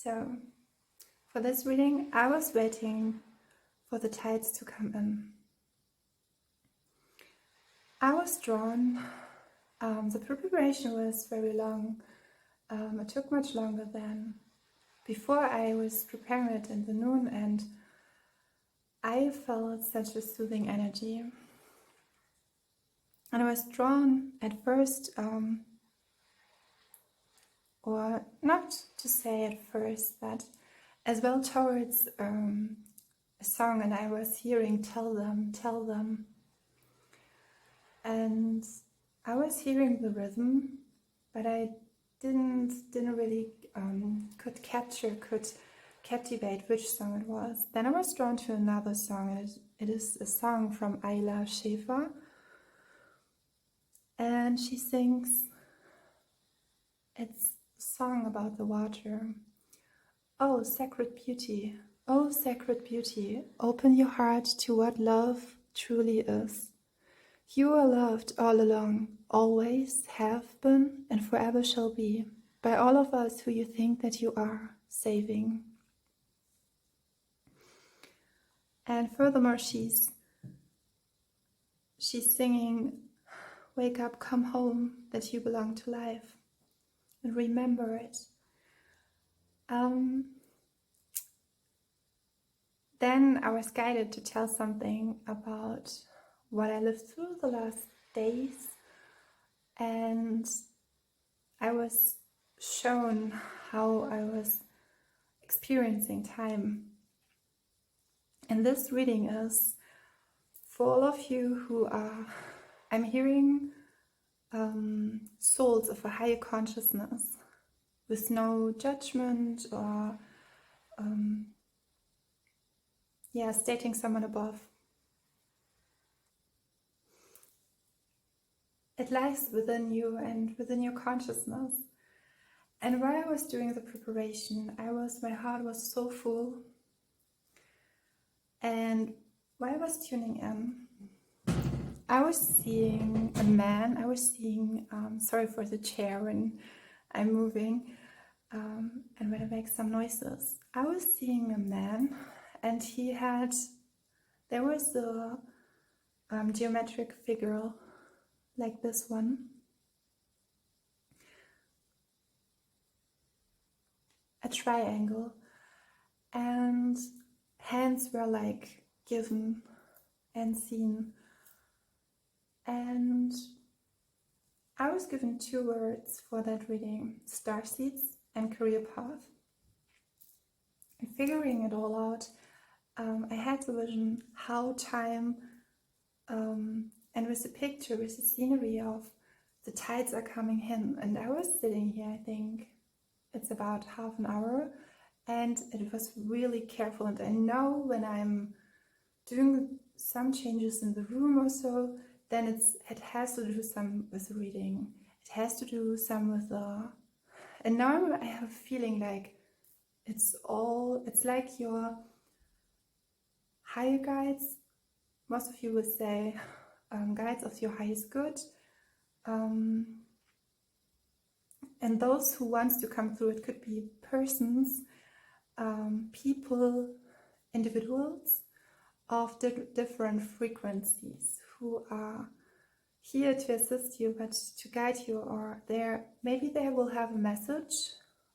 So, for this reading, I was waiting for the tides to come in. I was drawn. The preparation was very long. It took much longer than before. I was preparing it in the noon, and I felt such a soothing energy. And I was drawn at first, or not to say at first, but as well towards a song, and I was hearing "Tell them, tell them," and I was hearing the rhythm, but I didn't really could captivate which song it was. Then I was drawn to another song, and it is a song from Ayla Schäfer, and she sings. It's a song about the water. Oh, sacred beauty, oh, sacred beauty, open your heart to what love truly is. You are loved all along, always have been and forever shall be, by all of us who you think that you are saving. And furthermore, she's singing, wake up, come home, that you belong to life, and remember it. Then I was guided to tell something about what I lived through the last days, and I was shown how I was experiencing time. And this reading is for all of you who are, I'm hearing souls of a higher consciousness with no judgment or stating someone above. It lies within you and within your consciousness. And while I was doing the preparation, my heart was so full. And while I was tuning in, I was seeing a man. I was seeing, sorry for the chair when I'm moving and when I make some noises. I was seeing a man, and there was a geometric figure like this one. A triangle, and hands were like given and seen. And I was given 2 words for that reading: starseeds and career path. And figuring it all out, I had the vision how time and with the picture, with the scenery of the tides are coming in. And I was sitting here, I think it's about half an hour, and it was really careful. And I know when I'm doing some changes in the room or so, then it has to do some with the reading. It has to do some with and now I have a feeling like it's like your higher guides. Most of you would say guides of your highest good. And those who wants to come through, it could be persons, people, individuals of different frequencies who are here to assist you, but to guide you, or maybe they will have a message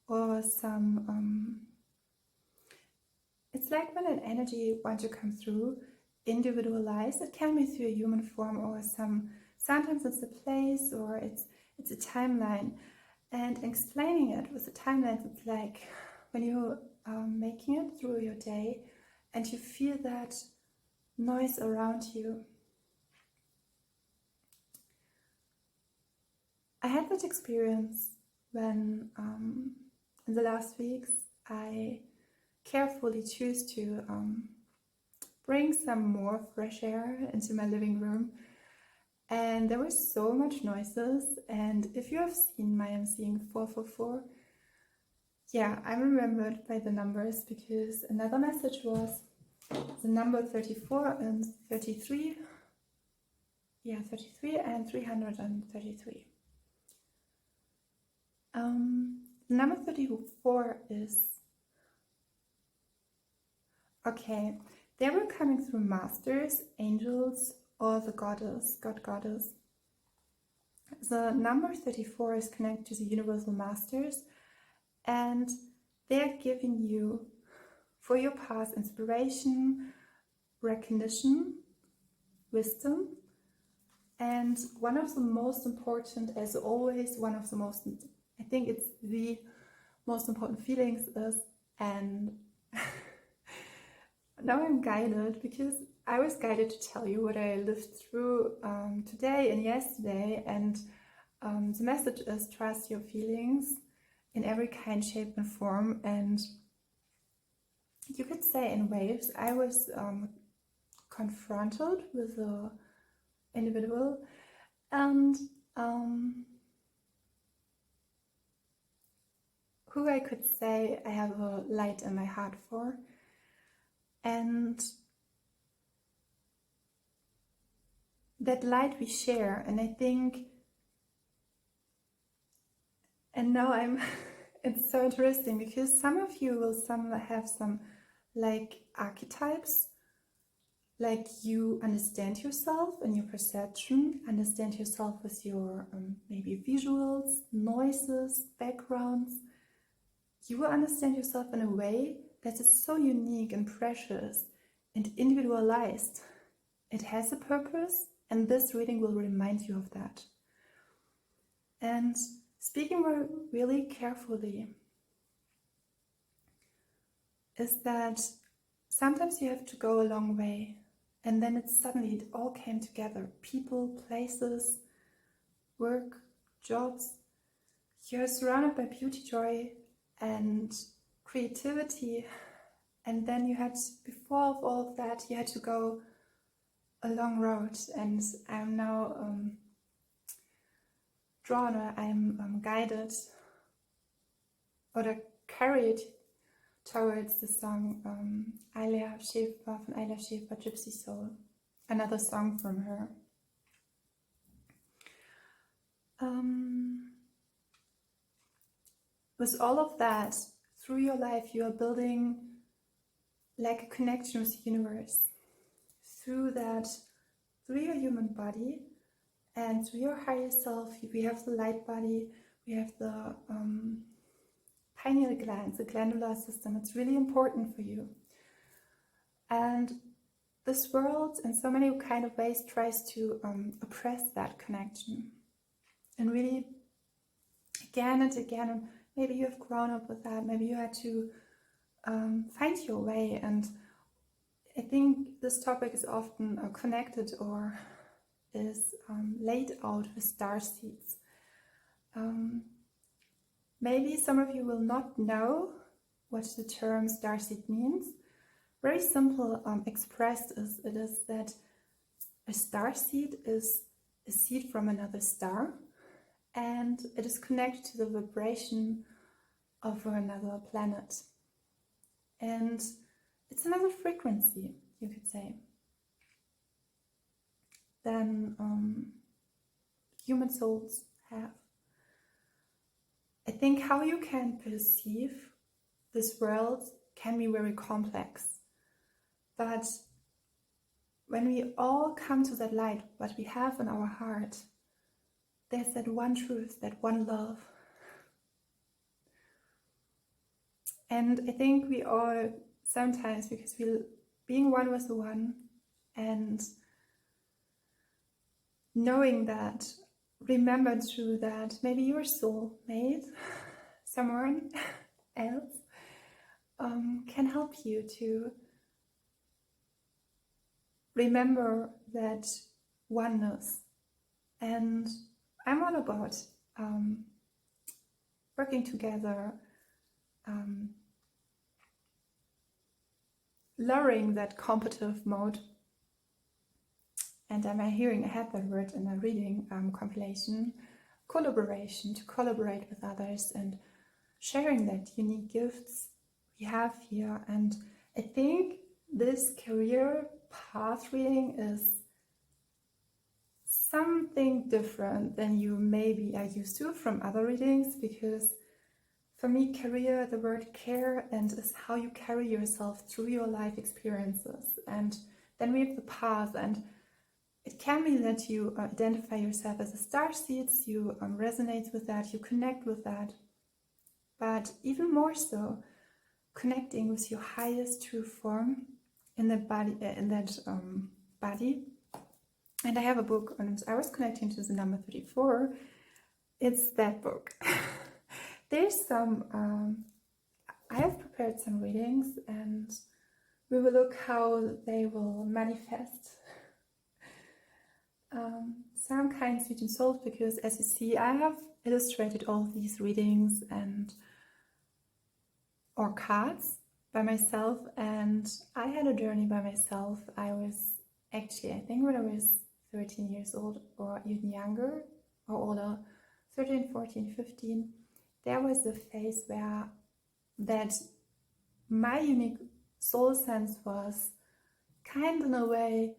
or some, it's like when an energy wants to come through, individualized. It can be through a human form, or sometimes it's a place, or it's a timeline. And explaining it with the timelines, it's like when you're making it through your day and you feel that noise around you. I had that experience when in the last weeks I carefully choose to bring some more fresh air into my living room. And there were so much noises, and if you have seen my emceeing 444, yeah, I'm remembered by the numbers, because another message was the number 34 and 33. Yeah, 33 and 333. The number 34 is Okay, they were coming through masters, angels, or the goddess, goddess. The number 34 is connected to the universal masters, and they're giving you, for your past, inspiration, recognition, wisdom, and one of the most important, as always, I think it's the most important feelings is, and now I'm guided, because I was guided to tell you what I lived through today and yesterday, and the message is trust your feelings in every kind, shape and form. And you could say in waves, I was confronted with the individual, and who I could say I have a light in my heart for. And that light we share, and I think, and now it's so interesting, because some of you will have some like archetypes, like you understand yourself and your perception, understand yourself with your maybe visuals, noises, backgrounds. You will understand yourself in a way that is so unique and precious and individualized. It has a purpose, and this reading will remind you of that. And speaking really carefully is that sometimes you have to go a long way, and then it all came together. People, places, work, jobs. You're surrounded by beauty, joy, and creativity. And then before all of that, you had to go a long road. And I'm now I'm guided or carried towards the song Ayla Schäfer von Ayla Schäfer, Gypsy Soul, another song from her. With all of that, through your life, you are building like a connection with the universe. Through your human body and through your higher self, we have the light body, we have the pineal gland, the glandular system. It's really important for you. And this world, in so many kind of ways, tries to oppress that connection. And really, again and again, and maybe you have grown up with that, maybe you had to find your way. And I think this topic is often connected or is laid out with star seeds. Maybe some of you will not know what the term starseed means. Very simple expressed it is that a starseed is a seed from another star, and it is connected to the vibration of another planet. And it's another frequency, you could say, than human souls have. I think how you can perceive this world can be very complex. But when we all come to that light, what we have in our heart, there's that one truth, that one love. And I think we all sometimes, because being one with the one and knowing that, remember through that, maybe your soulmate, someone else, can help you to remember that oneness. And I'm all about working together, lowering that competitive mode. And I had that word in a reading compilation, collaboration, to collaborate with others and sharing that unique gifts we have here. And I think this career path reading is something different than you maybe are used to from other readings, because For me, career, the word care, and is how you carry yourself through your life experiences. And then we have the path, and it can be that you identify yourself as a starseeds, you resonate with that, you connect with that. But even more so, connecting with your highest true form in that body, body. And I have a book, and I was connecting to the number 34. It's that book. There's some, I have prepared some readings, and we will look how they will manifest some kind of sweet and soul, because as you see, I have illustrated all of these readings or cards by myself, and I had a journey by myself. I was actually, I think when I was 13 years old or even younger or older, 13, 14, 15, there was a phase where that my unique soul sense was kind of in a way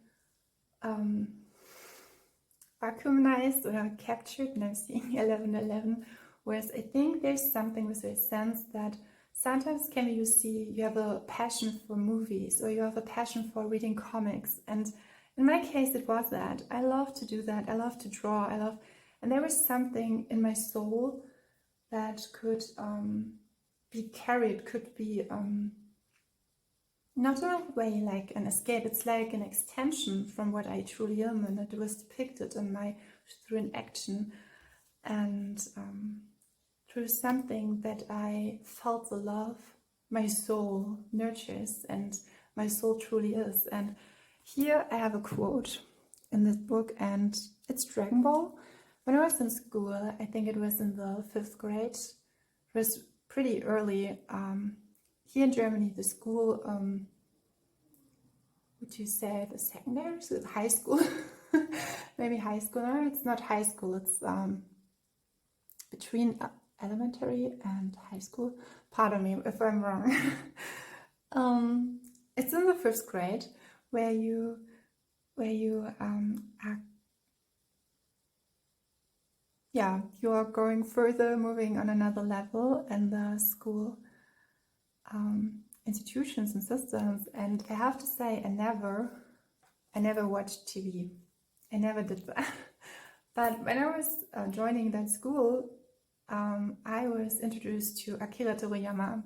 vacuumized or captured, and I'm seeing 1111, whereas I think there's something with your sense that sometimes can you see you have a passion for movies or you have a passion for reading comics, and in my case it was that. I love to do that, I love to draw, and there was something in my soul that could be carried, could be not in a way like an escape, it's like an extension from what I truly am, and it was depicted in through an action and through something that I felt the love my soul nurtures and my soul truly is. And here I have a quote in this book, and it's Dragon Ball. When I was in school, I think it was in the 5th grade, it was pretty early. Here in Germany, the school, would you say the secondary, so high school? Maybe high school. No, it's not high school, it's between elementary and high school. Pardon me if I'm wrong. It's in the 1st grade where you are going further, moving on another level in the school institutions and systems. And I have to say, I never watched TV. I never did that. But when I was joining that school, I was introduced to Akira Toriyama,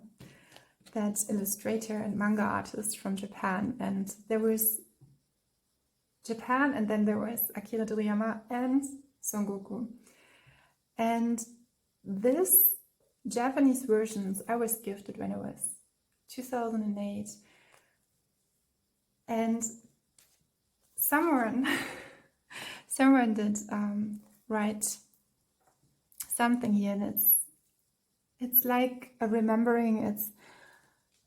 that illustrator and manga artist from Japan. And there was Japan, and then there was Akira Toriyama and Son Goku. And this Japanese versions I was gifted when I was 2008. And someone did write something here, and it's like a remembering, it's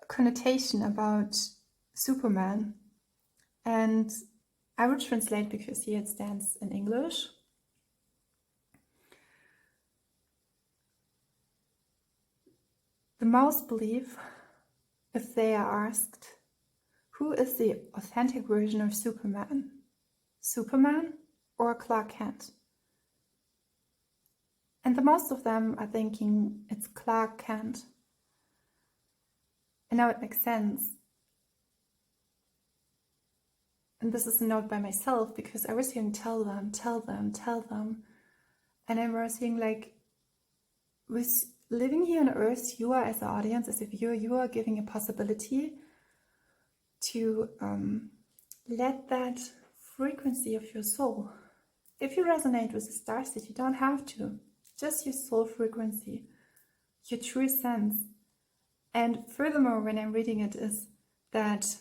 a connotation about Superman. And I will translate because here it stands in English. The mouse believe, if they are asked, who is the authentic version of Superman? Superman or Clark Kent? And the most of them are thinking it's Clark Kent. And now it makes sense. And this is a note by myself, because I was hearing tell them. And I was hearing like, with living here on earth, you are as an audience, as a viewer, you are giving a possibility to let that frequency of your soul. If you resonate with the starseed, you don't have to. Just your soul frequency, your true sense. And furthermore, when I'm reading it, is that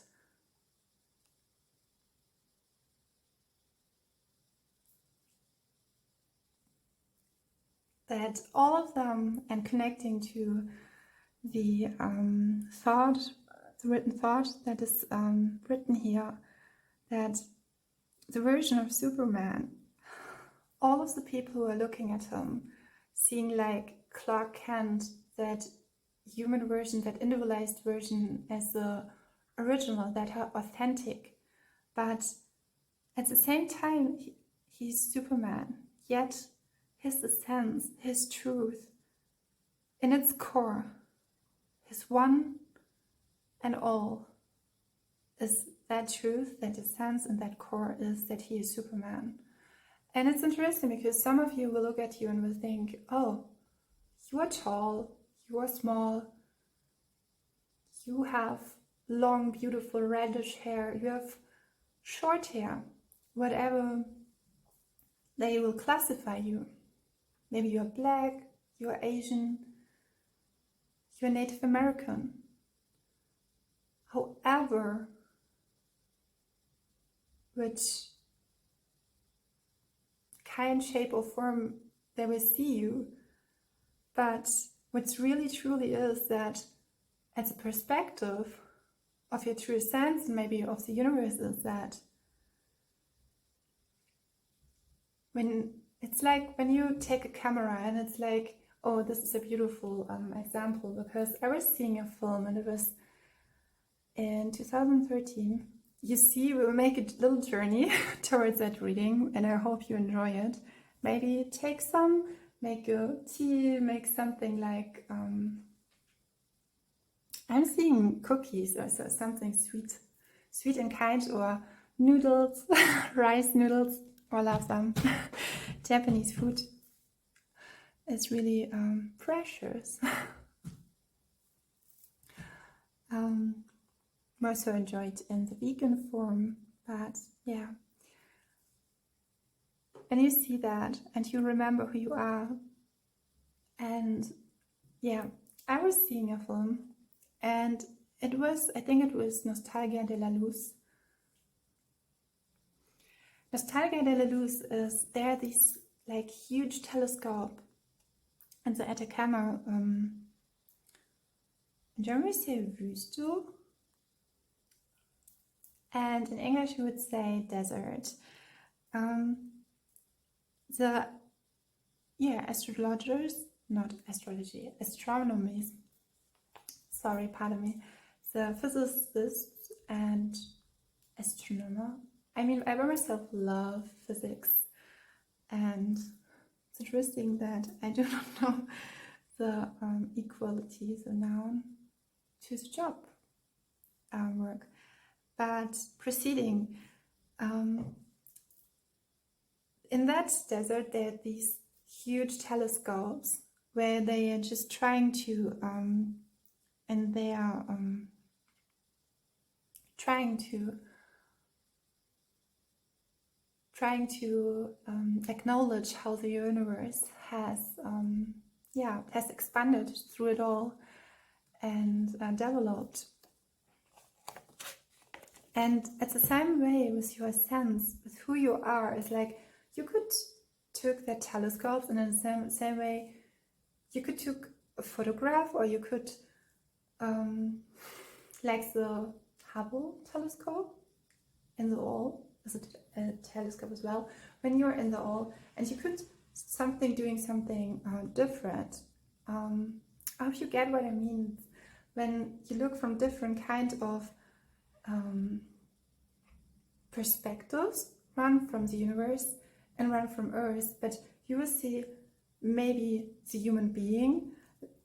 all of them, and connecting to the thought, the written thought that is written here, that the version of Superman, all of the people who are looking at him, seeing like Clark Kent, that human version, that individualized version as the original, that are authentic, but at the same time he's Superman, yet his essence, his truth in its core, his one and all is that truth, that essence, and that core is that he is Superman. And it's interesting because some of you will look at you and will think, oh, you are tall, you are small, you have long, beautiful reddish hair, you have short hair, whatever they will classify you. Maybe you are black, you are Asian, you are Native American. However, which kind, shape, or form they will see you, but what's really truly is that as a perspective of your true sense, maybe of the universe, is that when it's like when you take a camera and it's like, oh, this is a beautiful example, because I was seeing a film and it was in 2013. You see, we will make a little journey towards that reading and I hope you enjoy it. Maybe take some, make a tea, make something like, I'm seeing cookies or so, something sweet and kind, or noodles, rice noodles, all of them. Japanese food is really precious. More so enjoyed in the vegan form, but yeah. And you see that and you remember who you are. And yeah, I was seeing a film and it was, I think it was Nostalgia de la Luz. Nostalgia de la Luz is, there are these like huge telescope and the Atacama, in German we say Wüste, and in English you would say desert. Astrologers, not astrology, astronomies, sorry, pardon me, the physicists and astronomer. I mean, I myself love physics, and it's interesting that I do not know the equality, the noun to the job work. But proceeding, in that desert there are these huge telescopes where they are just trying to, and they are trying to acknowledge how the universe has expanded through it all and developed. And at the same way with your sense, with who you are, it's like you could took that telescope, and in the same way you could took a photograph, or you could like the Hubble telescope in the all, is a telescope as well, when you're in the all, and you could doing something different. I hope you get what I mean. When you look from different kind of perspectives, one from the universe and one from Earth, but you will see maybe the human being,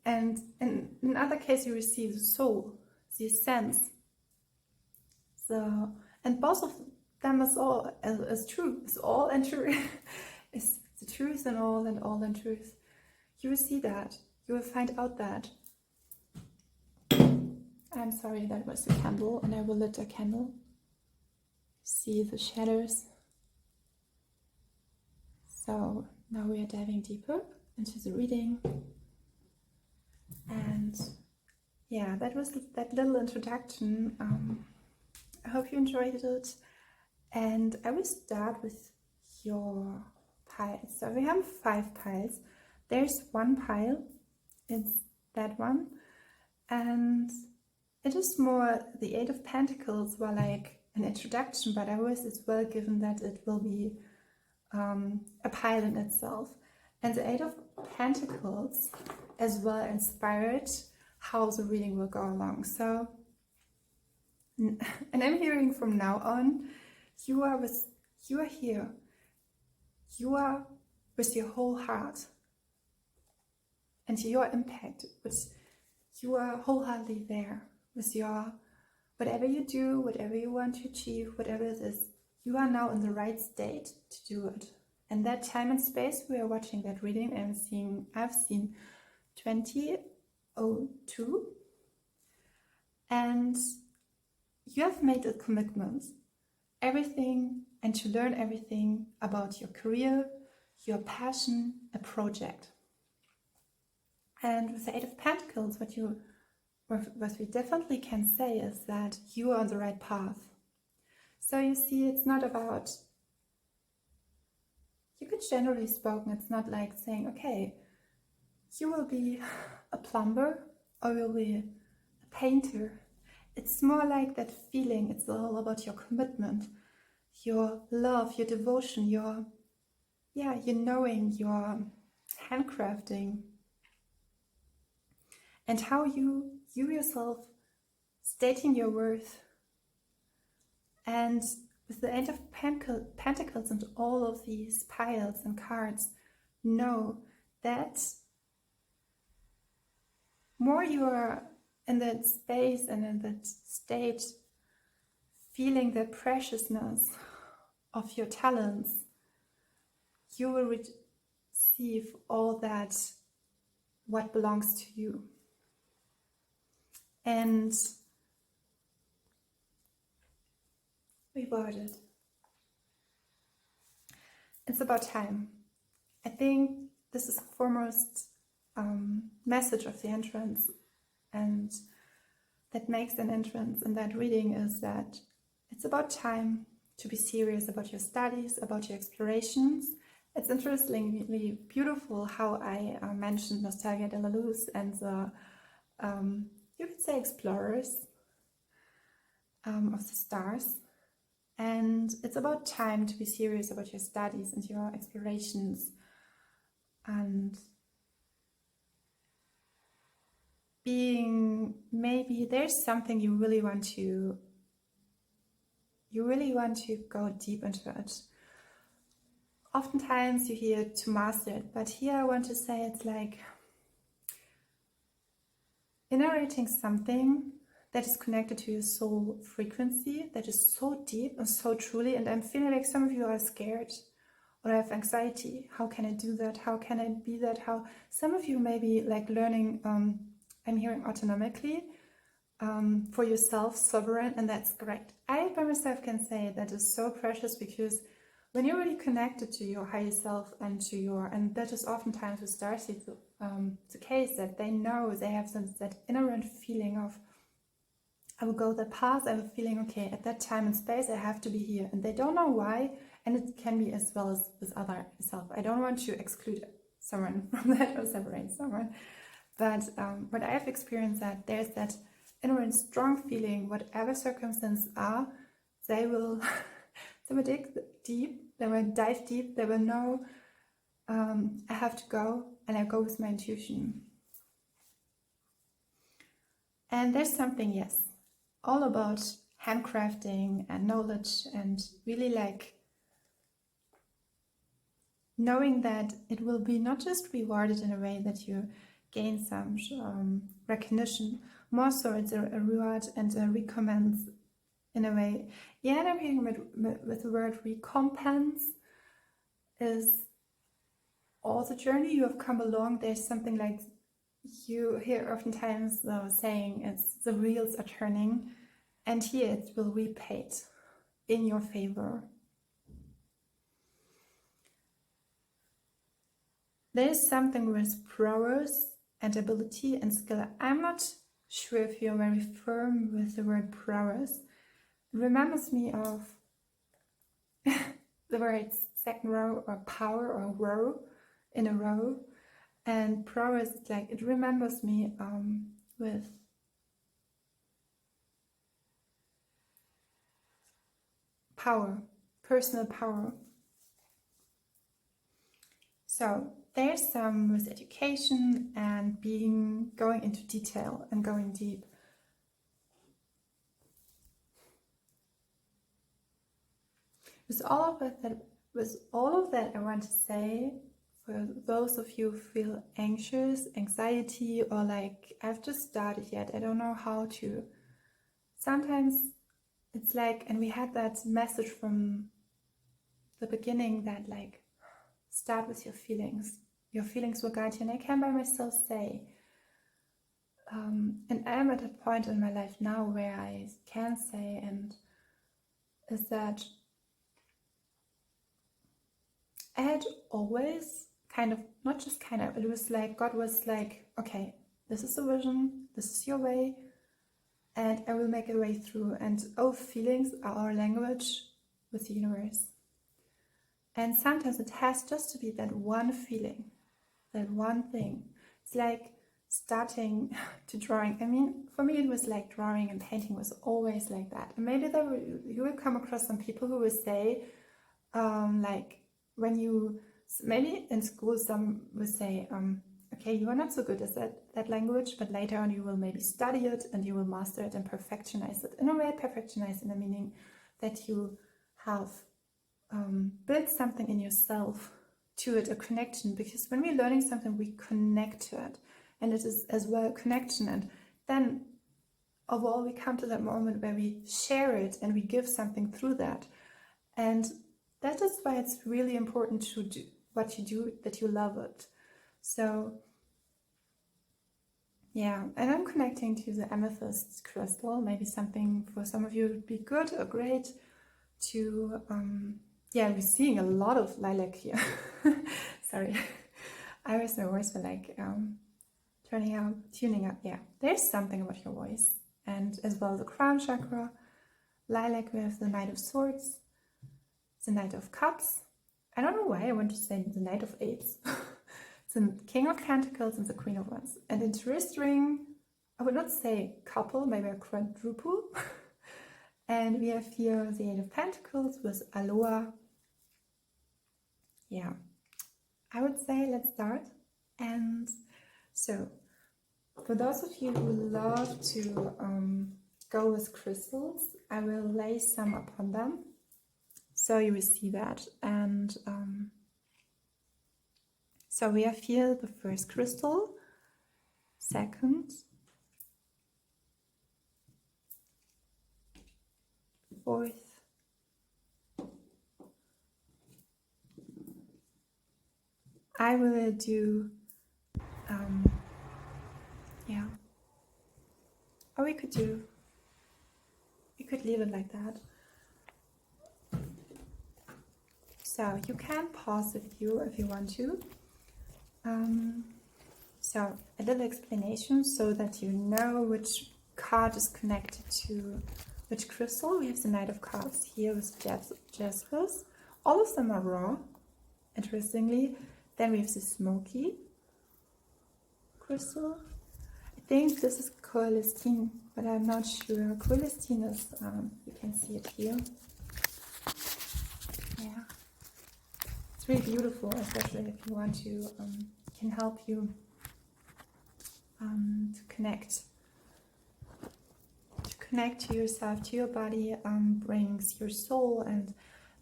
and in another case you will see the soul, the essence. So, and both of them is all is true, is all and true. It's the truth and all and truth. You will see that. You will find out that. I'm sorry, that was the candle, and I will lit a candle. See the shadows. So now we are diving deeper into the reading. And yeah, that was that little introduction. I hope you enjoyed it. And I will start with your piles. So we have 5 piles. There's one pile, it's that one. And it is more the 8 of Pentacles, were like an introduction, but I was as well given that it will be a pile in itself. And the 8 of Pentacles as well inspired how the reading will go along. So, and I'm hearing from now on, you are here. You are with your whole heart. and your impact, with you are wholeheartedly there with your whatever you do, whatever you want to achieve, whatever it is, you are now in the right state to do it. And that time and space we are watching that reading, I've seen 2002, and you have made a commitment, everything, and to learn everything about your career, your passion, a project. And with the Eight of Pentacles, what we definitely can say is that you are on the right path. So you see, it's not about, you could generally spoken, it's not like saying, okay, you will be a plumber or you'll be a painter. It's more like that feeling. It's all about your commitment, your love, your devotion, your knowing, your handcrafting, and how you yourself stating your worth. And with the Eight of Pentacles and all of these piles and cards, know that more you are in that space and in that state, feeling the preciousness of your talents, you will receive all that what belongs to you. And rewarded. It's about time. I think this is the foremost message of the entrance, and that makes an entrance in that reading is that it's about time to be serious about your studies, about your explorations. It's interestingly beautiful how I mentioned Nostalgia de la Luz and the, you could say, explorers of the stars. And it's about time to be serious about your studies and your explorations, and being, maybe there's something you really want to go deep into it. Oftentimes you hear to master it, but here I want to say it's like generating something that is connected to your soul frequency, that is so deep and so truly. And I'm feeling like some of you are scared or have anxiety. How can I do that? How can I be that? How some of you may be like learning, I'm hearing autonomically, for yourself, sovereign, and that's great. I by myself can say that is so precious, because when you're really connected to your higher self and to your, and that is oftentimes with starseeds the case, that they know, they have that inherent feeling of, I will go that path, I have a feeling, okay, at that time and space I have to be here, and they don't know why, and it can be as well as with other self. I don't want to exclude someone from that or separate someone, but what I have experienced, that there's that inherent strong feeling, whatever circumstances are, they will dig deep, they will dive deep, they will know, I have to go, and I go with my intuition. And there's something, yes, all about handcrafting and knowledge, and really like knowing that it will be not just rewarded in a way that you gain some recognition, more so it's a reward and a recompense in a way. Yeah, and I'm hearing with the word recompense is all the journey you have come along. There's something like, you hear oftentimes saying it's the wheels are turning, and here it will repay it in your favor. There is something with prowess and ability and skill. I'm not sure if you're very firm with the word prowess. It remembers me of the words second row or power or row in a row. And prowess, like, it remembers me with power, personal power. So there's some with education and going into detail and going deep. With all of that, I want to say for those of you who feel anxious, anxiety, or like, I've just started yet, I don't know how to. Sometimes it's like, and we had that message from the beginning that like, start with your feelings. Your feelings will guide you. And I can by myself say, and I am at a point in my life now where I can say, and is that I had always kind of, not just kind of, it was like, God was like, okay, this is the vision, this is your way, and I will make a way through. And oh, feelings are our language with the universe. And sometimes it has just to be that one feeling, that one thing. It's like starting to drawing. I mean, for me, it was like drawing and painting was always like that. And maybe you will come across some people who will say, like, when you, maybe in school, some will say, okay, you are not so good at that language, but later on you will maybe study it and you will master it and perfectionize it. In a way, perfectionize in the meaning that you have built something in yourself to it, a connection, because when we're learning something, we connect to it, and it is as well a connection. And then overall, we come to that moment where we share it and we give something through that. And that is why it's really important to do what you do, that you love it. So yeah, and I'm connecting to the amethyst crystal. Maybe something for some of you would be good or great to, yeah, we're seeing a lot of lilac here. Sorry, I was my voice for like tuning up. Yeah, there's something about your voice. And as well the crown chakra, lilac, we have the Knight of Swords, the Knight of Cups. I don't know why I want to say the Knight of Eights. The King of Pentacles and the Queen of Wands. And in wrist ring, I would not say couple, maybe a quadruple. And we have here the Eight of Pentacles with Aloha. Yeah, I would say let's start. And so, for those of you who love to go with crystals, I will lay some upon them, so you will see that. And so we have here the first crystal, second, fourth, I will do, yeah, or we could leave it like that. So you can pause the video if you want to. So a little explanation so that you know which card is connected to which crystal. We have the Knight of Cups here with jaspers. All of them are raw, interestingly. Then we have the smoky crystal. I think this is coelestine, but I'm not sure. Coelestine is, you can see it here. Yeah. It's really beautiful, especially if you want to, can help you to connect to yourself, to your body, brings your soul and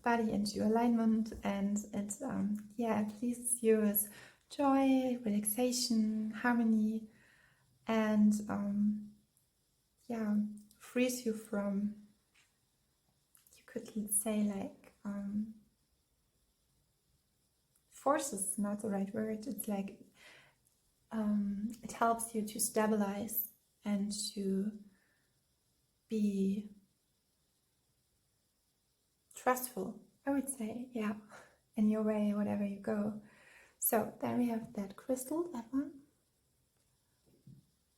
body into alignment, and it yeah, it pleases you with joy, relaxation, harmony, and yeah, frees you from, you could say like forces, not the right word, it's like it helps you to stabilize and to be trustful, I would say, yeah, in your way, whatever you go. So then we have that crystal, that one,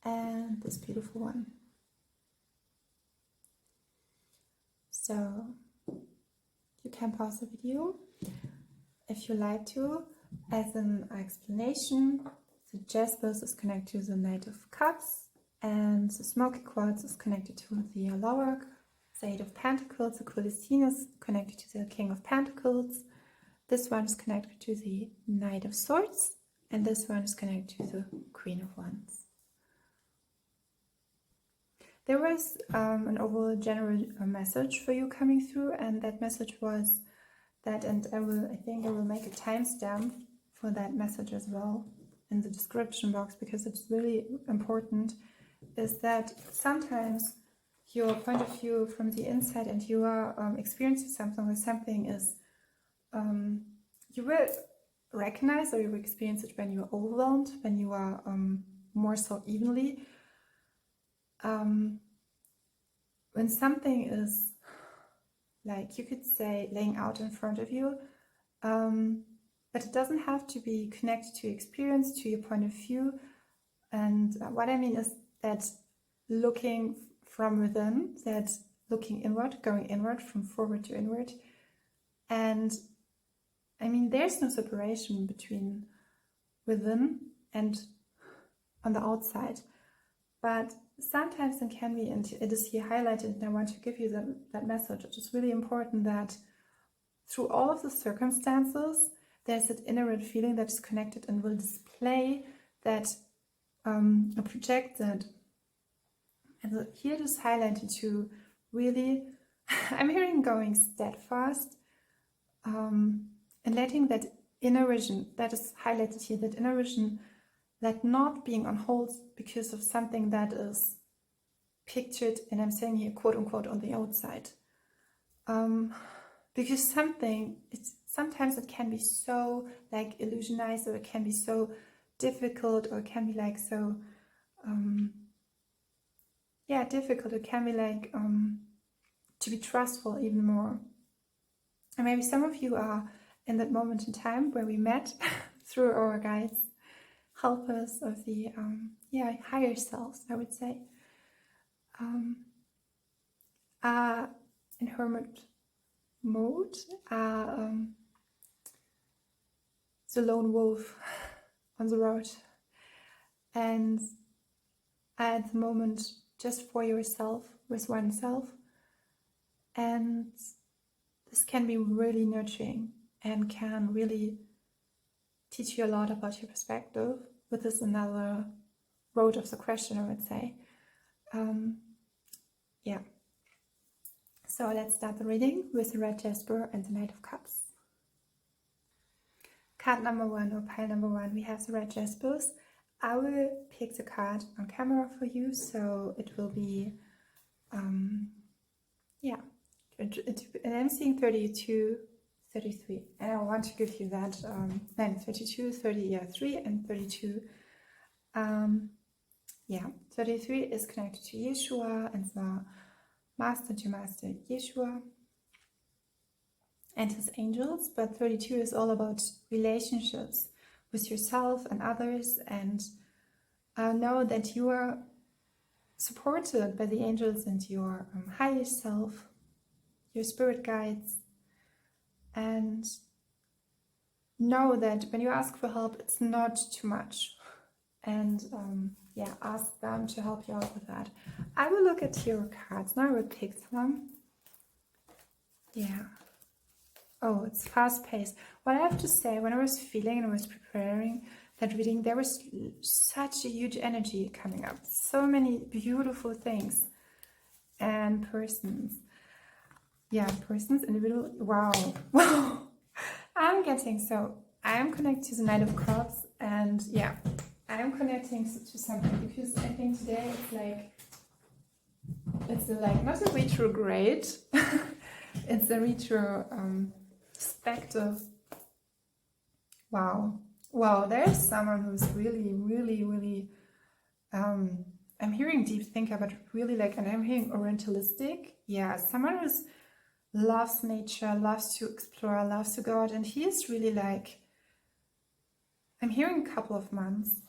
and this beautiful one. So you can pause the video if you like to. As an explanation, the jaspers is connected to the Knight of Cups, and the smoky quartz is connected to the Aloha, the Eight of Pentacles. The coelestine is connected to the King of Pentacles. This one is connected to the Knight of Swords, and this one is connected to the Queen of Wands. There was an overall general message for you coming through, and that message was that, and I think I will make a timestamp for that message as well in the description box, because it's really important, is that sometimes your point of view from the inside and you are experiencing something where something is, you will recognize or you will experience it when you are overwhelmed, when you are more so evenly. When something is, like you could say, laying out in front of you, but it doesn't have to be connected to your experience, to your point of view. And what I mean is that looking from within, that looking inward, going inward, from forward to inward. And I mean, there's no separation between within and on the outside. But sometimes it can be, and it is here highlighted, and I want to give you that message. It is really important that through all of the circumstances, there's that inherent feeling that is connected and will display that, project that. And here it is highlighted to really, I'm hearing going steadfast, and letting that inner vision, that is highlighted here, that inner vision, that not being on hold because of something that is pictured, and I'm saying here quote unquote, on the outside. Because sometimes it can be so like illusionized, or it can be so difficult, or it can be like so, difficult. It can be like to be trustful even more. And maybe some of you are in that moment in time where we met through our guides, helpers of the higher selves, I would say, are in hermit mode, are the lone wolf on the road, and at the moment just for yourself, with oneself. And this can be really nurturing and can really teach you a lot about your perspective. But this is another road of the question, I would say. So let's start the reading with the Red Jasper and the Knight of Cups. Card number 1, or pile number 1, we have the Red Jaspers. I will pick the card on camera for you, so it will be, and I'm seeing 32, 33, and I want to give you that, 32, 3 and 32. 33 is connected to Yeshua and the Master to Master Yeshua and his angels, but 32 is all about relationships with yourself and others, and know that you are supported by the angels and your higher self, your spirit guides, and know that when you ask for help, it's not too much, and ask them to help you out with that. I will look at your cards now. I will pick some. Oh, it's fast-paced. What I have to say, when I was feeling and I was preparing that reading, there was such a huge energy coming up. So many beautiful things and persons. Persons, individual. Wow. I'm connected to the Knight of Cups, and I'm connecting to something, because I think today it's like not a retrograde, it's a retrospective. Wow, there's someone who's really, I'm hearing deep thinker, but really and I'm hearing orientalistic. Someone who loves nature, loves to explore, loves to go out, and he is really I'm hearing a couple of months.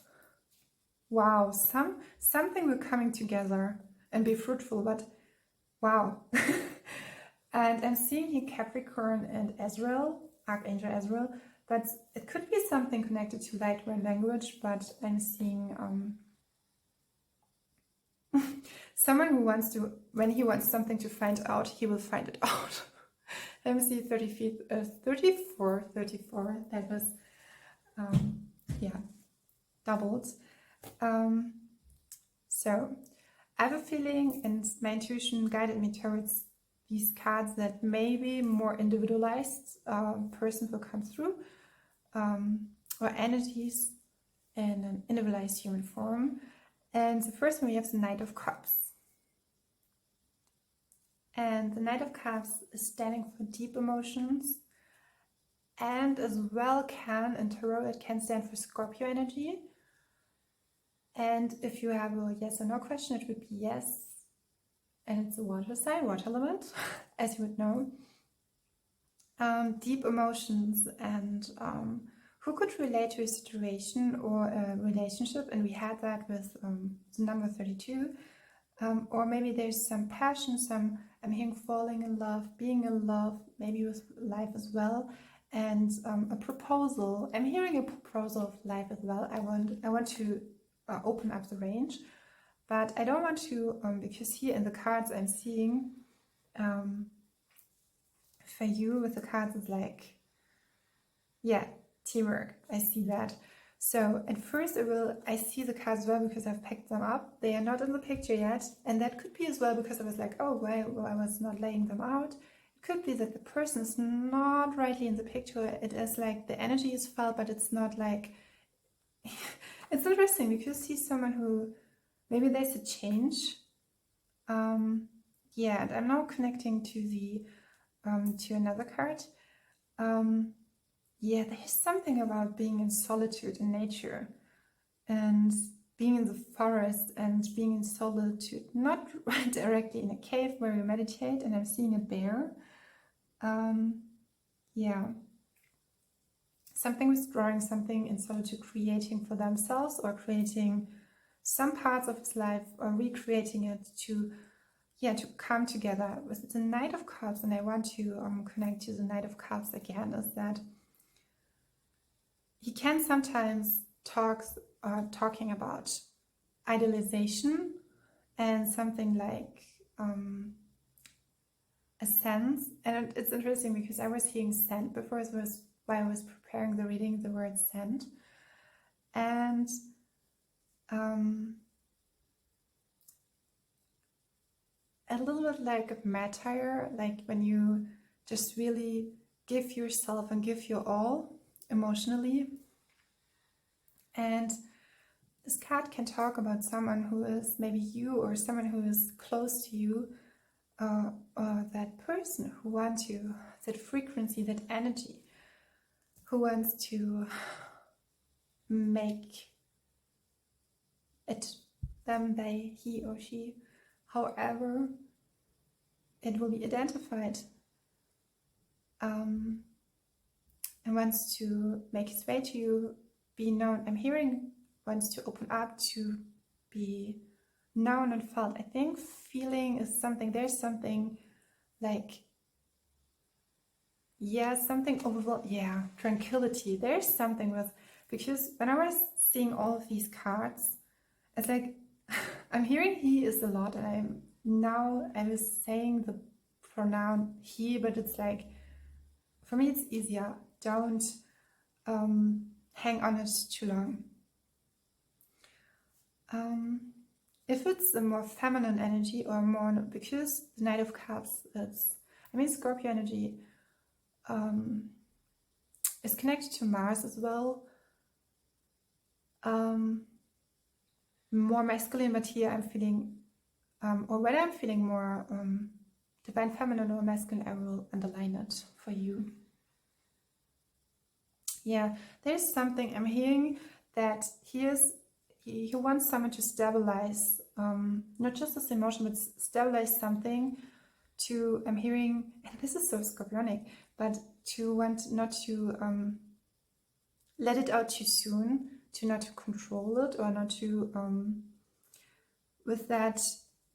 Wow, something will coming together and be fruitful, but wow. And I'm seeing here Capricorn and Azrael, Archangel Azrael, but it could be something connected to light and language, but I'm seeing someone who wants to, when he wants something to find out, he will find it out. Let me see, 34, that was, doubled. So I have a feeling, and my intuition guided me towards these cards, that maybe more individualized person will come through, or energies in an individualized human form. And the first one, we have the Knight of Cups. And the Knight of Cups is standing for deep emotions, and as well can, in tarot, it can stand for Scorpio energy. And if you have a yes or no question, it would be yes. And it's a water sign, water element, as you would know. Deep emotions, and who could relate to a situation or a relationship, and we had that with the number 32. Or maybe there's some passion, I'm hearing falling in love, being in love, maybe with life as well, and a proposal. I'm hearing a proposal of life as well. I want to open up the range, but I don't want to, because here in the cards I'm seeing, for you with the cards, it's like, yeah, teamwork. I see that. So at first I see the cards well because I've picked them up. They are not in the picture yet. And that could be as well because I was like, oh, why I was not laying them out. It could be that the person is not rightly in the picture. It is like the energy is felt, but it's not like... It's interesting because you see someone who... Maybe there's a change. Yeah, and I'm now connecting to the to another card. Yeah, there's something about being in solitude in nature and being in the forest and being in solitude, not directly in a cave where you meditate, and I'm seeing a bear. Yeah, something withdrawing, something in solitude, creating for themselves or creating some parts of his life or recreating it to come together. With the Knight of Cups, and I want to connect to the Knight of Cups again, is that he can sometimes talking about idealization and something like a sense. And it's interesting because I was hearing scent before, it was while I was preparing the reading, the word scent. And a little bit like a satire, like when you just really give yourself and give your all emotionally. And this card can talk about someone who is maybe you, or someone who is close to you, or that person who wants you, that frequency, that energy, who wants to make it them, they, he or she, however it will be identified, and wants to make its way to you, be known. I'm hearing wants to open up to be known and felt. I think feeling is something, there's something like, yeah, something overall, yeah, tranquility. There's something with, because when I was seeing all of these cards, it's like, I'm hearing he is a lot, and I was saying the pronoun he, but it's like, for me it's easier. Don't hang on it too long. If it's a more feminine energy or more, because the Knight of Cups, Scorpio energy is connected to Mars as well. More masculine, but here I'm feeling, or when I'm feeling more divine feminine or masculine, I will underline it for you. Yeah, there's something I'm hearing that he wants someone to stabilize, not just this emotion, but stabilize something to, I'm hearing, and this is so Scorpionic, but to want not to let it out too soon, to not to control it, or not to, with that,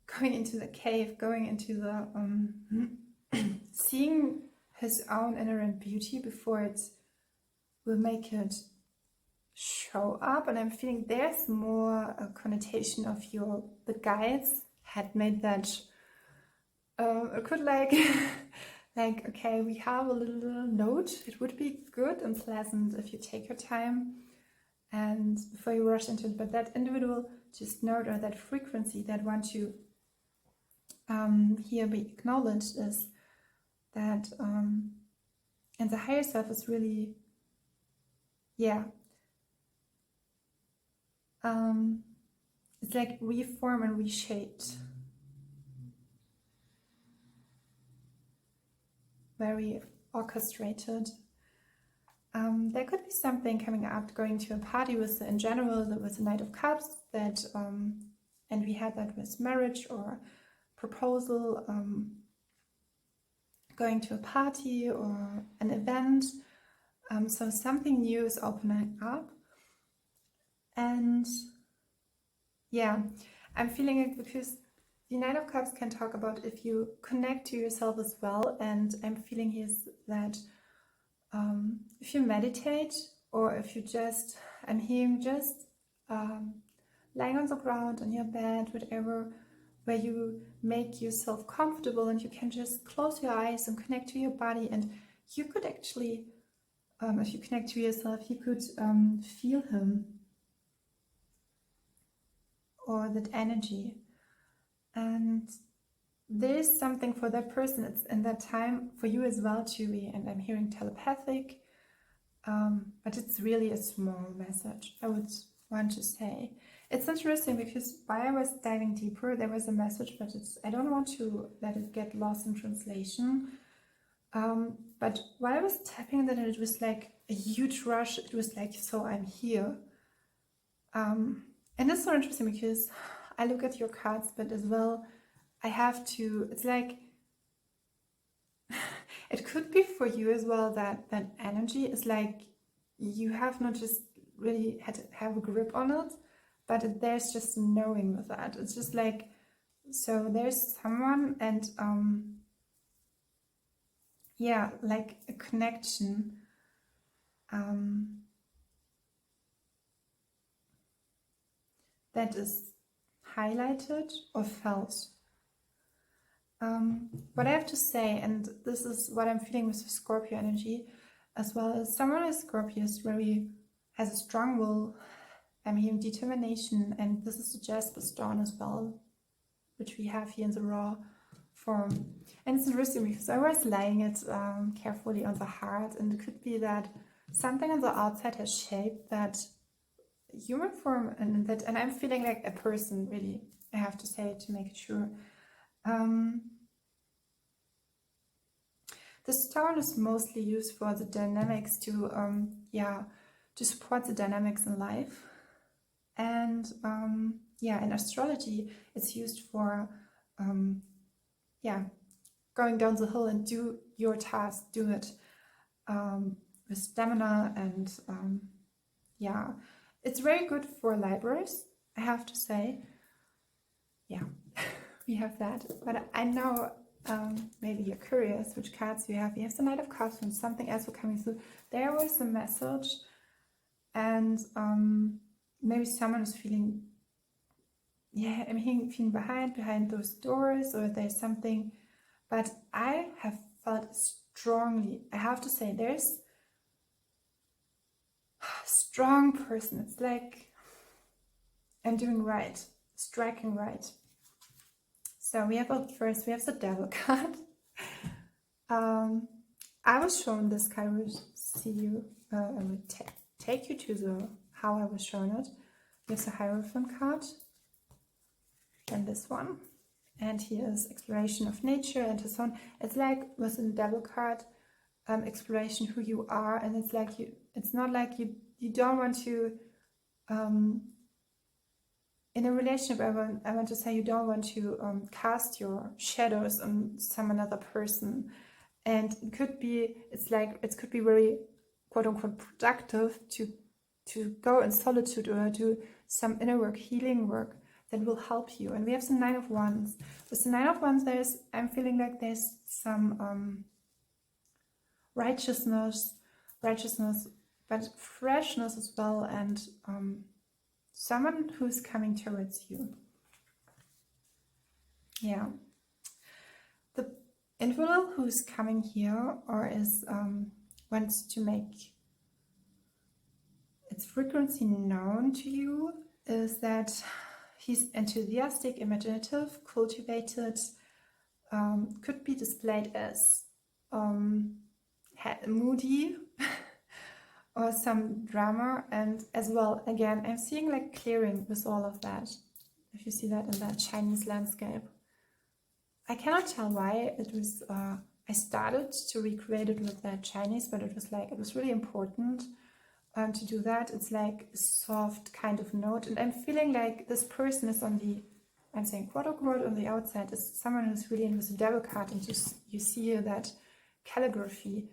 going into the cave, going into the, seeing his own inherent beauty before it will make it show up. And I'm feeling there's more a connotation of the guides had made that, it could like, like, okay, we have a little note. It would be good and pleasant if you take your time and before you rush into it, but that individual just note, or that frequency that want to here be acknowledged, is that and the higher self is really, yeah, it's like reform and reshaped. Very orchestrated. There could be something coming up, going to a party with, in general, with the Knight of Cups, that, and we had that with marriage or proposal, going to a party or an event. So something new is opening up. And yeah, I'm feeling it because the Knight of Cups can talk about if you connect to yourself as well. And I'm feeling here that if you meditate, or if you just, I'm hearing just lying on the ground, on your bed, whatever, where you make yourself comfortable and you can just close your eyes and connect to your body. And you could actually, if you connect to yourself, you could feel him or that energy. And there is something for that person. It's in that time for you as well to be, and I'm hearing telepathic, but it's really a small message, I would want to say. It's interesting because while I was diving deeper, there was a message, but I don't want to let it get lost in translation. But while I was tapping that, it was like a huge rush. It was like, so I'm here. And it's so interesting because I look at your cards, but as well, I have to, it's like, it could be for you as well that that energy is like, you have not just really had to have a grip on it, but there's just knowing with that. It's just like, so there's someone, and yeah, like a connection. That is highlighted or felt. What I have to say, and this is what I'm feeling with the Scorpio energy, as well as someone as Scorpio is very, has a strong will, I'm hearing determination, and this is the Jasper Stone as well, which we have here in the raw form. And it's interesting because I was laying it carefully on the heart, and it could be that something on the outside has shaped that human form, and that, and I'm feeling like a person, really, I have to say, to make it sure. The stone is mostly used for the dynamics to, to support the dynamics in life. And in astrology, it's used for, going down the hill and do your task, do it with stamina. And it's very good for libraries, I have to say. Yeah, we have that. But I know maybe you're curious which cards you have. You have the Knight of Cups and something else coming through. There was a message, and maybe someone is feeling, I'm feeling behind those doors, or there's something. But I have felt strongly, I have to say, there's a strong person. It's like I'm doing right, striking right. So we have first, we have the Devil card. I was shown this card. I will see you. I will take you to how I was shown it. We have the Hierophant card, and this one. And here is exploration of nature and so on. It's like with the Devil card, exploration who you are, and it's like it's not like you don't want to. In a relationship, I want to say you don't want to cast your shadows on some another person, and it could be, it could be very quote unquote productive to go in solitude or do some inner work, healing work that will help you. And we have the Nine of Wands. With the Nine of Wands, I'm feeling like there's some righteousness, but freshness as well, and someone who's coming towards you. Yeah. The individual who's coming here or is wants to make its frequency known to you is that he's enthusiastic, imaginative, cultivated, could be displayed as moody, or some drama. And as well, again, I'm seeing like clearing with all of that. If you see that in that Chinese landscape. I cannot tell why it was, I started to recreate it with that Chinese, but it was really important to do that. It's like a soft kind of note. And I'm feeling like this person is on the, I'm saying quote unquote, on the outside, is someone who's really in with the devil card. And you see here that calligraphy.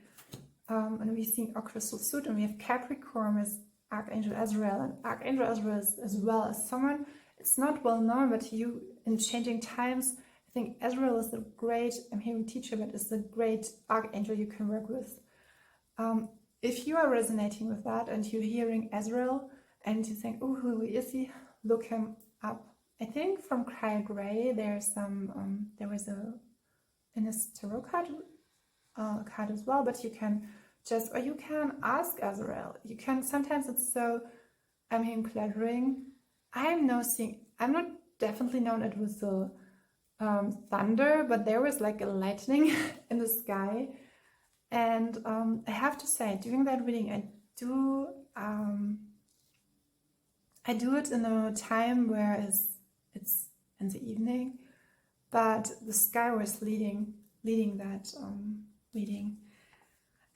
And we see crystal suit, and we have Capricorn with Archangel Azrael. And Archangel Azrael is as well as someone, it's not well known, but you, in changing times, I think Azrael is a great, I'm hearing teacher, but it's a great archangel you can work with. If you are resonating with that and you're hearing Azrael and you think, oh, who is he? Look him up. I think from Kyle Gray, there's some, there was in his tarot card as well, but you can just, or you can ask Azrael. You can, sometimes it's so, I'm hearing clattering. I'm not definitely known it was the thunder, but there was like a lightning in the sky. And I have to say, during that reading, I do it in a time where it's in the evening, but the sky was leading that reading.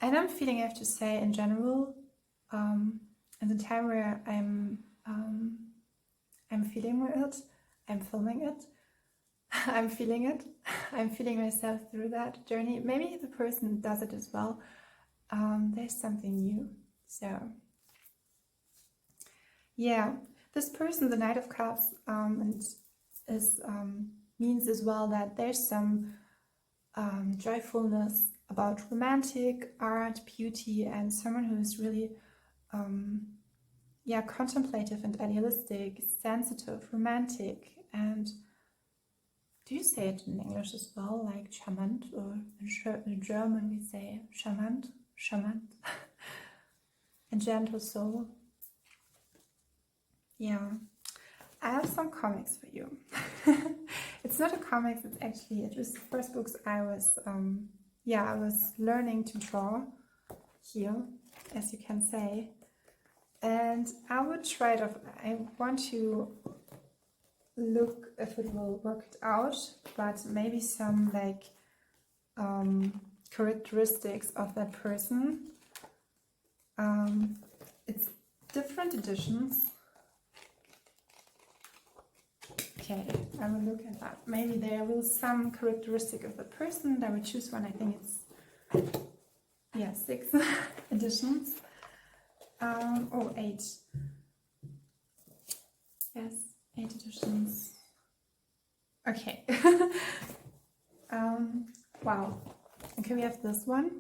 And I'm feeling, I have to say, in general, in the time where I'm feeling it, I'm filming it, I'm feeling it, I'm feeling myself through that journey. Maybe the person does it as well. There's something new. So, yeah, this person, the Knight of Cups, means as well that there's some joyfulness about romantic art, beauty, and someone who is really contemplative and idealistic, sensitive, romantic. And do you say it in English as well, like charmant, or in German we say charmant, a gentle soul? Yeah, I have some comics for you. It's not a comics, it's actually, it was the first books I was, I was learning to draw here, as you can say. And I would try it off. I want to look if it will work it out, but maybe some like characteristics of that person. It's different editions. Okay, I will look at that. Maybe there will some characteristic of the person. I will choose one. I think it's 6 editions. 8. Yes, 8 editions. Okay. Wow. Okay, we have this one.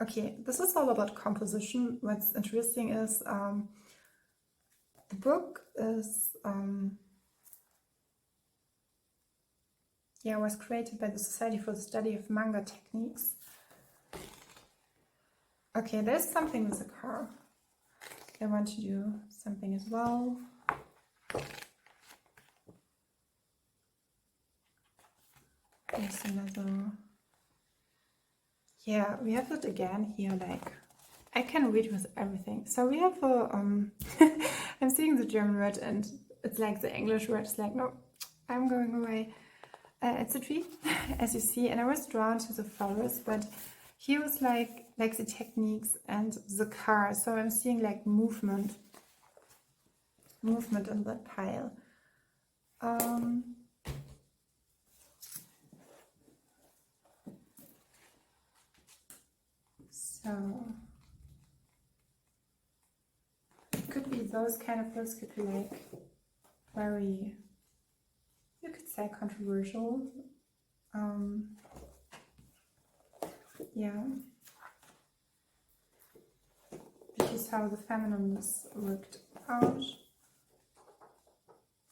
Okay, this is all about composition. What's interesting is the book is was created by the Society for the Study of Manga Techniques. Okay, there's something with the car. I want to do something as well. There's another. Yeah, we have it again here, like, I can read with everything. So we have a, I'm seeing the German word and it's like the English word. It's like, no, I'm going away. It's a tree, as you see, and I was drawn to the forest, but here was like the techniques and the car. So I'm seeing like movement in that pile. So it could be those kind of books, could be like very, you could say, controversial. This is how the feminineness worked out.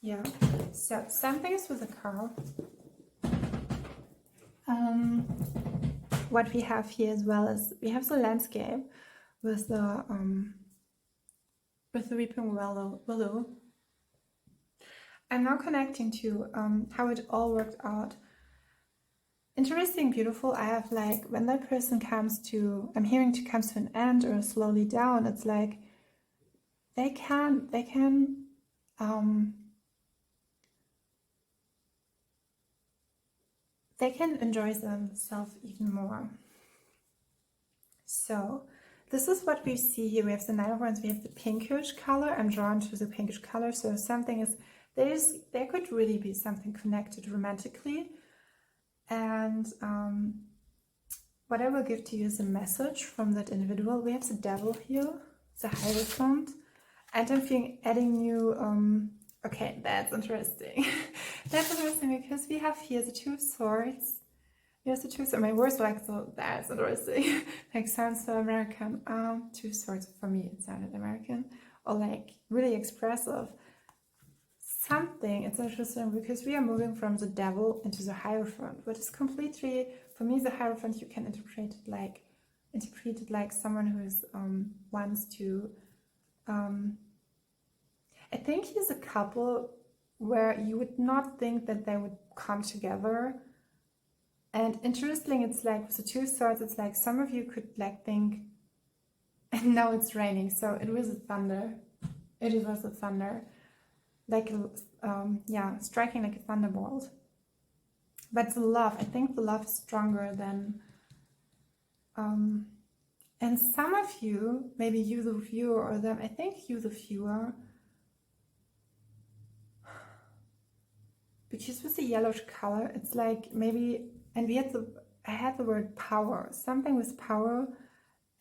Yeah, so something is with the car. What we have here as well is we have the landscape with the weeping willow. I'm now connecting to how it all worked out. interesting, beautiful. I have like, when that person comes to, I'm hearing to comes to an end or slowly down, it's like they can enjoy themselves even more. So this is what we see here. We have the Nine of Wands, we have the pinkish color. I'm drawn to the pinkish color. So something is, there could really be something connected romantically. And what I will give to you is a message from that individual. We have the Devil here, the Hierophant. And I'm feeling adding new, okay, that's interesting. That's interesting because we have here the Two of Swords. Here's the Two of Swords. My words were like, so that's interesting. Like, sounds so American. Two of Swords, for me, it sounded American. Or like, really expressive. Something, it's interesting because we are moving from the Devil into the Hierophant, but it's completely, for me, the Hierophant, you can interpret it like someone who is, wants to, I think he's a couple where you would not think that they would come together. And interesting, it's like with the Two Swords, it's like some of you could like think, and now it's raining, so it was a thunder. It was a thunder, like yeah, striking like a thunderbolt. But the love, I think the love is stronger than, and some of you, maybe you the viewer or them, I think you the viewer, because with the yellowish color, it's like maybe, and I had the word power, something with power,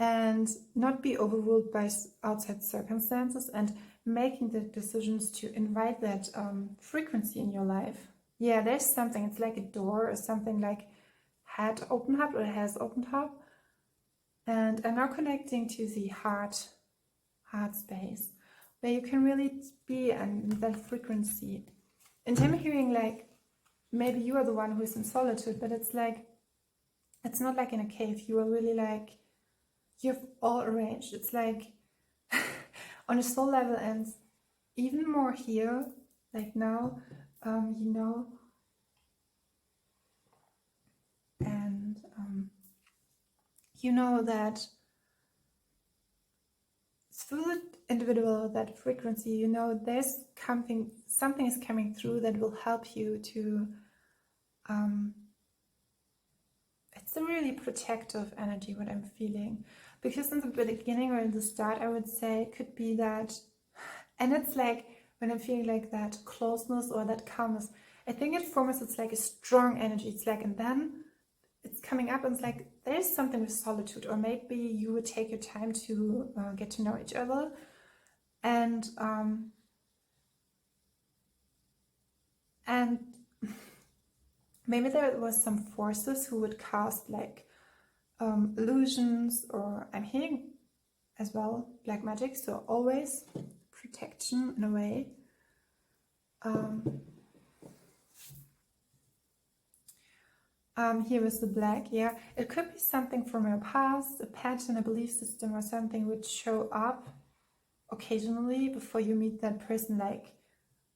and not be overruled by outside circumstances, and making the decisions to invite that frequency in your life. Yeah, there's something, it's like a door or something like had opened up or has opened up. And I'm now connecting to the heart space, where you can really be in that frequency. And I'm hearing like, maybe you are the one who is in solitude, but it's like, it's not like in a cave. You are really like, you've all arranged. It's like on a soul level, and even more here, like now, you know, and you know that through the individual, that frequency, you know, there's something is coming through that will help you to, it's a really protective energy, what I'm feeling. Because in the beginning or in the start, I would say it could be that, and it's like, when I'm feeling like that closeness or that calmness, I think it forms, it's like a strong energy. It's like, and then it's coming up and it's like, there's something with solitude, or maybe you would take your time to get to know each other. And maybe there was some forces who would cast like illusions, or I'm hearing as well black magic, so always protection in a way. Here is the black, yeah. It could be something from your past, a pattern, a belief system, or something would show up occasionally before you meet that person, like,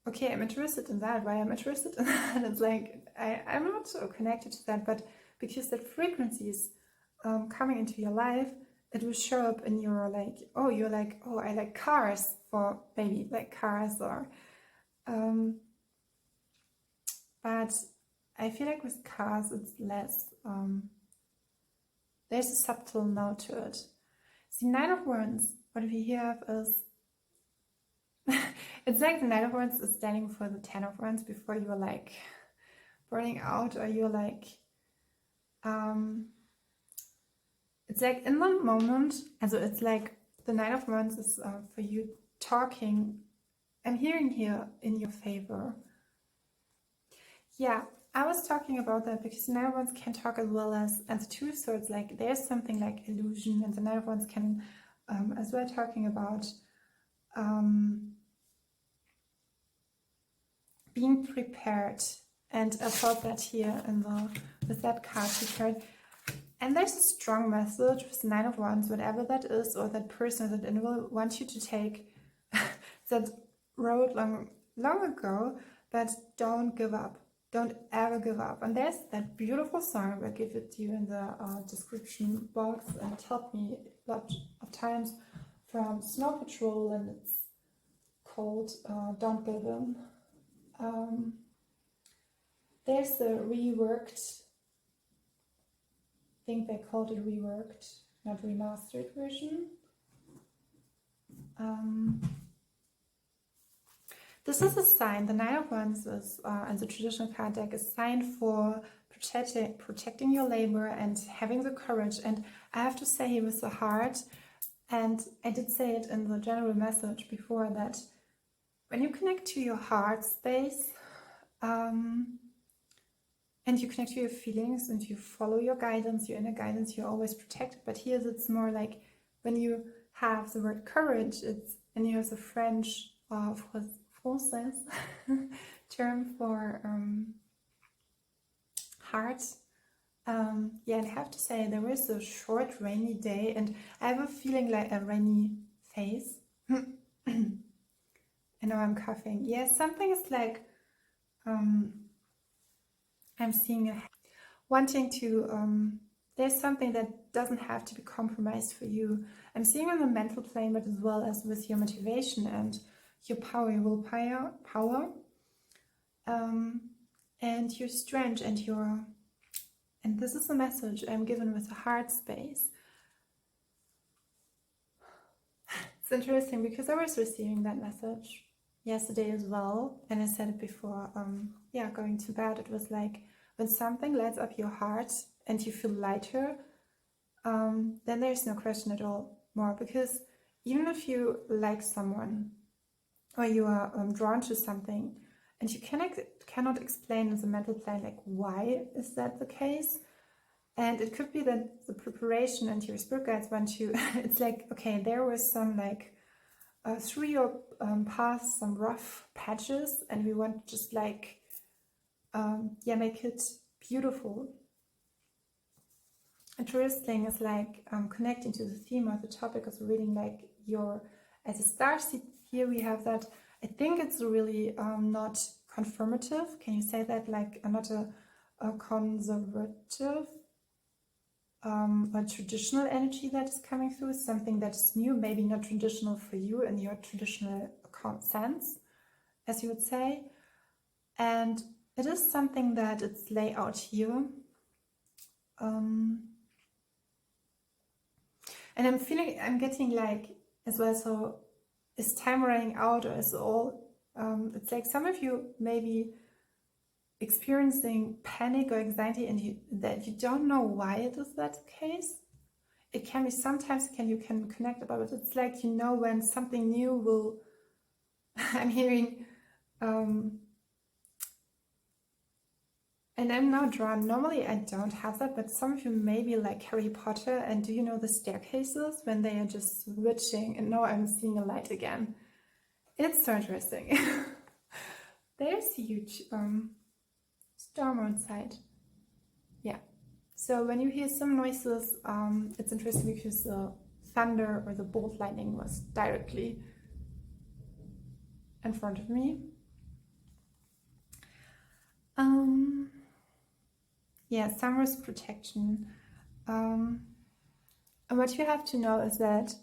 okay, I'm interested in that, why I'm interested in that. It's like, I'm not so connected to that, but because that frequency is coming into your life, it will show up in your like, oh, you're like, oh, I like cars, for maybe like cars, or but I feel like with cars it's less, there's a subtle note to it. The Nine of Wands, what we have is it's like the Nine of Wands is standing for the Ten of Wands before you're like burning out, or you're like, it's like in the moment, and so it's like the Nine of Wands is for you talking, I'm hearing here, in your favor. Yeah, I was talking about that because the Nine of Wands can talk as well as, and the Two of Swords, like there's something like illusion, and the Nine of Wands can as well talking about being prepared. And I felt that here in with that card prepared. And there's a strong message with the Nine of Wands, whatever that is, or that person or that individual wants you to take that road long ago, but don't give up. Don't ever give up. And there's that beautiful song, I'll give it to you in the description box, and it helped me a lot of times, from Snow Patrol, and it's called Don't Give In. There's the reworked, I think they called it reworked, not remastered version. This is a sign. The Nine of Wands is, and the traditional card deck, is a sign for protecting your labor and having the courage. And I have to say, with the heart, and I did say it in the general message before, that when you connect to your heart space, and you connect to your feelings and you follow your guidance, your inner guidance, you're always protected. But here it's more like when you have the word courage, and you have the French Français term for heart. Yeah, and I have to say, there is a short rainy day, and I have a feeling like a rainy face. I know I'm coughing. Yeah, something is like I'm seeing wanting to, there's something that doesn't have to be compromised for you. I'm seeing on the mental plane, but as well as with your motivation and your power, your willpower, and your strength, and this is a message I'm given with the heart space. It's interesting because I was receiving that message yesterday as well, and I said it before, yeah, going to bed. It was like, when something lights up your heart and you feel lighter, then there's no question at all more, because even if you like someone, or you are drawn to something, and you cannot explain in the mental plane, like, why is that the case? And it could be that the preparation and your spirit guides want to, it's like, okay, there was some, like, through your path, some rough patches, and we want to just, like, yeah, make it beautiful. Interesting is like connecting to the theme of the topic of the reading, like your, as a star seed here we have that, I think it's really not confirmative. Can you say that? Like not a conservative or traditional energy that is coming through, something that is new, maybe not traditional for you in your traditional sense, as you would say. And it is something that it's laid out here. And I'm getting like, as well, so is time running out, or is all, it's like some of you maybe experiencing panic or anxiety, and that you don't know why it is that case. It can be sometimes you can connect about it. It's like, you know, when something new will, I'm hearing, and I'm now drawn. Normally I don't have that, but some of you may be like Harry Potter, and do you know the staircases when they are just switching? And now I'm seeing a light again. It's so interesting. There's a huge storm outside. Yeah. So when you hear some noises, it's interesting because the thunder or the bolt lightning was directly in front of me. Yeah, some risk protection. And what you have to know is that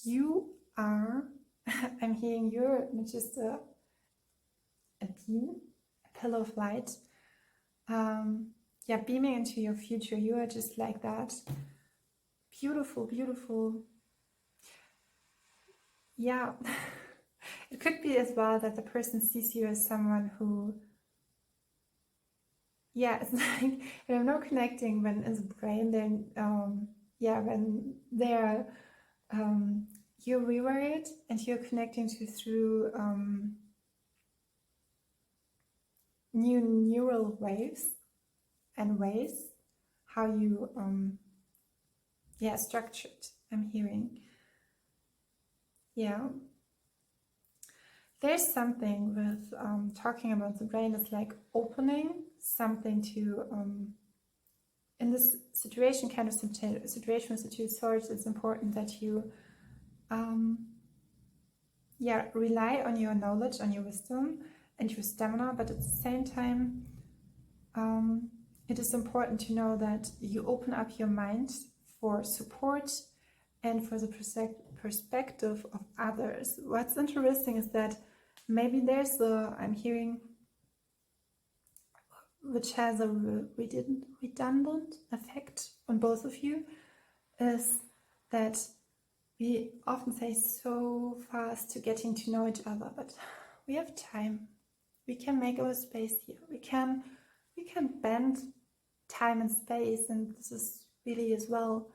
you are, I'm hearing you're not just a beam, a pillar of light. Yeah, beaming into your future. You are just like that. Beautiful, beautiful. Yeah. It could be as well that the person sees you as someone who, yeah, it's like, and I'm not connecting when in the brain, then, yeah, when they're, you rewire it and you're connecting to through new neural waves and ways, how you, yeah, structured, I'm hearing. Yeah. There's something with talking about the brain, is like opening something to, in this situation, kind of situation with the two swords, it's important that you, yeah, rely on your knowledge, on your wisdom, and your stamina, but at the same time, it is important to know that you open up your mind for support and for the perspective of others. What's interesting is that maybe there's I'm hearing, which has a redundant effect on both of you, is that we often say so fast to getting to know each other, but we have time. We can make our space here. We can bend time and space, and this is really as well.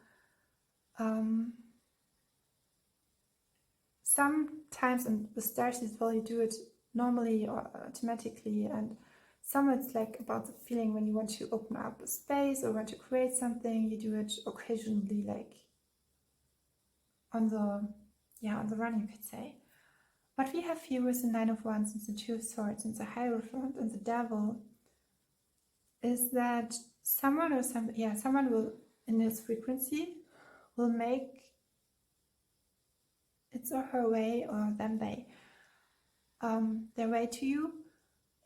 Sometimes in the starseeds, well, you do it normally or automatically, and some it's like about the feeling when you want to open up a space or want to create something. You do it occasionally, like on the run, you could say. What we have here with the Nine of Wands and the Two of Swords and the Hierophant and the Devil is that someone will, in this frequency, will make its or her way, or them they, their way to you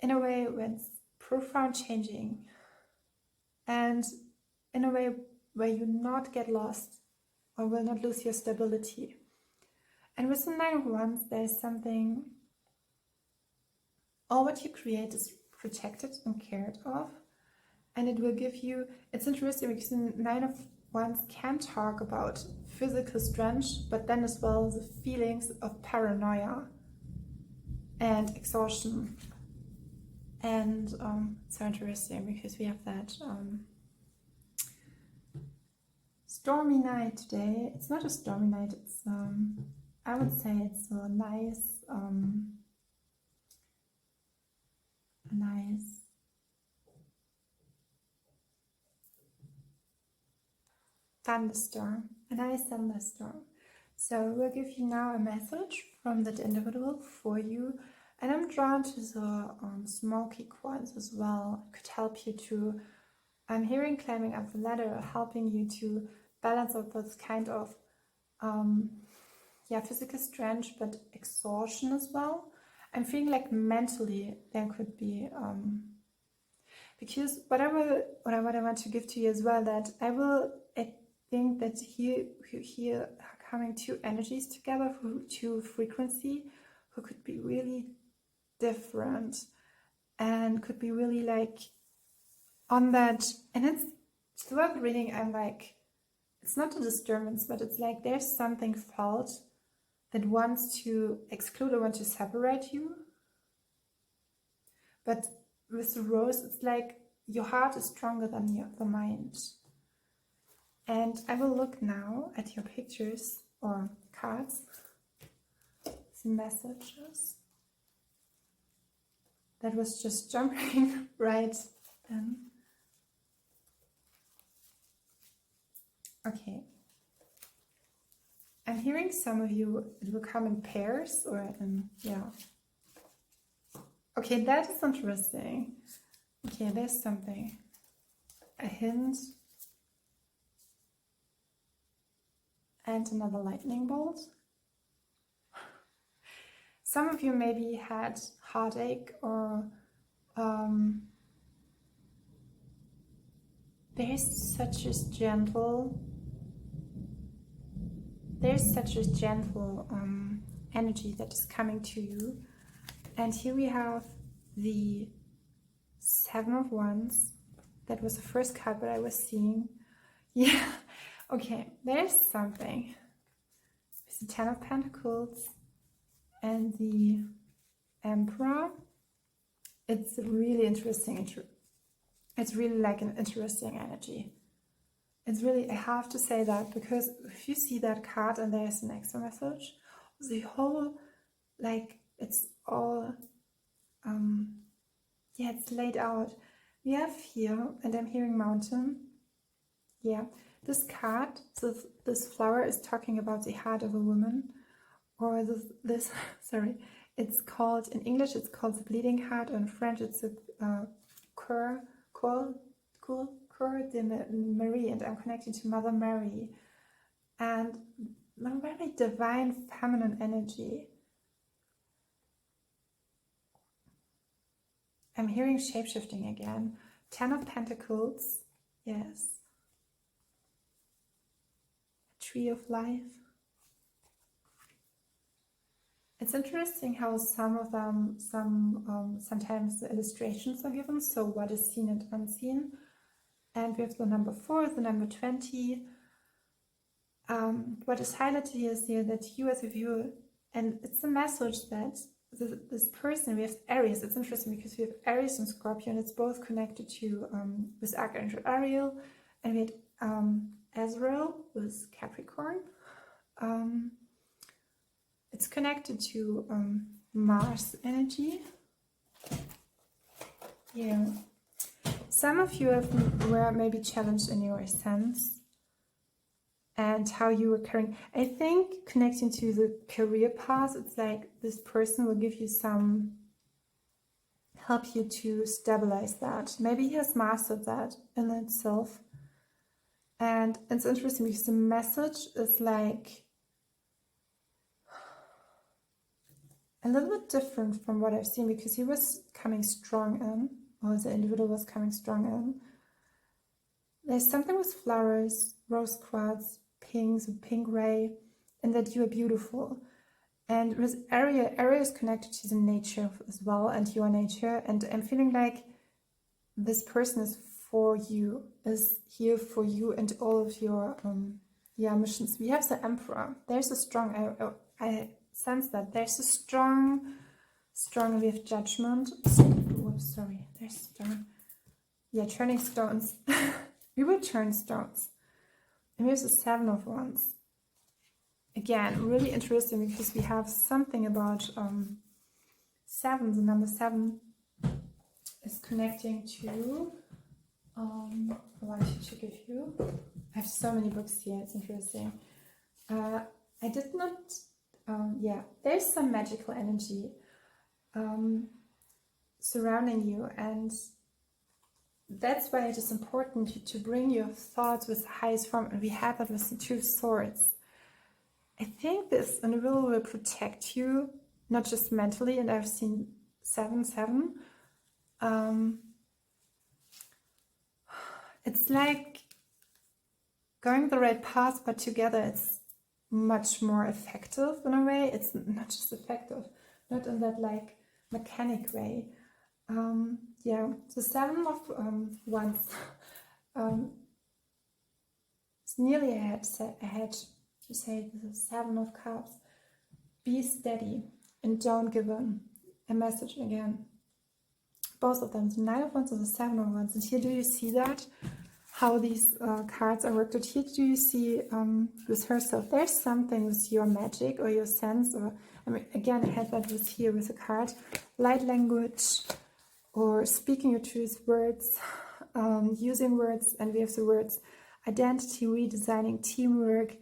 in a way where it's profound changing, and in a way where you not get lost or will not lose your stability. And with the Nine of Wands, there's something, all what you create is protected and cared of, and it will give you, it's interesting because the Nine of Wands can talk about physical strength, but then as well the feelings of paranoia and exhaustion. And it's so interesting because we have that stormy night today. It's not a stormy night, it's I would say it's a nice thunderstorm, a nice thunderstorm. So we'll give you now a message from that individual for you, and I'm drawn to the smoky quartz as well. It could help you to, I'm hearing climbing up the ladder, helping you to balance out this kind of physical strength, but exhaustion as well. I'm feeling like mentally there could be because what I want to give to you as well, that I think that here are coming two energies together, two frequency, who could be really different and could be really like on that. And it's throughout the reading, I'm like, it's not a disturbance, but it's like there's something felt that wants to exclude or want to separate you. But with the rose, it's like your heart is stronger than the mind. And I will look now at your pictures or cards, the messages. That was just jumping right in. Okay. I'm hearing some of you, it will come in pairs or in, Okay, that is interesting. Okay, there's something. A hint. And another lightning bolt. Some of you maybe had heartache or there's such a gentle energy that is coming to you. And here we have the Seven of Wands. That was the first card that I was seeing. Yeah, okay, there's something. It's the Ten of Pentacles and the Emperor. It's really interesting. It's really like an interesting energy. It's really, I have to say that, because if you see that card and there's an extra message, the whole, like, it's all, it's laid out. We have here, and I'm hearing mountain. Yeah, this card, so this flower is talking about the heart of a woman, or this sorry, it's called, in English it's called the bleeding heart, or in French it's a cœur de Marie, and I'm connecting to Mother Mary, and a very divine feminine energy. I'm hearing shape-shifting again. 10 of Pentacles, yes. Tree of Life. It's interesting how some of them, sometimes the illustrations are given, so what is seen and unseen. And we have the number 4, the number 20. What is highlighted here is here that you as a viewer, and it's a message that this person, we have Aries. It's interesting because we have Aries and Scorpio, and it's both connected to with Archangel Ariel, and we had Azrael with Capricorn. It's connected to Mars energy. Yeah. Some of you were maybe challenged in your sense and how you were carrying. I think connecting to the career path, it's like this person will give you some, help you to stabilize that. Maybe he has mastered that in itself. And it's interesting because the message is like a little bit different from what I've seen, because he was coming strong in, or the individual was coming strong in. There's something with flowers, rose quartz, pinks, pink ray, and that you are beautiful. And with Area is connected to the nature as well, and your nature. And I'm feeling like this person is for you, is here for you and all of your missions. We have the Emperor. There's a strong, I sense that there's a strong, we have Judgment. Whoops, sorry, there's stone. Yeah, turning stones. We will turn stones. And here's the 7 of Wands. Again, really interesting because we have something about 7, the number 7 is connecting to, I wanted to give you, I have so many books here, it's interesting. I did not, there's some magical energy surrounding you, and that's why it is important to bring your thoughts with the highest form, and we have that with the 2 of Swords. I think this individual will protect you, not just mentally, and I've seen 7. It's like going the right path, but together it's much more effective in a way. It's not just effective, not in that like mechanic way. The 7 of Wands. It's nearly ahead to say the 7 of Cups. Be steady and don't give in. A message again. Both of them, the 9 of Wands and the 7 of Wands. And here, do you see that? How these cards are worked out. Here, do you see with herself? There's something with your magic or your sense, or I mean, again, I had that with here with a card. Light language, or speaking your truth, words, using words, and we have the words identity, redesigning, teamwork,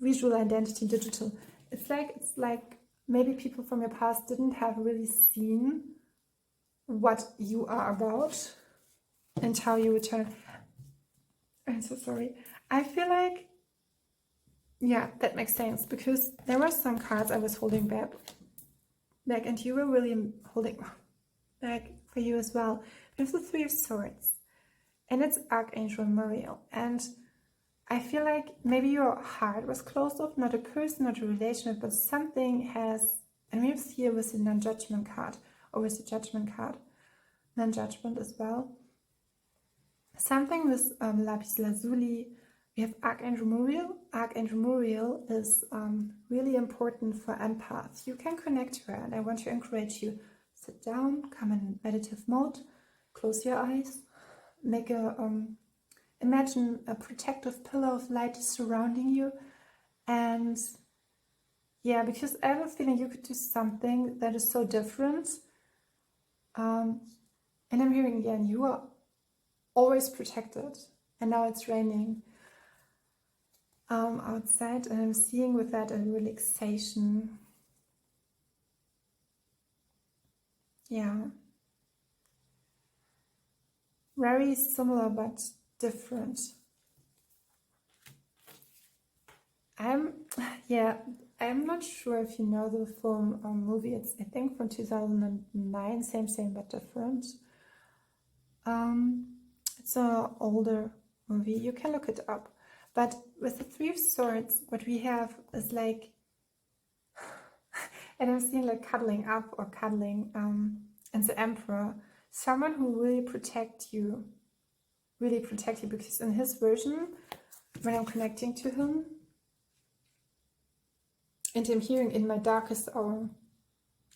visual identity, digital. It's like maybe people from your past didn't have really seen what you are about and how you would turn. I'm so sorry. I feel like, yeah, that makes sense, because there were some cards I was holding back, and you were really holding back for you as well. There's the 3 of Swords, and it's Archangel Muriel, and I feel like maybe your heart was closed off, not a person, not a relationship, but something has, and we have here with the non-judgment card, or with the judgment card, non-judgment as well. Something with lapis lazuli. We have Archangel Muriel. Archangel Muriel is really important for empaths. You can connect to her, and I want to encourage you. Sit down, come in meditative mode, close your eyes, make a imagine a protective pillar of light surrounding you, and yeah, because I have a feeling you could do something that is so different. And I'm hearing again, you are always protected, and now it's raining outside, and I'm seeing with that a relaxation. Yeah, very similar but different. I'm not sure if you know the film movie. It's, I think, from 2009, same but different. It's an older movie, you can look it up. But with the Three of Swords, what we have is like, and I'm seeing like cuddling up or cuddling, and the Emperor, someone who will really protect you, because in his version, when I'm connecting to him, and I'm hearing in my darkest hour,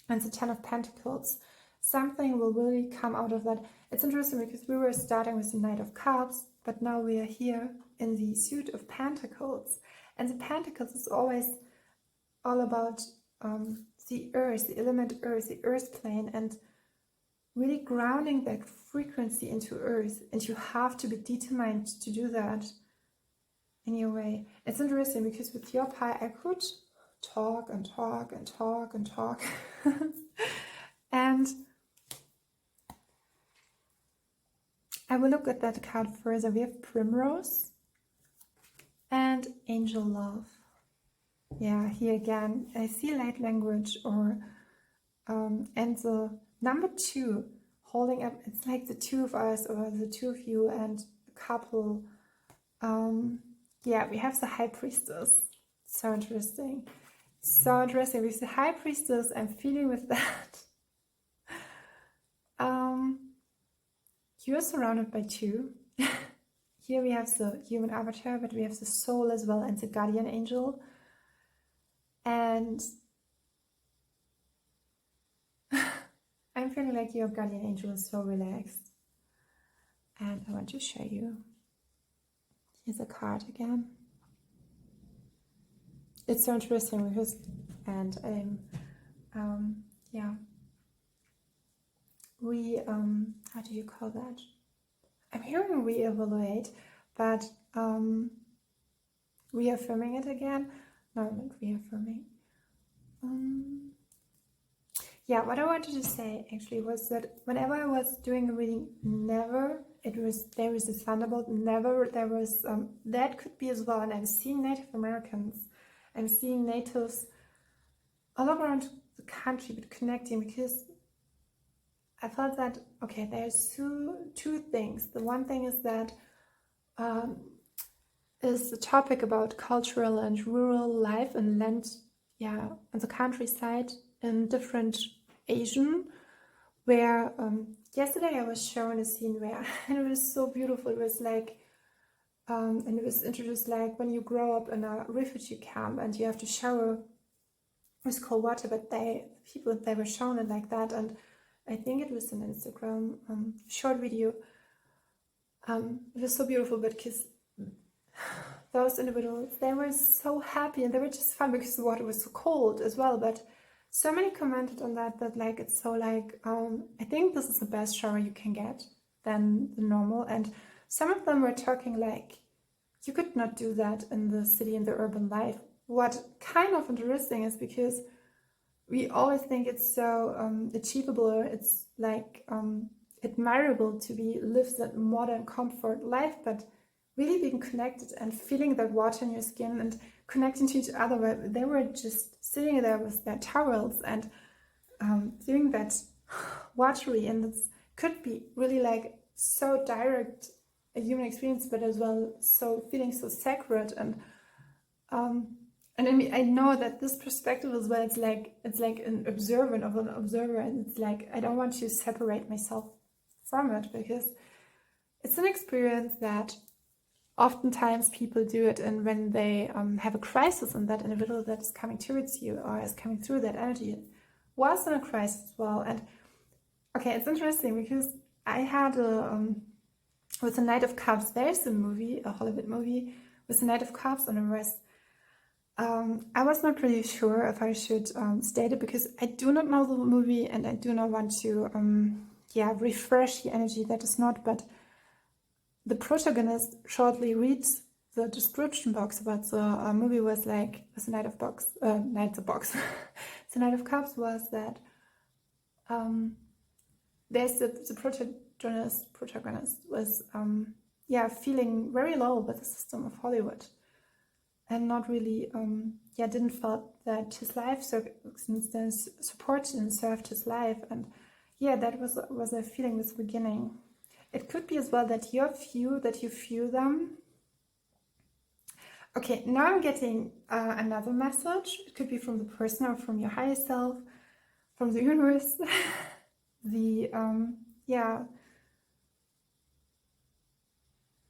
and the Ten of Pentacles, something will really come out of that. It's interesting because we were starting with the Knight of Cups, but now we are here in the suit of Pentacles. And the Pentacles is always all about the earth, the element earth, the earth plane, and really grounding that frequency into earth. And you have to be determined to do that in your way. It's interesting because with your pie, I could talk and talk and talk and talk. And I will look at that card further. We have Primrose and Angel Love. Yeah, here again, I see light language, or and the number 2 holding up, it's like the two of us or the two of you and a couple. Yeah, we have the High Priestess. So interesting. So interesting. With the High Priestess, I'm feeling with that. You're surrounded by 2. Here we have the human avatar, but we have the soul as well and the guardian angel. And I'm feeling like your guardian angel is so relaxed. And I want to show you. Here's a card again. It's so interesting because, and yeah. How do you call that? I'm hearing reevaluate, but reaffirming it again. No, not reaffirming. Yeah, what I wanted to say actually was that whenever I was doing a reading, never there was a thunderbolt, never there was that could be as well. And I'm seeing Native Americans, I'm seeing natives all around the country, but connecting, because I felt that, okay, there's two things. The one thing is that is the topic about cultural and rural life and land, yeah, on the countryside in different Asian, where yesterday I was shown a scene where, and it was so beautiful, it was like, and it was introduced like when you grow up in a refugee camp and you have to shower with cold water, but they were shown it like that, and I think it was an Instagram short video. It was so beautiful, but because those individuals, they were so happy and they were just fun because the water was so cold as well. But so many commented on that like it's so like, I think this is the best shower you can get than the normal. And some of them were talking like, you could not do that in the city, in the urban life. What kind of interesting is because we always think it's so achievable, it's like admirable to live that modern comfort life, but really being connected and feeling that water in your skin and connecting to each other, where they were just sitting there with their towels and doing that watery, and it could be really like so direct a human experience, but as well so feeling so sacred. And I mean, I know that this perspective as well, it's like an observant of an observer, and it's like I don't want to separate myself from it, because it's an experience that oftentimes people do it, and when they have a crisis, and that individual that is coming towards you or is coming through that energy was in a crisis as well. And okay, it's interesting because I had with the Knight of Cups, there's a movie, a Hollywood movie with the Knight of Cups, and I was not really sure if I should state it, because I do not know the movie and I do not want to refresh the energy that is not, but the protagonist shortly reads the description box about the movie was like, with the Knight of Cups, the Knight of Cups was that there's the protagonist was feeling very low with the system of Hollywood. and not really, didn't felt that his life circumstances supported and served his life. And yeah, that was a feeling with the beginning. It could be as well that you feel them. Okay, now I'm getting another message. It could be from the person or from your higher self, from the universe. The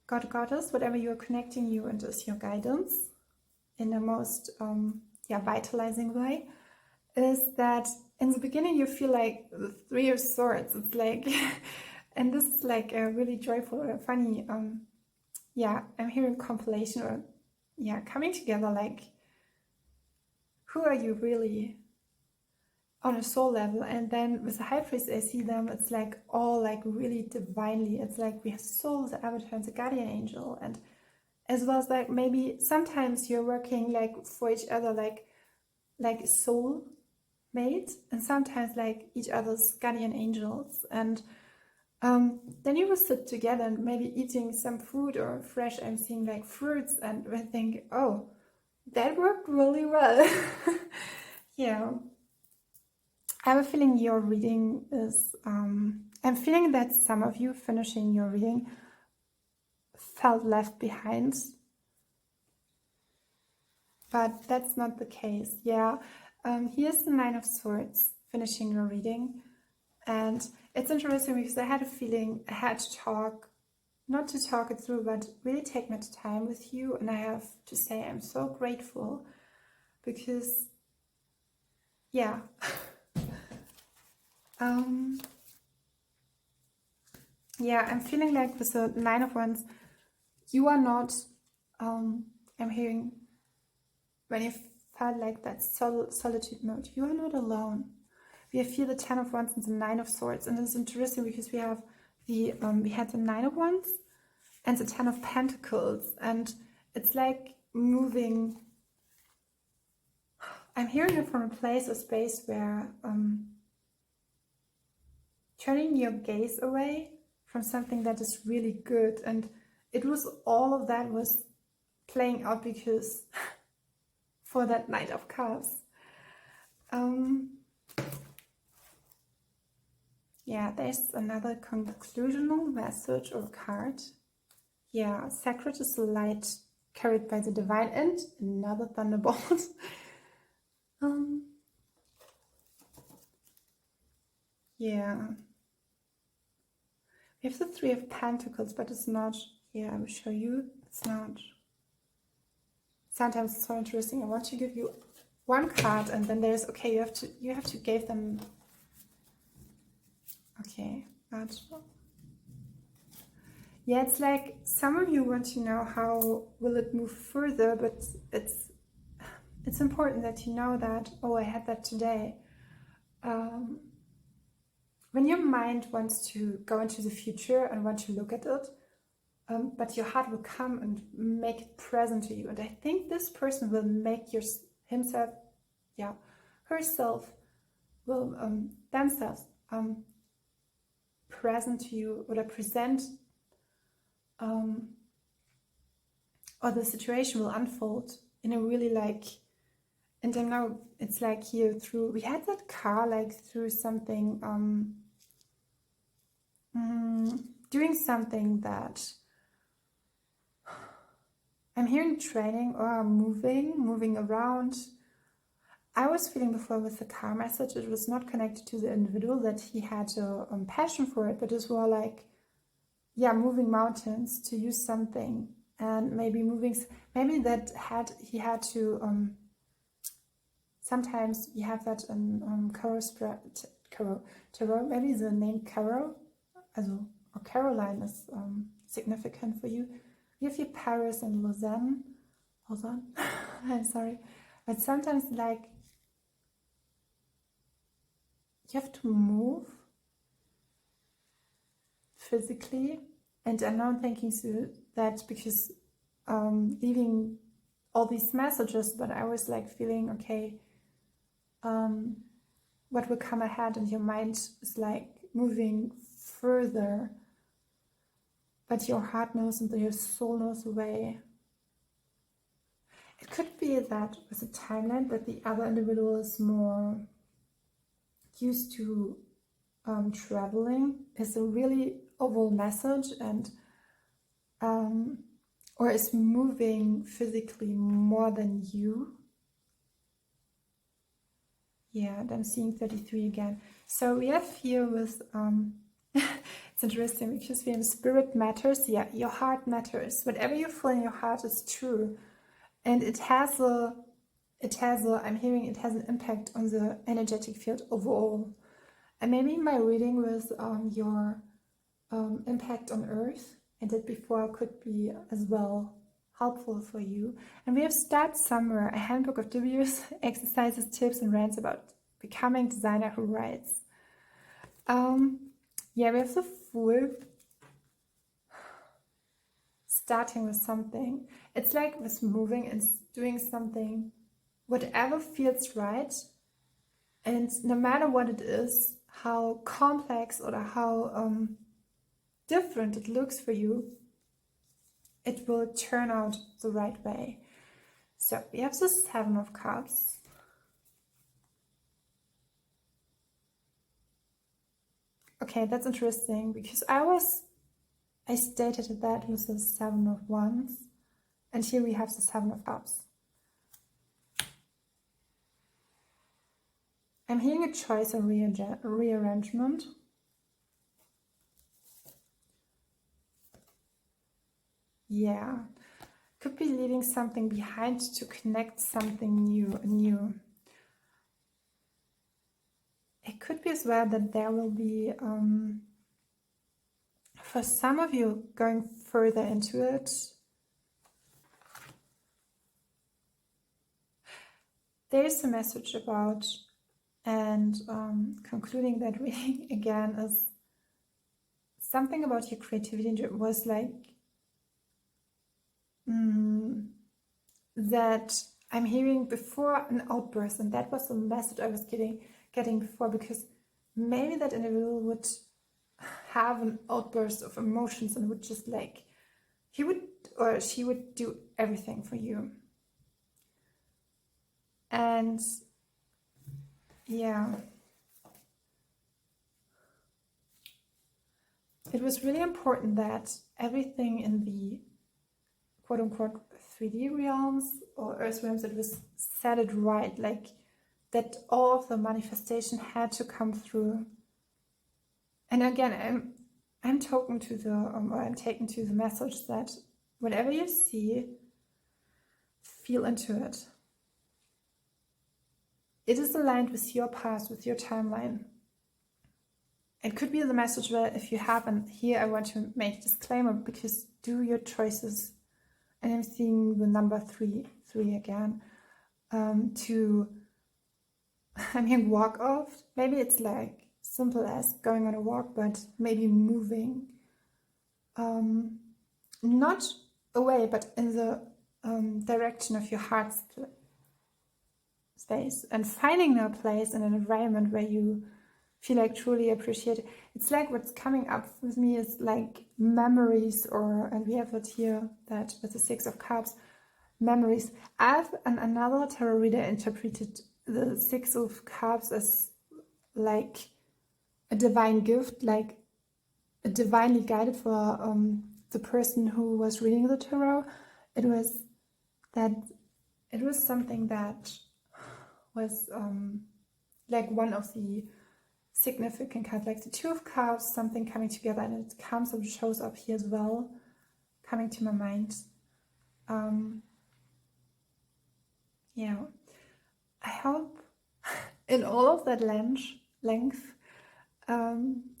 God, Goddess, whatever you are connecting you and is your guidance in the most vitalizing way, is that in the beginning you feel like the Three of Swords. It's like, and this is like a really joyful or funny, I'm hearing compilation or coming together, like, who are you really on a soul level? And then with the High Priest, I see them, it's like all like really divinely. It's like we have souls, the avatar, and the guardian angel, and as well as like maybe sometimes you're working like for each other, like a soul mate, and sometimes like each other's guardian angels. And then you will sit together and maybe eating some food or fresh, I'm seeing like fruits, and I think, oh, that worked really well. Yeah. I have a feeling your reading is, I'm feeling that some of you finishing your reading felt left behind, but that's not the case. Yeah, here's the Nine of Swords finishing your reading, and it's interesting because I had a feeling I had to talk, not to talk it through, but really take my time with you, and I have to say I'm so grateful because, yeah. I'm feeling like with the Nine of Wands, you are not, I'm hearing, when you felt like that solitude mode, you are not alone. We feel the Ten of Wands and the Nine of Swords, and it's interesting because we have the, we had the Nine of Wands and the Ten of Pentacles, and it's like moving, I'm hearing it from a place or space where, turning your gaze away from something that is really good, and it was all of that was playing out because for that Knight of Cups. There's another conclusional message or card. Yeah, sacred is the light carried by the divine, and another thunderbolt. We have the Three of Pentacles, but it's not, I will show you, it's not. Sometimes it's so interesting. I want to give you one card, and then there's, okay, you have to give them, okay, but yeah, it's like some of you want to know how will it move further, but it's important that you know that, oh, I had that today. When your mind wants to go into the future and want to look at it, but your heart will come and make it present to you. And I think this person will make herself, will themselves present to you, or present, or the situation will unfold in a really like, and I know it's like here through, we had that car like through something, doing something that I'm hearing training or moving around. I was feeling before with the car message, it was not connected to the individual that he had a passion for it, but it was more like, moving mountains to use something, and maybe he had to, sometimes you have that in tarot, maybe the name Caro, or Caroline is significant for you. You have your Paris and Lausanne. I'm sorry. But sometimes like you have to move physically, and I'm not thinking so that because leaving all these messages, but I was like feeling, okay, what will come ahead, and your mind is like moving further, but your heart knows and your soul knows the way. It could be that with a timeline that the other individual is more used to traveling, is a really overall message, and or is moving physically more than you. Yeah, and I'm seeing 33 again. So we have here with it's interesting because we have spirit matters. Yeah, your heart matters. Whatever you feel in your heart is true, and it has I'm hearing it has an impact on the energetic field overall. And maybe my reading with your impact on Earth I did before could be as well helpful for you. And we have Start Somewhere, a handbook of debuts, exercises, tips, and rants about becoming designer who writes. Yeah, we have the Fool. Starting with something. It's like with moving and doing something, whatever feels right. And no matter what it is, how complex or how different it looks for you, it will turn out the right way. So we have the Seven of Cups. Okay, that's interesting because I stated that with the Seven of Wands, and here we have the Seven of Cups. I'm hearing a choice and rearrangement. Yeah, could be leaving something behind to connect something new. It could be as well that there will be, for some of you, going further into it. There's a message about, and concluding that reading again is something about your creativity. And it was like that I'm hearing before an outburst, and that was the message I was getting before, because maybe that individual would have an outburst of emotions and would just like, he would or she would do everything for you. And yeah, it was really important that everything in the quote-unquote 3D realms or earth realms, it was set it right, like that all of the manifestation had to come through. And again, I'm taken to the message that whatever you see, feel into it. It is aligned with your past, with your timeline. It could be the message where if you haven't, here I want to make a disclaimer, because do your choices. And I'm seeing the number three again. I'm hearing walk off. Maybe it's like simple as going on a walk, but maybe moving. Not away, but in the direction of your heart's space, and finding a place in an environment where you feel like truly appreciated. It's like what's coming up with me is like memories, and we have it here that with the Six of Cups, memories. Another tarot reader interpreted the Six of Cups as like a divine gift, like a divinely guided for the person who was reading the tarot. It was something that was like one of the significant cards, like the Two of Cups, something coming together, and it comes and shows up here as well, coming to my mind. Yeah, I hope in all of that length,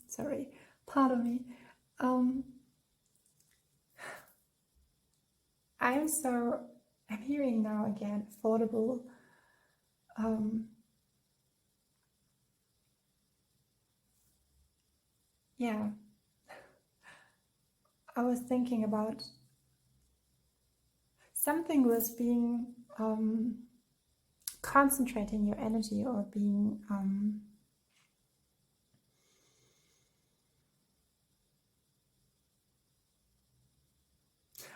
sorry, pardon me, I'm hearing now again affordable. Yeah, I was thinking about something was being concentrating your energy, or being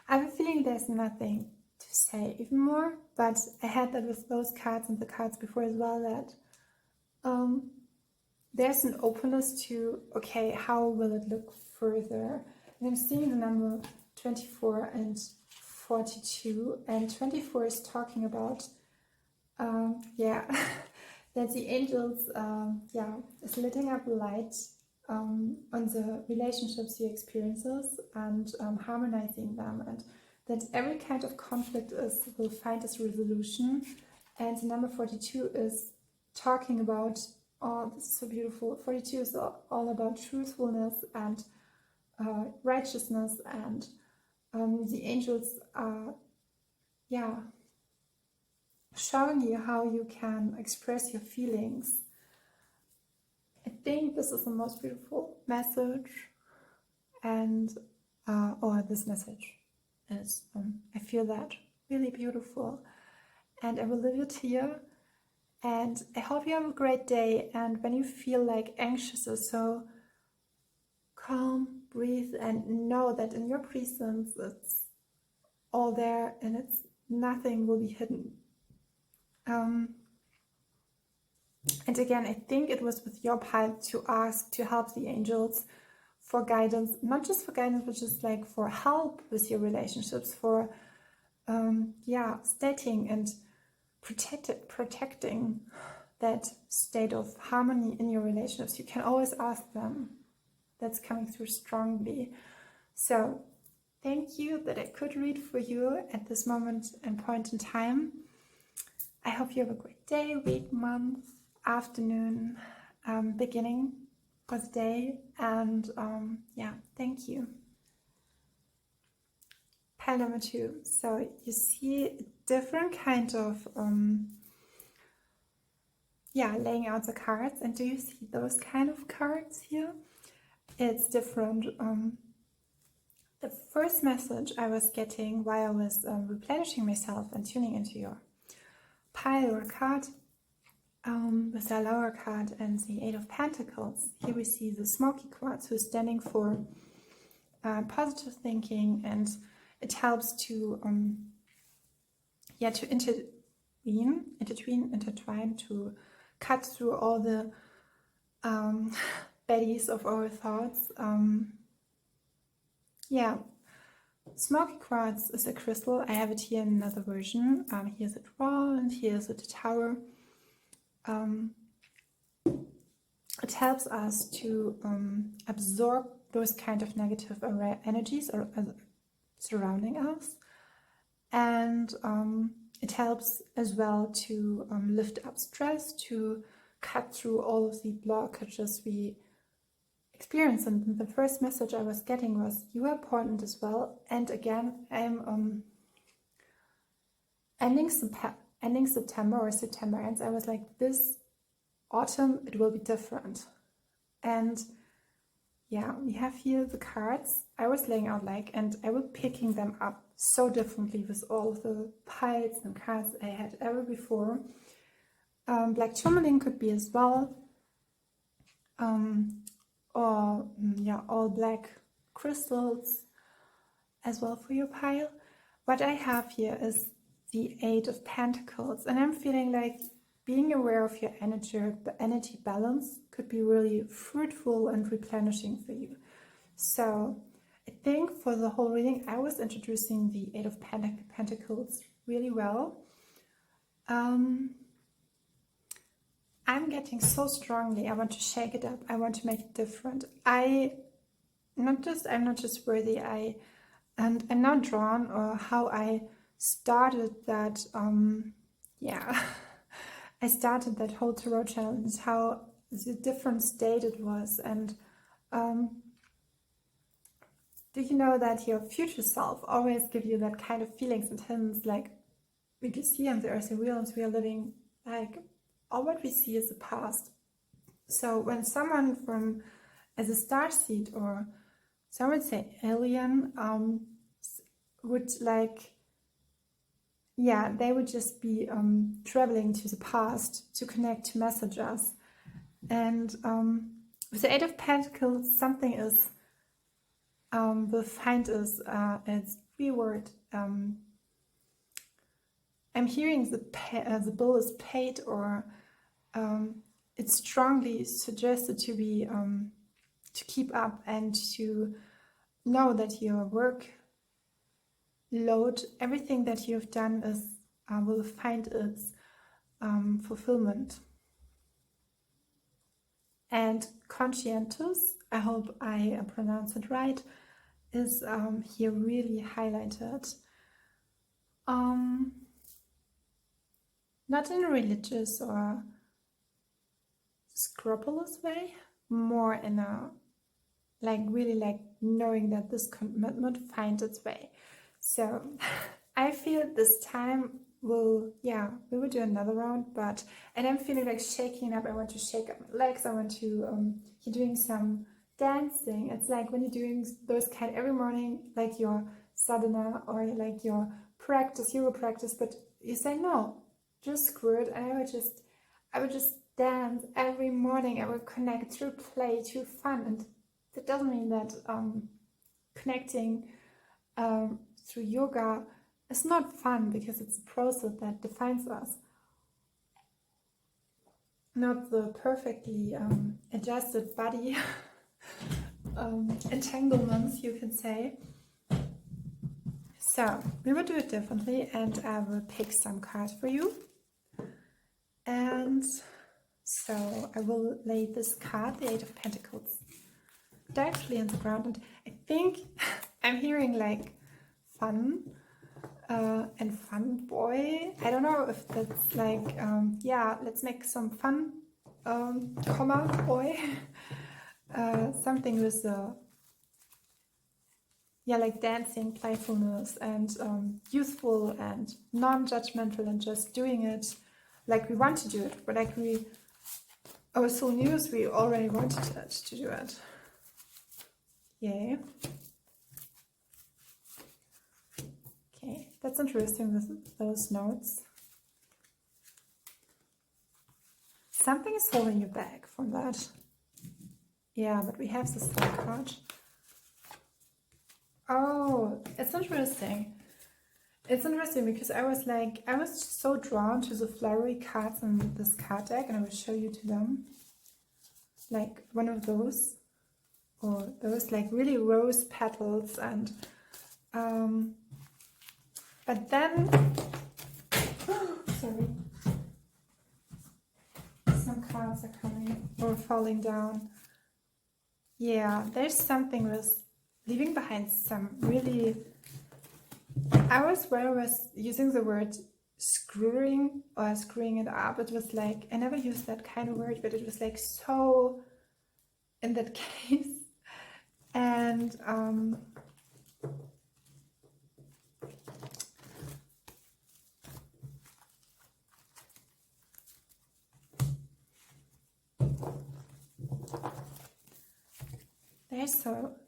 I have a feeling there's nothing to say even more, but I had that with those cards and the cards before as well, that there's an openness to, okay, how will it look further? And I'm seeing the number 24 and 42, and 24 is talking about, that the angels, is letting up light on the relationships you experiences and harmonizing them, and that every kind of conflict will find its resolution. And the number 42 is talking about, oh, this is so beautiful. 42 is all about truthfulness and righteousness, and the angels are, showing you how you can express your feelings. I think this is the most beautiful message, and or this message is, I feel that really beautiful, and I will leave it here. And I hope you have a great day, and when you feel like anxious or so, calm, breathe, and know that in your presence it's all there, and it's nothing will be hidden. And again, I think it was with your part to ask to help the angels for guidance, not just for guidance, but just like for help with your relationships, for stating and protecting that state of harmony in your relationships. You can always ask them. That's coming through strongly. So thank you that I could read for you at this moment and point in time. I hope you have a great day, week, month, afternoon, beginning of the day, and thank you. Pile number 2. So you see a different kind of laying out the cards, and do you see those kind of cards here? It's different. The first message I was getting while I was replenishing myself and tuning into your pile or card, with the lower card and the 8 of Pentacles, here we see the smoky quartz, who's standing for positive thinking, and it helps to intertwine, to cut through all the baddies of our thoughts. Smoky quartz is a crystal. I have it here in another version. Here's it raw, and here's it a tower. It helps us to absorb those kind of negative energies surrounding us, and it helps as well to lift up stress, to cut through all of the blockages we experience. And the first message I was getting was, you are important as well. And again, I'm ending September, or September ends, I was like, this autumn it will be different. And we have here the cards I was laying out, and I was picking them up so differently with all of the piles and cards I had ever before. Black tourmaline could be as well, all black crystals as well for your pile. What I have here is the 8 of Pentacles, and I'm feeling like being aware of your energy balance could be really fruitful and replenishing for you. So I think for the whole reading, I was introducing the 8 of Pentacles really well. I'm getting so strongly, I want to shake it up, I want to make it different. I'm not just worthy, and I'm now drawn, or how I started that, I started that whole tarot challenge, how the different state it was. And do you know that your future self always give you that kind of feelings and hints, like we can see on the earthly realms we are living, like all what we see is the past. So when someone as a starseed, or some would say alien, would they would just be traveling to the past to connect, to message us. And with the 8 of Pentacles, something is behind us. It's reward I'm hearing the bill is paid, or it's strongly suggested to be to keep up and to know that your work load, everything that you've done is will find its fulfillment. And conscientious, I hope I pronounce it right, is here really highlighted. Not in a religious or scrupulous way, more in a really like knowing that this commitment finds its way. So I feel this time we will do another round, and I'm feeling like shaking up. I want to shake up my legs. I want to you're doing some dancing. It's like when you're doing those kind every morning, like your sadhana or like your practice, yoga practice, but you say no, just screw it, and I would just dance every morning. I would connect through play, through fun, and that doesn't mean that connecting through yoga is not fun, because it's a process that defines us, not the perfectly adjusted body entanglements, you can say. So we will do it differently, and I will pick some cards for you. And so I will lay this card, the Eight of Pentacles, directly in the ground, and I think I'm hearing like fun and fun boy. I don't know if that's like let's make some fun comma boy something with like dancing, playfulness, and youthful and non-judgmental, and just doing it like we want to do it, but like our soul news we already wanted to do it. Yay. Okay, that's interesting with those notes. Something is holding you back from that. Yeah, but we have the Star card. Oh, it's interesting. It's interesting because I was so drawn to the flowery cards in this card deck, and I will show you to them. Like one of those, or those like really rose petals, and but then sorry, some cards are coming or falling down. Yeah, there's something with leaving behind some really, I was using the word screwing or screwing it up. It was like, I never used that kind of word, but it was like so in that case. And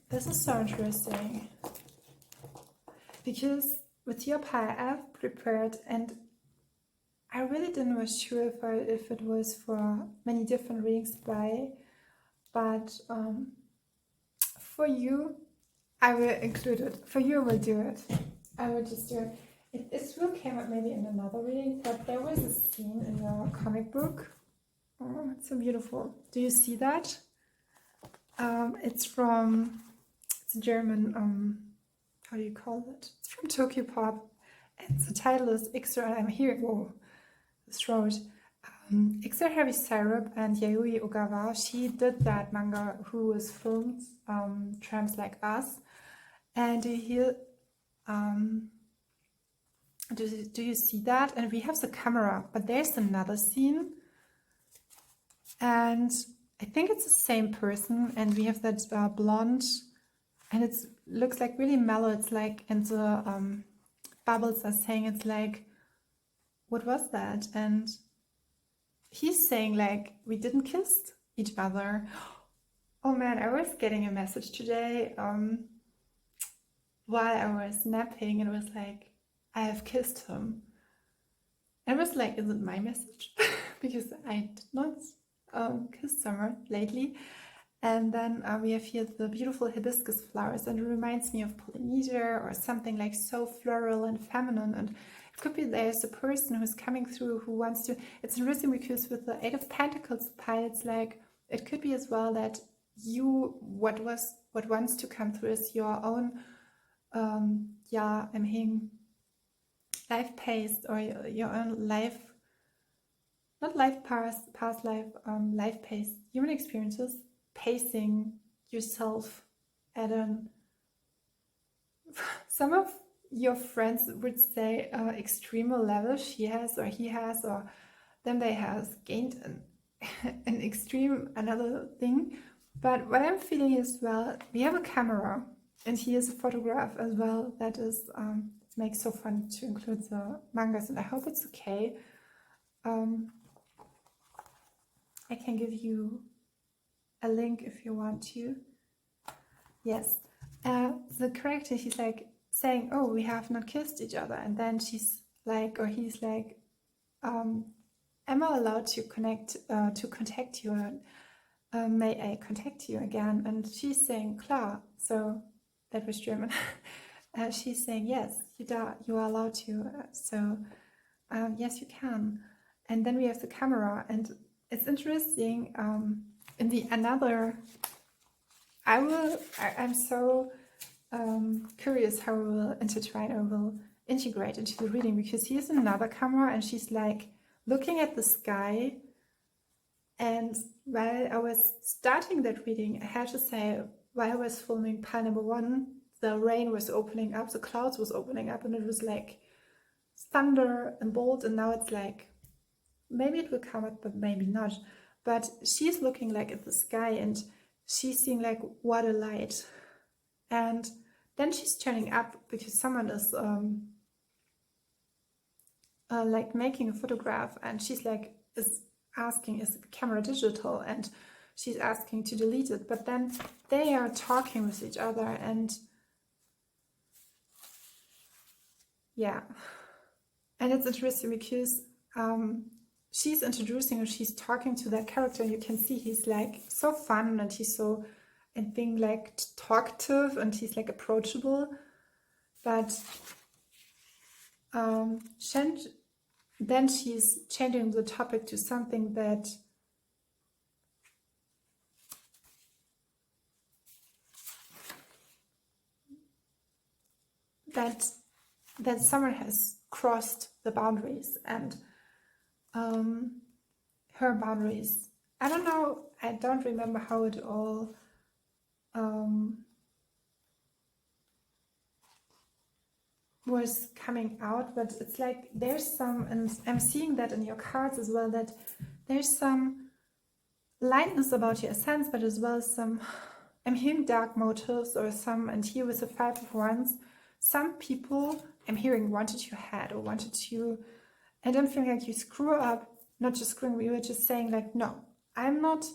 this is so interesting, because with your pie I've prepared, and I really didn't was sure if it was for many different readings but for you I will include it. For you I will do it. I will just do it. It will come up maybe in another reading, but there was a scene in your comic book. Oh, it's so beautiful. Do you see that? It's a German, how do you call it? It's from Tokyo Pop, and the title is Extra, I'm here, whoa, this throat. Extra Heavy Syrup, and Yayoi Ogawa, she did that manga who was filmed, Tramps Like Us, and here, do you see that? And we have the camera, but there's another scene, and I think it's the same person, and we have that blonde, and it looks like really mellow. It's like, and the bubbles are saying, it's like, what was that? And he's saying like, we didn't kiss each other. Oh man, I was getting a message today while I was napping, and it was like, I have kissed him. And I was like, is it my message? Because I did not kiss someone lately. And then we have here the beautiful hibiscus flowers, and it reminds me of Polynesia or something like so floral and feminine, and it Could be there's a person who's coming through who wants to. It's interesting because with the Eight of Pentacles pile, it's like it could be as well that what wants to come through is your own I'm hearing life pace, or your own life, not life past life, life pace, human experiences, pacing yourself at an some of your friends would say extreme level she has or he has, or then they has gained an extreme another thing. But what I'm feeling is, well, we have a camera and here's a photograph as well. That is it makes so fun to include the mangas, and I hope it's okay. I can give you a link if you want to. Yes, the character, he's like saying, oh, we have not kissed each other, and then she's like, or he's like, am I allowed to contact you? May I contact you again? And she's saying, klar. So that was German. She's saying, yes, you are allowed to. Yes, you can. And then we have the camera, and it's interesting. In the another, I'm so curious how we will intertwine or will integrate into the reading, because here's another camera and she's like looking at the sky. And while I was starting that reading, I had to say, while I was filming pile number 1, the rain was opening up, the clouds was opening up, and it was like thunder and bolt, and now it's like, maybe it will come up, but maybe not. But she's looking like at the sky, and she's seeing like, what a light. And then she's turning up because someone is like making a photograph, and she's like, is asking, is the camera digital? And she's asking to delete it. But then they are talking with each other, and yeah. And it's interesting because she's introducing, or she's talking to that character. You can see he's like so fun, and he's so, and being like talkative, and he's like approachable. But then she's changing the topic to something that someone has crossed the boundaries, and her boundaries. I don't know, I don't remember how it all was coming out, but it's like there's some, and I'm seeing that in your cards as well, that there's some lightness about your essence, but as well as some, I'm hearing dark motives, or some, and here with the 5 of Wands, some people I'm hearing wanted your head, or wanted you, I don't feel like you screw up, not just screwing, we were just saying like, no, I'm not,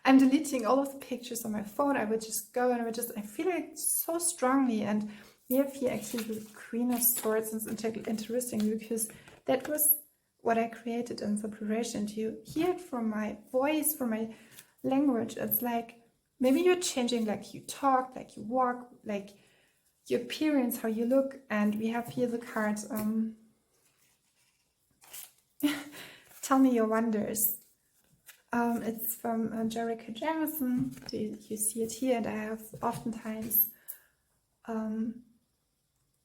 I'm deleting all of the pictures on my phone. I would just go, and I feel it so strongly. And we have here actually the Queen of Swords, and it's interesting because that was what I created in the preparation. To hear it from my voice, from my language, it's like maybe you're changing, like you talk, like you walk, like your appearance, how you look. And we have here the cards, Tell Me Your Wonders. It's from Jericho Jameson. You see it here, and I have oftentimes,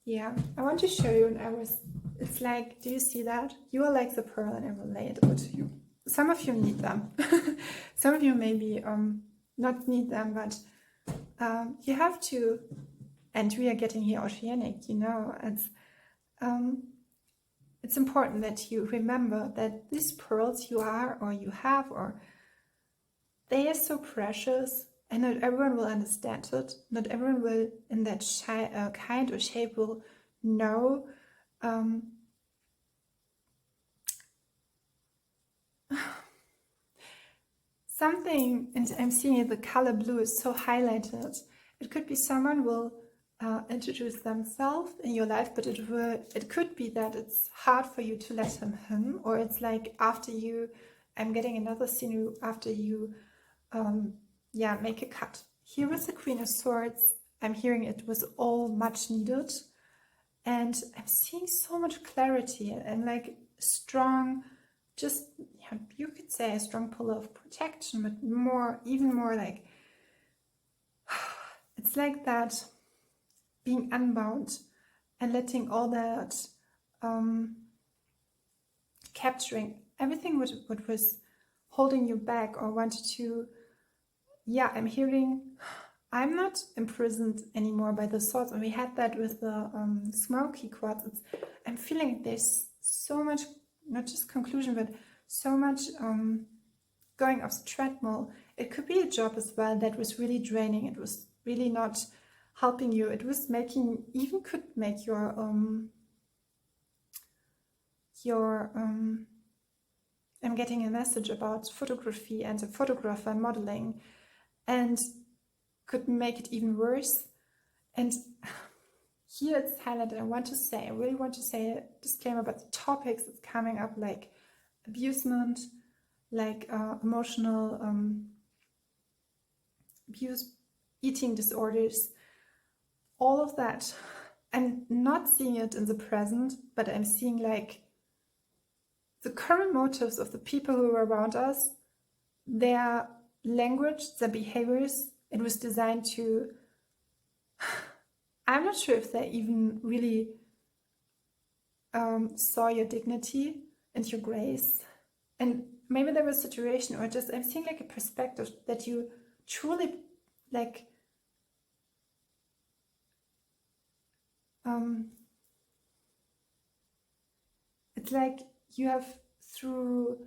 yeah, I want to show you. And it's like, do you see that? You are like the pearl, and I will lay it out to you. Some of you need them. Some of you maybe not need them, but you have to. And we are getting here OCEANIC, you know. It's important that you remember that these pearls you are, or you have, or they are so precious, and not everyone will understand it. Not everyone will, in that kind or shape, will know. Something, and I'm seeing the color blue is so highlighted. It could be someone will introduce themselves in your life, but it could be that it's hard for you to let him in, or it's like after you, I'm getting another scenario after you make a cut. Here with the Queen of Swords, I'm hearing it was all much needed, and I'm seeing so much clarity and like strong, just, yeah, you could say a strong pull of protection, but more, even more like, it's like that being unbound and letting all that, capturing everything what was holding you back or wanted to, yeah, I'm hearing, I'm not imprisoned anymore by the thoughts. And we had that with the smoky quartz. I'm feeling there's so much, not just conclusion, but so much going off the treadmill. It could be a job as well that was really draining. It was really not helping you. It was making, even could make your I'm getting a message about photography and a photographer and modeling, and could make it even worse. And here it's highlighted. I really want to say a disclaimer about the topics that's coming up, like abusement, like emotional abuse, eating disorders, all of that. I'm not seeing it in the present, but I'm seeing like the current motives of the people who are around us, their language, their behaviors. It was designed to, I'm not sure if they even really saw your dignity and your grace. And maybe there was a situation, or just I'm seeing like a perspective that you truly like it's like you have, through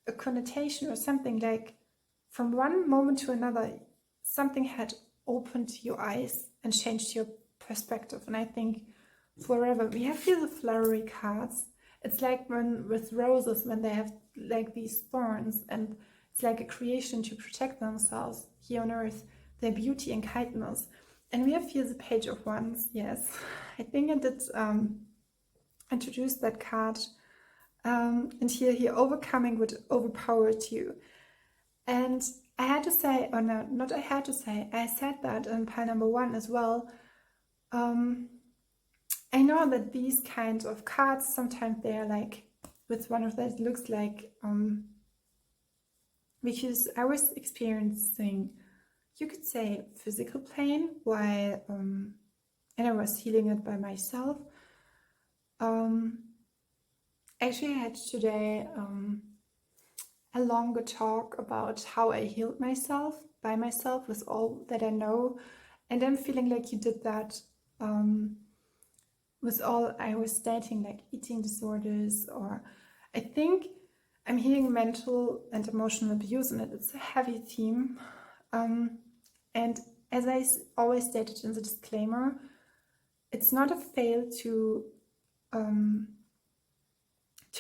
a connotation or something, like from one moment to another, something had opened your eyes and changed your perspective. And I think forever, we have here the flowery cards. It's like when with roses, when they have like these thorns, and it's like a creation to protect themselves here on earth, their beauty and kindness. And we have here the Page of Wands. Yes, I think I did introduce that card. And here overcoming would overpower you. And I had to say, or no, not I had to say, I said that in pile number 1 as well. I know that these kinds of cards, sometimes they're like, with one of that looks like, because I was experiencing, you could say, physical pain while, and I was healing it by myself. Actually, I had today a longer talk about how I healed myself by myself with all that I know, and I'm feeling like you did that with all I was stating, like eating disorders, or I think I'm hearing mental and emotional abuse in it. It's a heavy theme, and as I always stated in the disclaimer, it's not a fail to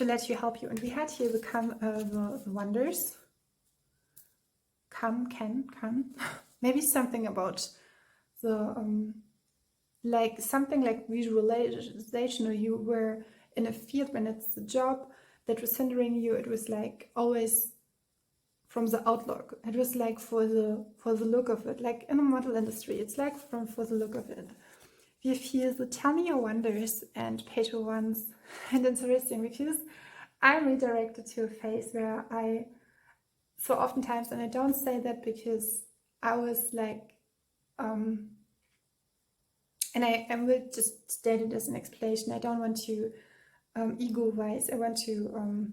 let you help you. And we had here the wonders. Can. Maybe something about the, like something like visualization, or you were in a field when it's a job that was hindering you. It was like always from the outlook. It was like for the look of it, like in the model industry, it's like for the look of it. We have here the Tell Me Your Wonders and Page of Wands. And it's interesting because I'm redirected to a phase where I, so oftentimes, and I don't say that because I was like, and I will just state it as an explanation. I don't want to ego-wise, I want to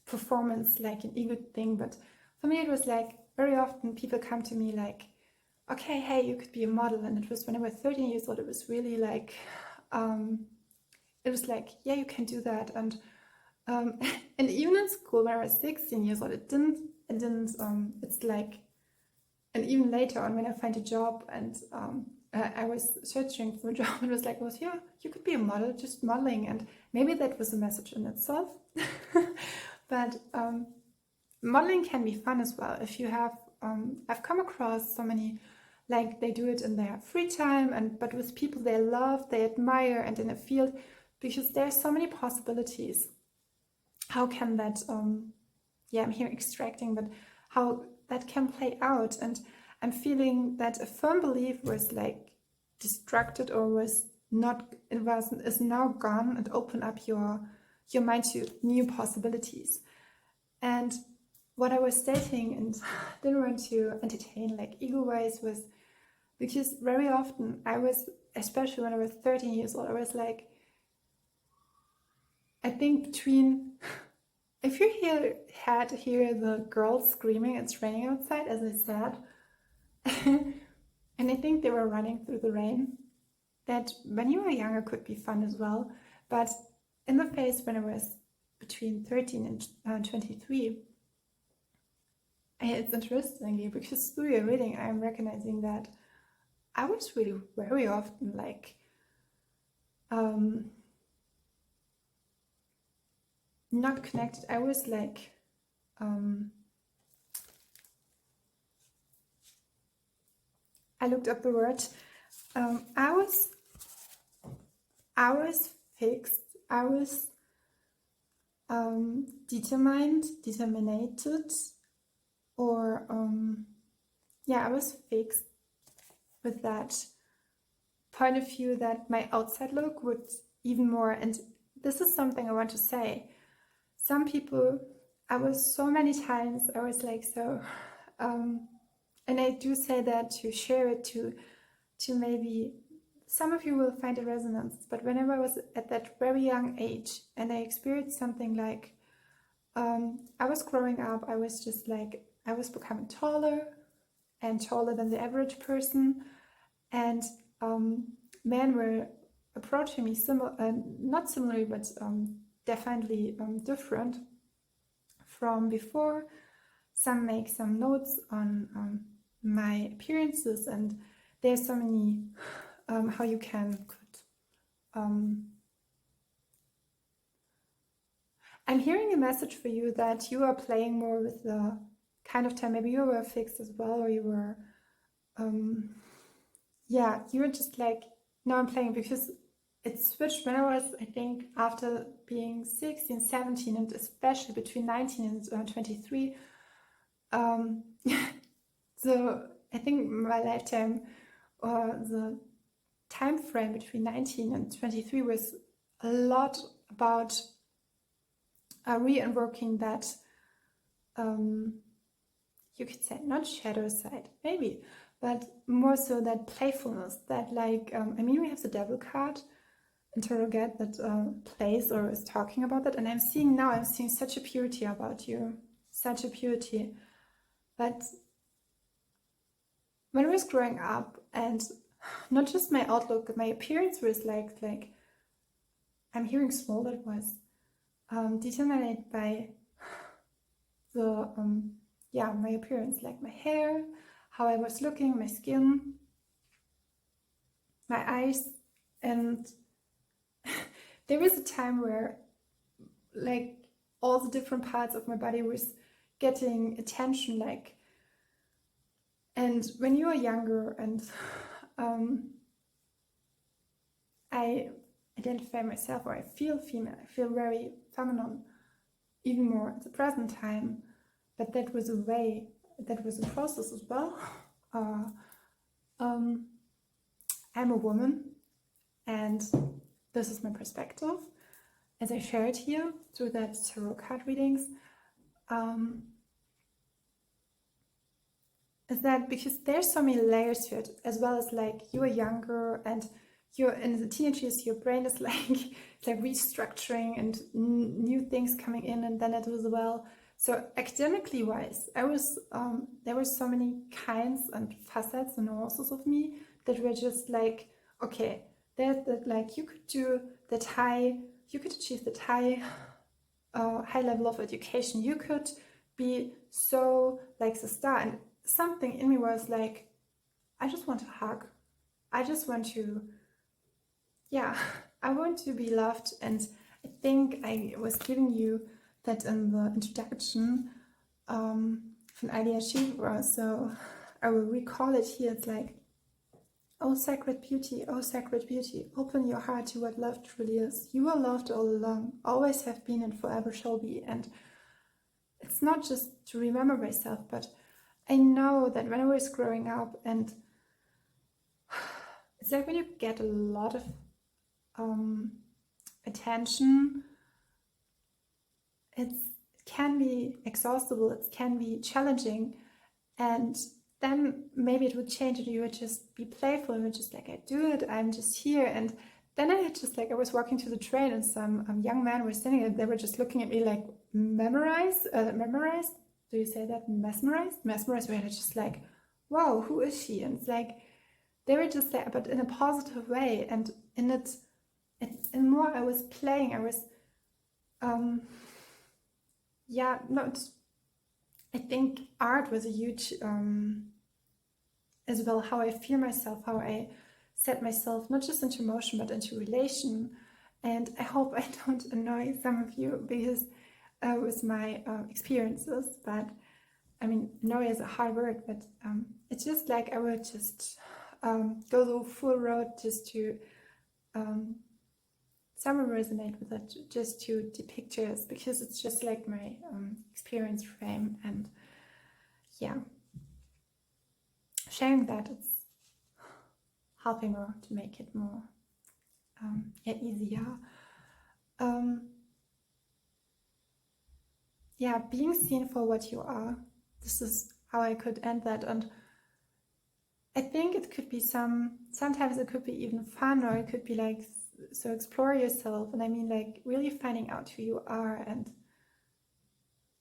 performance like an ego thing, but for me it was like, very often people come to me like, okay, hey, you could be a model. And it was when I was 13 years old, it was really like, it was like, yeah, you can do that. And and even in school when I was 16 years old, it didn't, it's like, and even later on when I find a job and I was searching for a job, it was like, well, yeah, you could be a model, just modeling. And maybe that was a message in itself. But modeling can be fun as well. If you have, I've come across so many, like they do it in their free time, but with people they love, they admire, and in a field, because there's so many possibilities. How can that, yeah, I'm here extracting, but how that can play out. And I'm feeling that a firm belief was like distracted, or was is now gone, and open up your mind to new possibilities. And what I was stating, and didn't want to entertain like ego-wise, was because very often I was, especially when I was 13 years old, I was like, I think between, if you had to hear the girls screaming, it's raining outside, as I said, and I think they were running through the rain, that when you were younger could be fun as well. But in the phase when I was between 13 and 23, it's interesting because through your reading, I'm recognizing that I was really very often like not connected. I was like I looked up the word. I was fixed. I was determined, or yeah, I was fixed with that point of view that my outside look would even more. And this is something I want to say. Some people, I was so many times, I was like, so, and I do say that to share it to maybe some of you will find a resonance, but whenever I was at that very young age and I experienced something like, I was growing up, I was just like, I was becoming taller and taller than the average person, and men were approaching me not similarly, but definitely different from before. Some make some notes on my appearances, and there's so many how you could I'm hearing a message for you that you are playing more with the kind of time. Maybe you were fixed as well, or you were yeah, you were just like, no, I'm playing, because it switched when I was, I think, after being 16, 17, and especially between 19 and 23. So I think my lifetime, or the time frame between 19 and 23, was a lot about re-invoking that, you could say, not shadow side, maybe, but more so that playfulness, that like, I mean, we have the devil card, interrogate, that plays or is talking about that, and I'm seeing such a purity about you, such a purity. But when I was growing up, and not just my outlook, my appearance was like I'm hearing small, that was determined by the yeah, my appearance, like my hair, how I was looking, my skin, my eyes. And there was a time where like all the different parts of my body was getting attention, like, and when you are younger, and I identify myself, or I feel female, I feel very feminine, even more at the present time, but that was a process as well. I'm a woman, and this is my perspective as I share it here through that tarot card readings. Is that because there's so many layers to it, as well as like you are younger, and you're in the teenage years, your brain is like it's like restructuring and new things coming in, and then it was well. So academically wise, I was there were so many kinds and facets and nuances of me that were just like, okay, that like you could do that high, you could achieve that high level of education, you could be so like the star. And something in me was like, I just want a hug, I just want to, yeah, I want to be loved. And I think I was giving you that in the introduction from Alia Shiva, so I will recall it here. It's like, oh sacred beauty, open your heart to what love truly is. You are loved all along, always have been and forever shall be. And it's not just to remember myself, but I know that when I was growing up, and it's like when you get a lot of attention, it can be exhaustible, it can be challenging, and then maybe it would change and you would just be playful and would just like, I do it, I'm just here. And then I was walking to the train and some young men were sitting and they were just looking at me like memorized, do you say that? Mesmerized, where they're just like, wow, who is she? And it's like, they were just like, but in a positive way. And in it, and more I was playing, I was, I think art was a huge, as well, how I feel myself, how I set myself, not just into motion, but into relation. And I hope I don't annoy some of you because with my experiences, but I mean, annoy is a hard word, but it's just like I would just go the full road just to someone resonate with it, just to depict pictures, because it's just like my experience frame. And yeah, sharing that, it's helping her to make it more easier. Yeah, being seen for what you are. This is how I could end that. And I think it could be sometimes it could be even fun, or it could be like, so explore yourself. And I mean, like, really finding out who you are. And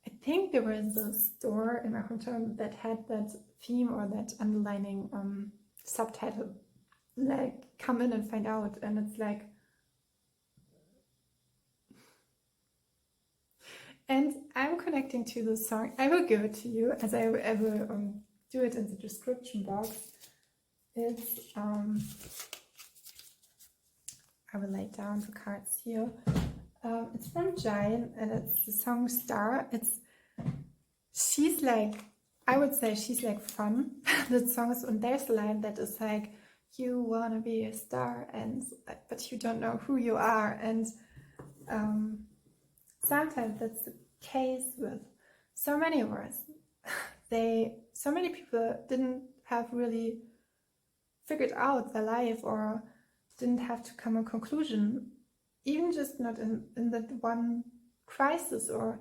I think there was a store in my hometown that had that theme or that underlining subtitle, like, come in and find out. And it's like, and I'm connecting to the song. I will give it to you, as I will do it in the description box. It's I will lay down the cards here. It's from Giant, and it's the song Star. She's like, I would say she's like fun. The song is, and there's a line that is like, you wanna be a star, and but you don't know who you are. And sometimes that's the case with so many of us. So many people didn't have really figured out their life, or didn't have to come to a conclusion, even just not in that one crisis or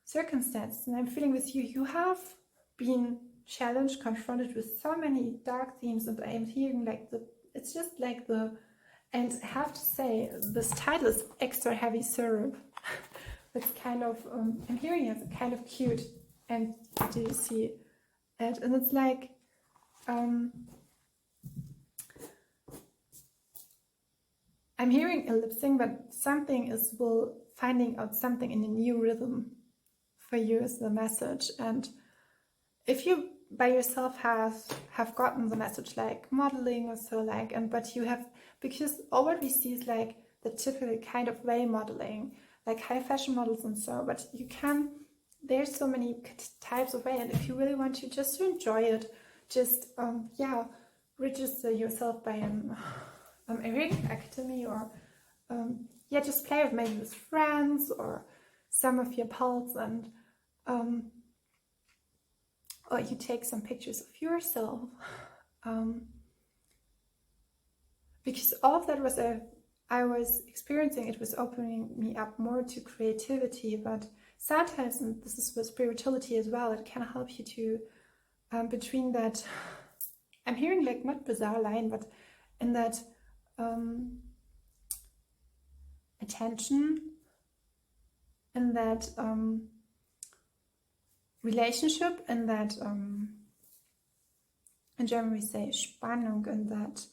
circumstance. And I'm feeling with you, you have been challenged, confronted with so many dark themes, and I'm hearing like it's just like and I have to say, this title is extra heavy syrup. It's kind of, I'm hearing it kind of cute, and do you see it? And it's like, I'm hearing a lip sync, but something is finding out something in a new rhythm for you is the message. And if you by yourself have gotten the message, like modeling or so, like, but you have, because all what we see is like the typical kind of way modeling, like high fashion models and so, but there's so many types of way. And if you really want to just to enjoy it, just register yourself by a reading academy, or just play with maybe with friends or some of your pals, and or you take some pictures of yourself, because all of that was I was experiencing, it was opening me up more to creativity. But sometimes, and this is with spirituality as well, it can help you to between that, I'm hearing like not bizarre line, but in that attention, in that relationship, in that in German we say Spannung, in that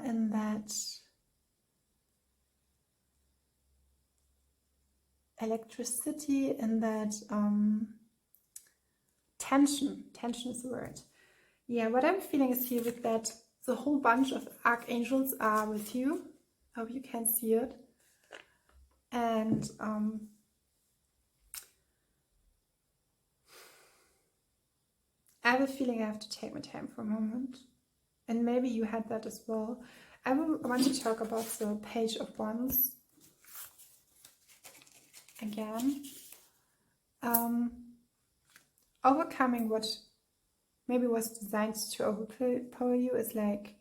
in that electricity, in that tension is the word. Yeah, what I'm feeling is here with that the whole bunch of archangels are with you. Hope you can see it. And I have a feeling I have to take my time for a moment. And maybe you had that as well. I want to talk about the Page of Wands again. Overcoming what maybe was designed to overpower you is like,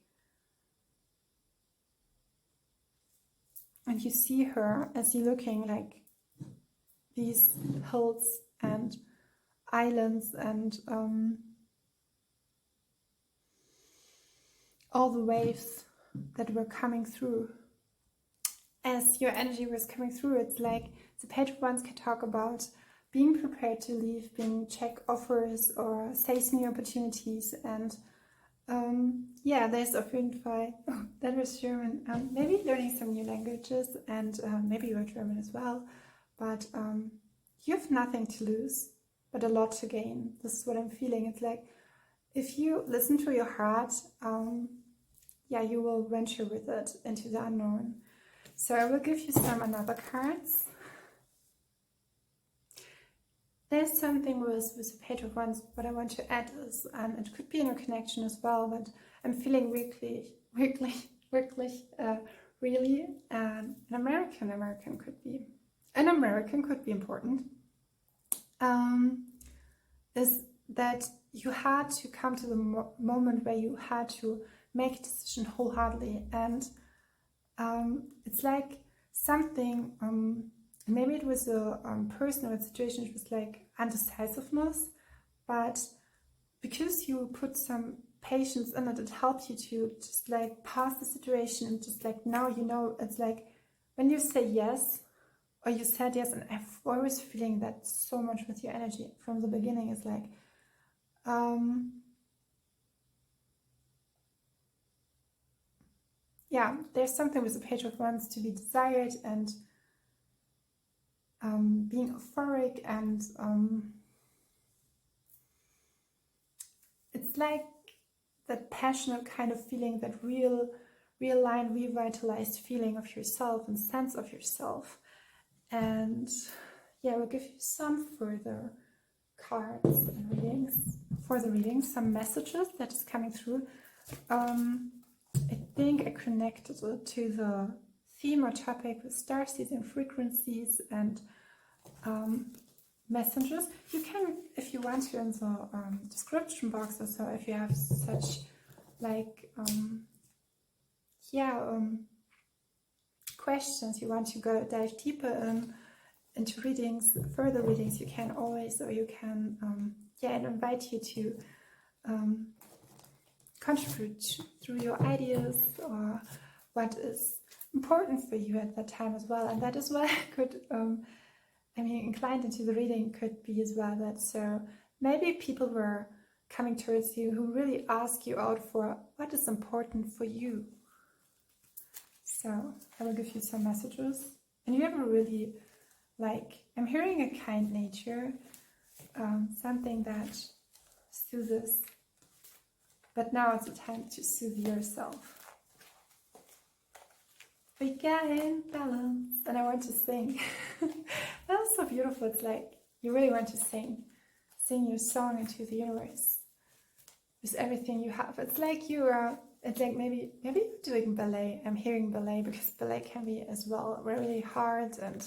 and you see her as you're looking, like these hills and islands and all the waves that were coming through. As your energy was coming through, it's like the Page of Wands can talk about being prepared to leave, being check offers or seize new opportunities. And yeah, there's auf jeden Fall, oh, that was German, maybe learning some new languages, and maybe you're German as well, but you have nothing to lose, but a lot to gain. This is what I'm feeling. It's like, if you listen to your heart, yeah, you will venture with it into the unknown. So I will give you some another cards. There's something with the Page of Wands. What I want to add is, it could be in a connection as well, but I'm feeling really, an American could be. An American could be important. Is that you had to come to the moment where you had to make a decision wholeheartedly, and it's like something, maybe it was a personal situation, it was like indecisiveness, but because you put some patience in it, it helped you to just like pass the situation, and just like now you know. It's like when you say yes, or you said yes, and I've always feeling that so much with your energy from the beginning. It's like yeah, there's something with the Page of Wands to be desired, and being euphoric, and it's like that passionate kind of feeling, that realigned, revitalized feeling of yourself and sense of yourself. And yeah, we'll give you some further cards and readings for the readings, some messages that is coming through. I think I connected it to the theme or topic with starseeds and frequencies and messengers. You can, if you want to, in the description box or so, if you have such like questions, you want to go dive deeper into readings, further readings, you can always, or you can and invite you to contribute through your ideas or what is important for you at that time as well. And that is why I could inclined into the reading could be as well, that so maybe people were coming towards you who really ask you out for what is important for you. So I will give you some messages, and you have a really, like, I'm hearing a kind nature, something that soothes, but now it's the time to soothe yourself. Regain balance, and I want to sing. That was so beautiful. It's like you really want to sing your song into the universe with everything you have. It's like you are. It's like maybe you're doing ballet. I'm hearing ballet because ballet can be as well really hard and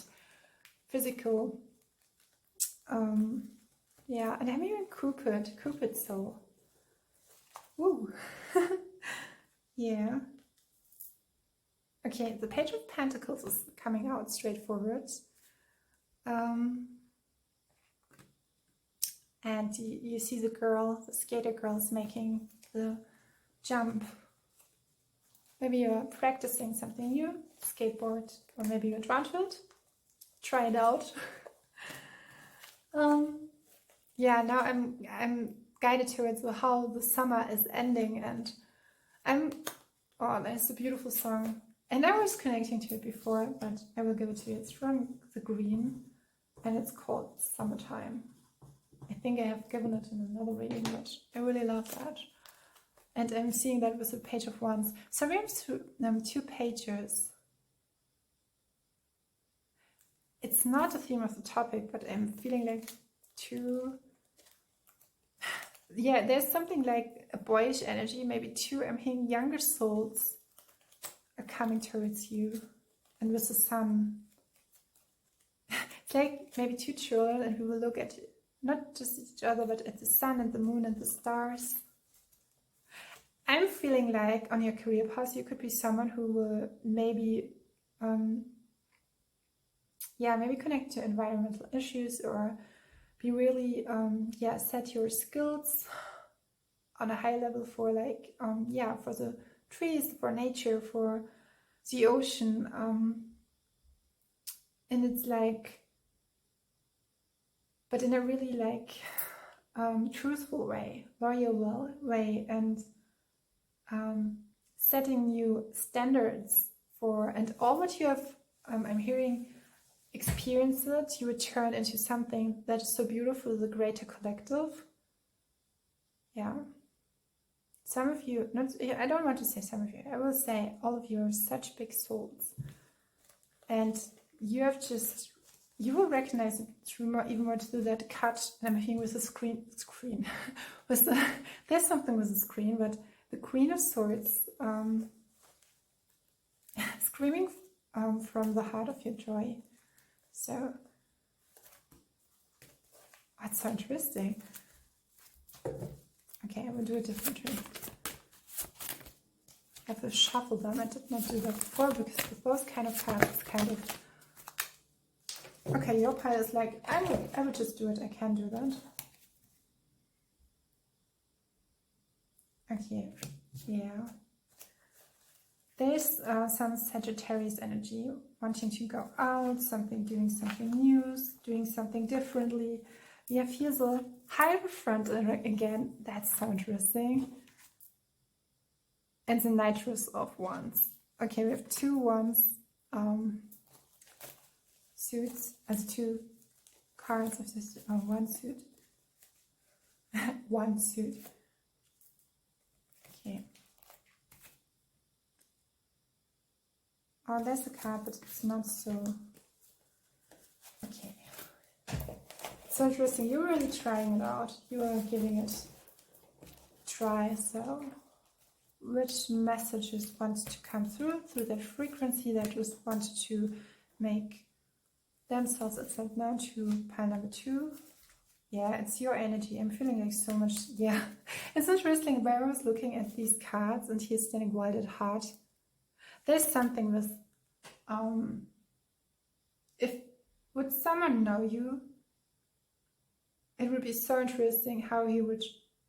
physical. Yeah, and I'm hearing Cupid soul. Woo. Yeah. Okay, the Page of Pentacles is coming out straightforward. And you see the skater girl is making the jump. Maybe you're practicing something new, skateboard, or maybe you're drawn to it. Try it out. Yeah, now I'm guided towards how the summer is ending, and there's a beautiful song. And I was connecting to it before, but I will give it to you. It's from the Green, and it's called Summertime. I think I have given it in another reading, but I really love that. And I'm seeing that with the Page of Wands. So we have two pages. It's not a theme of the topic, but I'm feeling like two... Yeah, there's something like a boyish energy, maybe two, I'm hearing younger souls are coming towards you, and with the sun. It's like maybe two children, and we will look at not just each other, but at the sun and the moon and the stars. I'm feeling like on your career path, you could be someone who will maybe, maybe connect to environmental issues, or be really, set your skills on a high level for like, for the trees, for nature, for the ocean. And it's like, but in a really like truthful way, loyal way, and setting new standards for, and all what you have, I'm hearing, experience it, you would turn into something that is so beautiful, the greater collective. Yeah. Some of you, I don't want to say some of you, I will say all of you are such big souls. And you have just, you will recognize it through even more through that cut. I'm hearing with the screen, with the, there's something with the screen, but the Queen of Swords, screaming from the heart of your joy. So, that's so interesting. Okay, I will do a different trick. I have to shuffle them. I did not do that before because with those kind of cards, it's kind of... Okay, your pile is like, I will just do it. I can do that. Okay, yeah. There's some Sagittarius energy, wanting to go out, doing something new, doing something differently. We have here the Hierophant again, that's so interesting. And the Knightress of Wands. Okay, we have 2 wands suits, as 2 cards of this one suit. One suit. Okay. Oh, there's a card, but it's not so... Okay. So interesting. You're really trying it out. You are giving it a try. So, which messages want to come through that frequency that just wanted to make themselves itself known to pile number 2? Yeah, it's your energy. I'm feeling like so much. Yeah, it's interesting. Where I was looking at these cards and he's standing wide at heart. There's something with, would someone know you? It would be so interesting how he would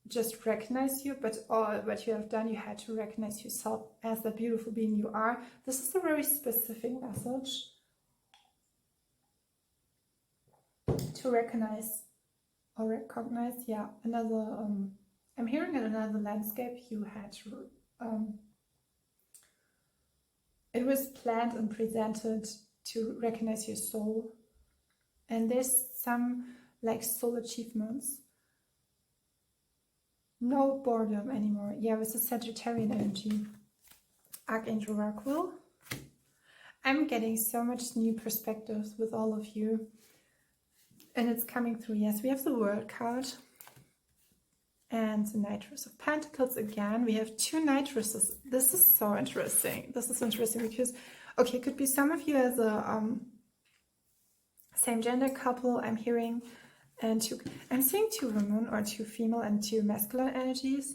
just recognize you, but all what you have done, you had to recognize yourself as the beautiful being you are. This is a very specific message. To recognize, yeah, another, I'm hearing another landscape you had to, it was planned and presented to recognize your soul. And there's some like soul achievements. No boredom anymore. Yeah, with the Sagittarian energy. Archangel Raquel. I'm getting so much new perspectives with all of you. And it's coming through. Yes, we have the World card. And the Knightress of Pentacles again. We have 2 Knightresses. This is so interesting. This is interesting because, okay, it could be some of you as a same gender couple, I'm hearing, and I'm seeing 2 women or 2 female and 2 masculine energies.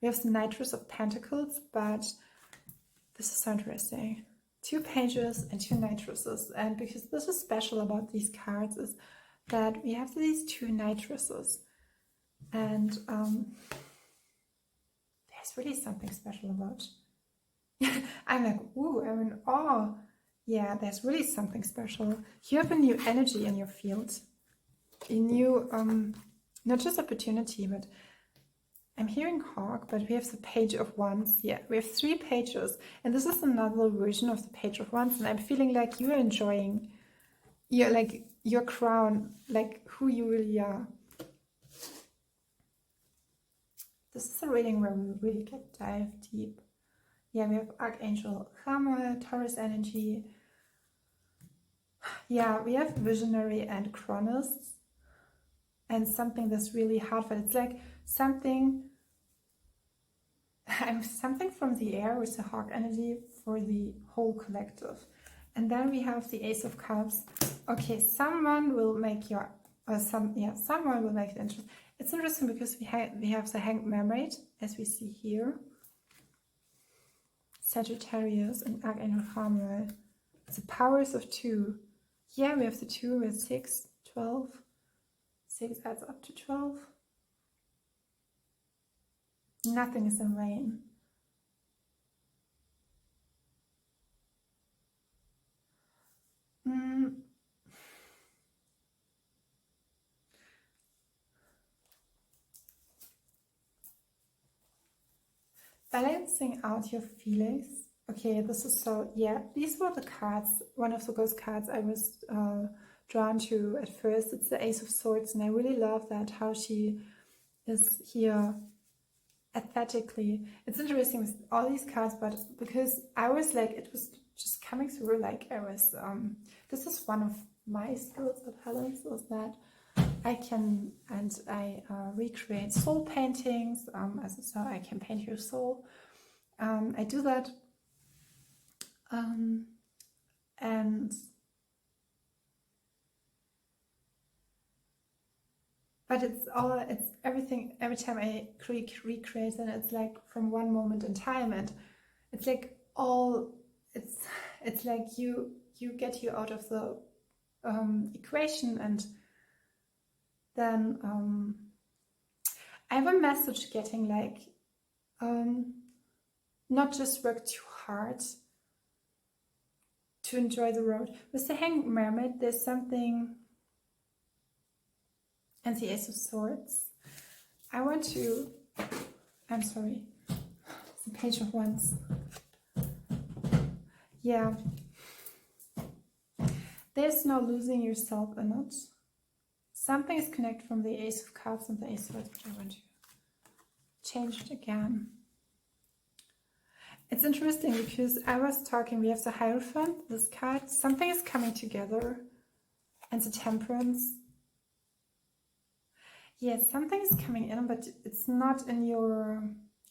We have the Knightress of Pentacles, but this is so interesting. 2 pages and 2 Knightresses. And because this is special about these cards is that we have these 2 Knightresses. And there's really something special about. I'm like, ooh, I'm in awe. Yeah, there's really something special. You have a new energy in your field. A new, not just opportunity, but I'm hearing Hawk, but we have the Page of Wands. Yeah, we have 3 pages. And this is another version of the Page of Wands. And I'm feeling like you're enjoying your crown, like who you really are. This is a reading where we really dive deep. Yeah, we have Archangel Chamuel, Taurus energy. Yeah, we have Visionary and Chronist. And something that's really heartfelt. It's like something from the air with the Hawk energy for the whole collective. And then we have the Ace of Cups. Okay, someone will make your or someone will make it interesting. It's interesting because we have the Hanged Mermaid, as we see here, Sagittarius and Archangel Chamuel. The powers of 2. Yeah, we have the 2, we have 6, 12. 6 adds up to 12. Nothing is in vain. Balancing out your feelings. Okay, this is so, yeah, these were the cards, one of the ghost cards I was drawn to at first. It's the Ace of Swords, and I really love that, how she is here aesthetically. It's interesting with all these cards, but because I was like, it was just coming through, like I was, this is one of my skills or talents, was that I can, and I recreate soul paintings, so I can paint your soul. I do that, and but it's everything, every time I recreate it, it's like from one moment in time, and it's like it's like you get you out of the equation, and then I have a message getting like, not just work too hard to enjoy the road. With the Hanged Mermaid, there's something, and the Ace of Swords. I'm sorry, the Page of Wands. Yeah. There's no losing yourself in it. Something is connected from the Ace of Cups and the Ace of Swords, but I want to change it again. It's interesting because I was talking, we have the Hierophant, this card, something is coming together, and the Temperance. Yes, something is coming in, but it's not in your,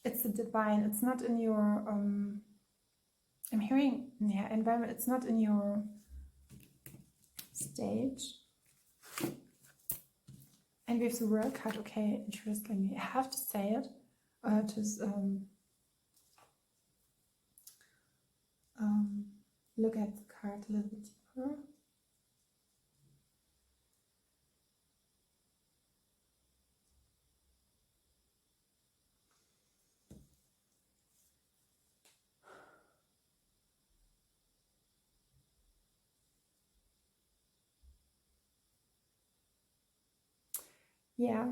it's the divine, it's not in your, I'm hearing, yeah, environment, it's not in your stage. And we have the World card, okay, interestingly, I have to say it, just look at the card a little bit deeper. Yeah,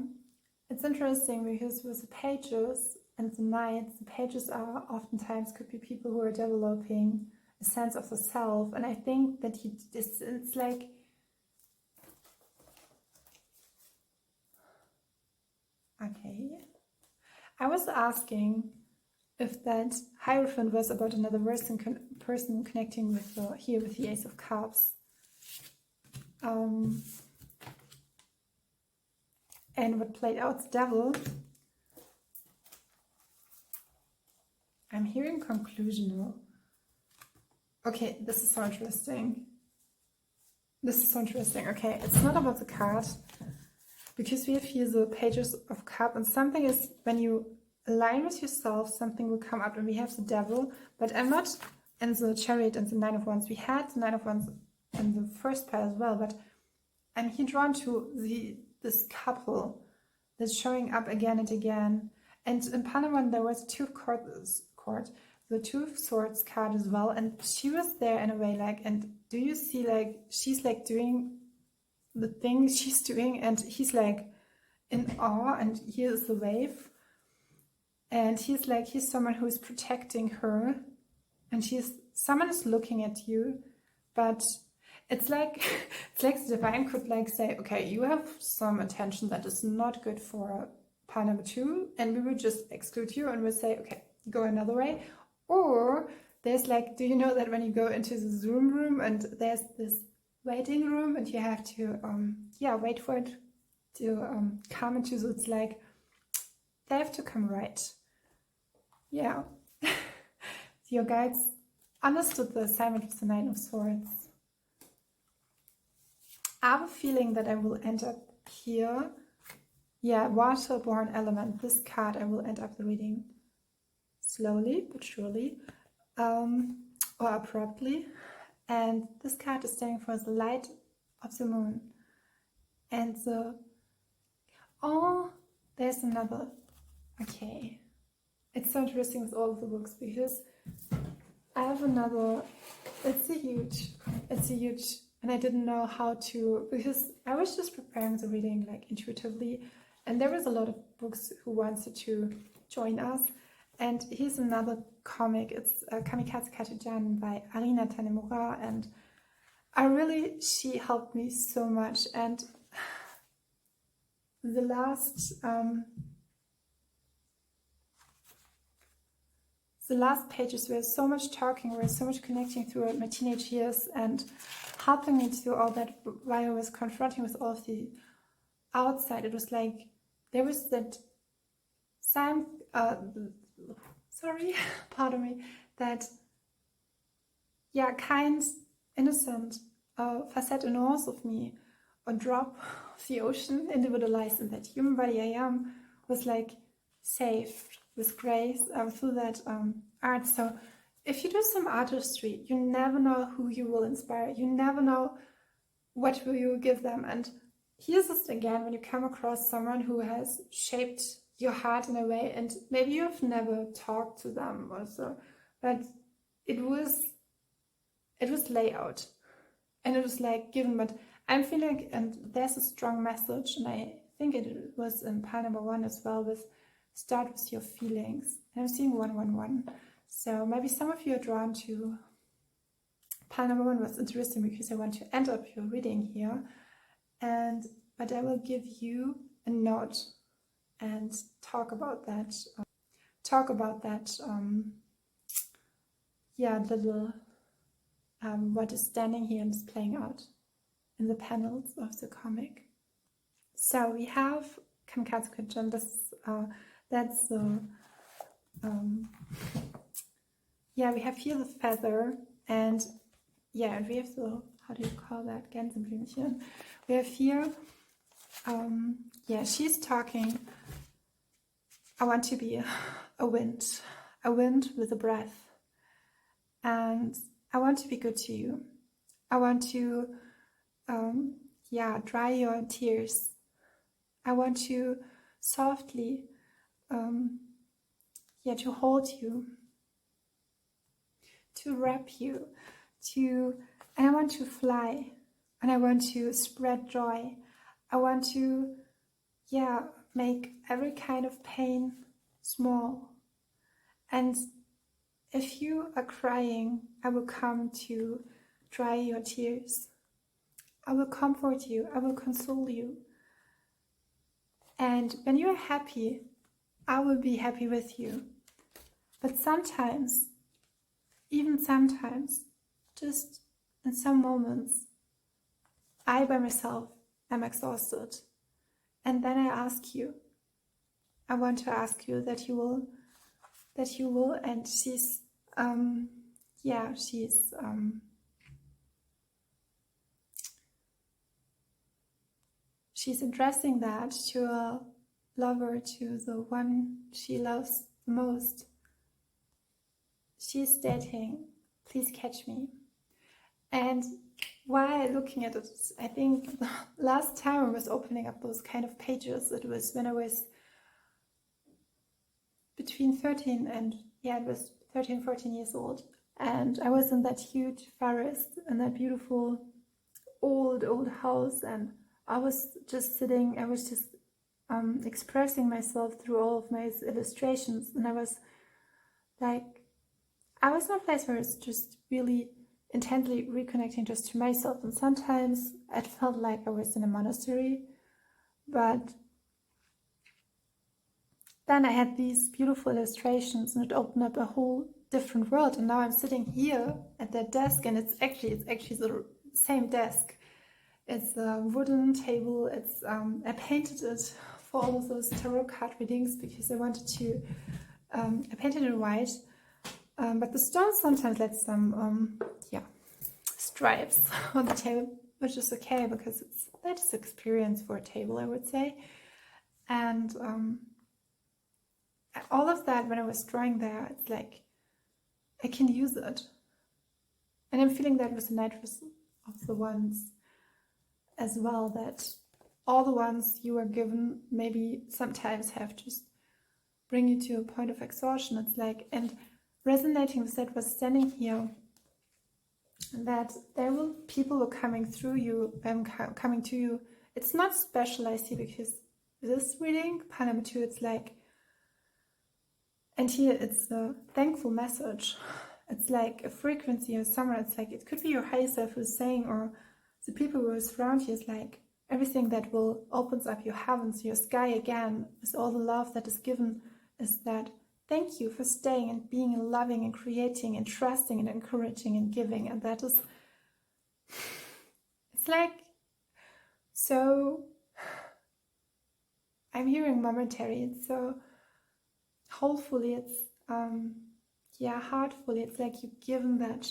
it's interesting because with the pages and the knights, the pages are oftentimes could be people who are developing a sense of the self, and I think that it's like, okay, I was asking if that Hierophant was about another person connecting with here with the Ace of Cups. And what played out, the Devil. I'm hearing conclusional. Okay, this is so interesting. This is so interesting. Okay, it's not about the card, because we have here the Pages of Cups, and something is, when you align with yourself, something will come up, and we have the Devil, but I'm not in the Chariot and the Nine of Wands. We had the Nine of Wands in the first part as well, but I'm here drawn to this couple that's showing up again and again. And in Panaman there was Two of Court, the Two of Swords card as well, and she was there in a way, like, and do you see, like, she's like doing the things she's doing, and he's like in awe, and here's the wave, and he's like, he's someone who's protecting her, and someone is looking at you, but it's like the divine could like say, okay, you have some attention that is not good for part number 2, and we will just exclude you, and we'll say, okay, go another way. Or there's like, do you know that when you go into the Zoom room and there's this waiting room, and you have to wait for it to come into, so it's like they have to come right. Yeah. Your guides understood the assignment with the Nine of Swords. I have a feeling that I will end up here, yeah, water-born element. This card I will end up the reading slowly but surely, or abruptly. And this card is standing for the light of the moon. And oh, there's another. Okay. It's so interesting with all of the books because I have another. It's a huge, and I didn't know how to, because I was just preparing the reading like intuitively, and there was a lot of books who wanted to join us. And here's another comic. It's Kamikaze Katajan by Arina Tanemura, and she helped me so much. And the last pages were so much talking, were so much connecting throughout my teenage years and helping me to do all that while I was confronting with all of the outside. It was like there was that same, pardon me, that, yeah, kind, innocent facette enormous of me, a drop of the ocean, individualized in that human body I am, was like saved with grace through that art. So if you do some artistry, you never know who you will inspire. You never know what will you give them. And here's just again, when you come across someone who has shaped your heart in a way, and maybe you've never talked to them also, but it was layout, and it was like given. But I'm feeling, and there's a strong message, and I think it was in pile number 1 as well, with start with your feelings. And I'm seeing 111. So maybe some of you are drawn to pile number 1. Was interesting because I want to end up your reading here, but I will give you a note and talk about that. Little what is standing here and is playing out in the panels of the comic. So we have Kamikaze Katajan. That's the we have here the feather, and we have the, how do you call that, Gänseblümchen. We have here she's talking. I want to be a wind with a breath, and I want to be good to you. I want to dry your tears. I want to softly to hold you, to wrap you, and I want to fly, and I want to spread joy. I want to make every kind of pain small. And if you are crying, I will come to dry your tears. I will comfort you. I will console you. And when you are happy, I will be happy with you. But sometimes, even sometimes, just in some moments, I by myself am exhausted. And then I want to ask you that you will, and she's addressing that to a lover, to the one she loves the most. She's stating, please catch me. And while looking at it, I think the last time I was opening up those kind of pages, it was when I was between 13 and 14 years old. And I was in that huge forest, in that beautiful old house, and I was just sitting, I was just expressing myself through all of my illustrations. And I was in a place where I was just really intently reconnecting just to myself. And sometimes it felt like I was in a monastery, but then I had these beautiful illustrations, and it opened up a whole different world. And now I'm sitting here at that desk, and it's actually the same desk. It's a wooden table. It's I painted it for all of those tarot card readings because I wanted to. I painted it white, but the stone sometimes lets some stripes on the table. which is okay because it's that's experience for a table, I would say. And all of that, when I was drawing there, it's like I can use it. And I'm feeling that with the nitrous of the ones as well, that all the ones you are given maybe sometimes have just bring you to a point of exhaustion. It's like, and resonating with that was standing here, that there will people who are coming through you, coming to you. It's not special, I see, because this reading, pile number 2, it's like, and here it's a thankful message. It's like a frequency or someone, it's like, it could be your higher self who's saying, or the people who are around you, is like, everything that will opens up your heavens, your sky again, with all the love that is given, is that thank you for staying and being loving and creating and trusting and encouraging and giving. And that is, it's like, so I'm hearing momentary, it's so hopefully it's heartfully, it's like you've given that,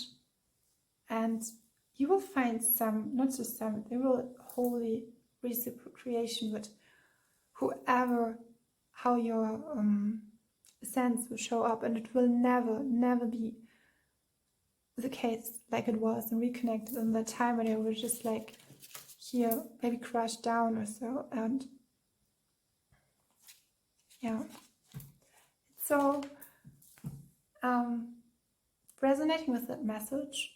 and you will find some, not just some, there will wholly reciprocation with whoever, how your sense will show up, and it will never be the case like it was and reconnected in that time when it was just like here, maybe crashed down or so. And yeah, so resonating with that message.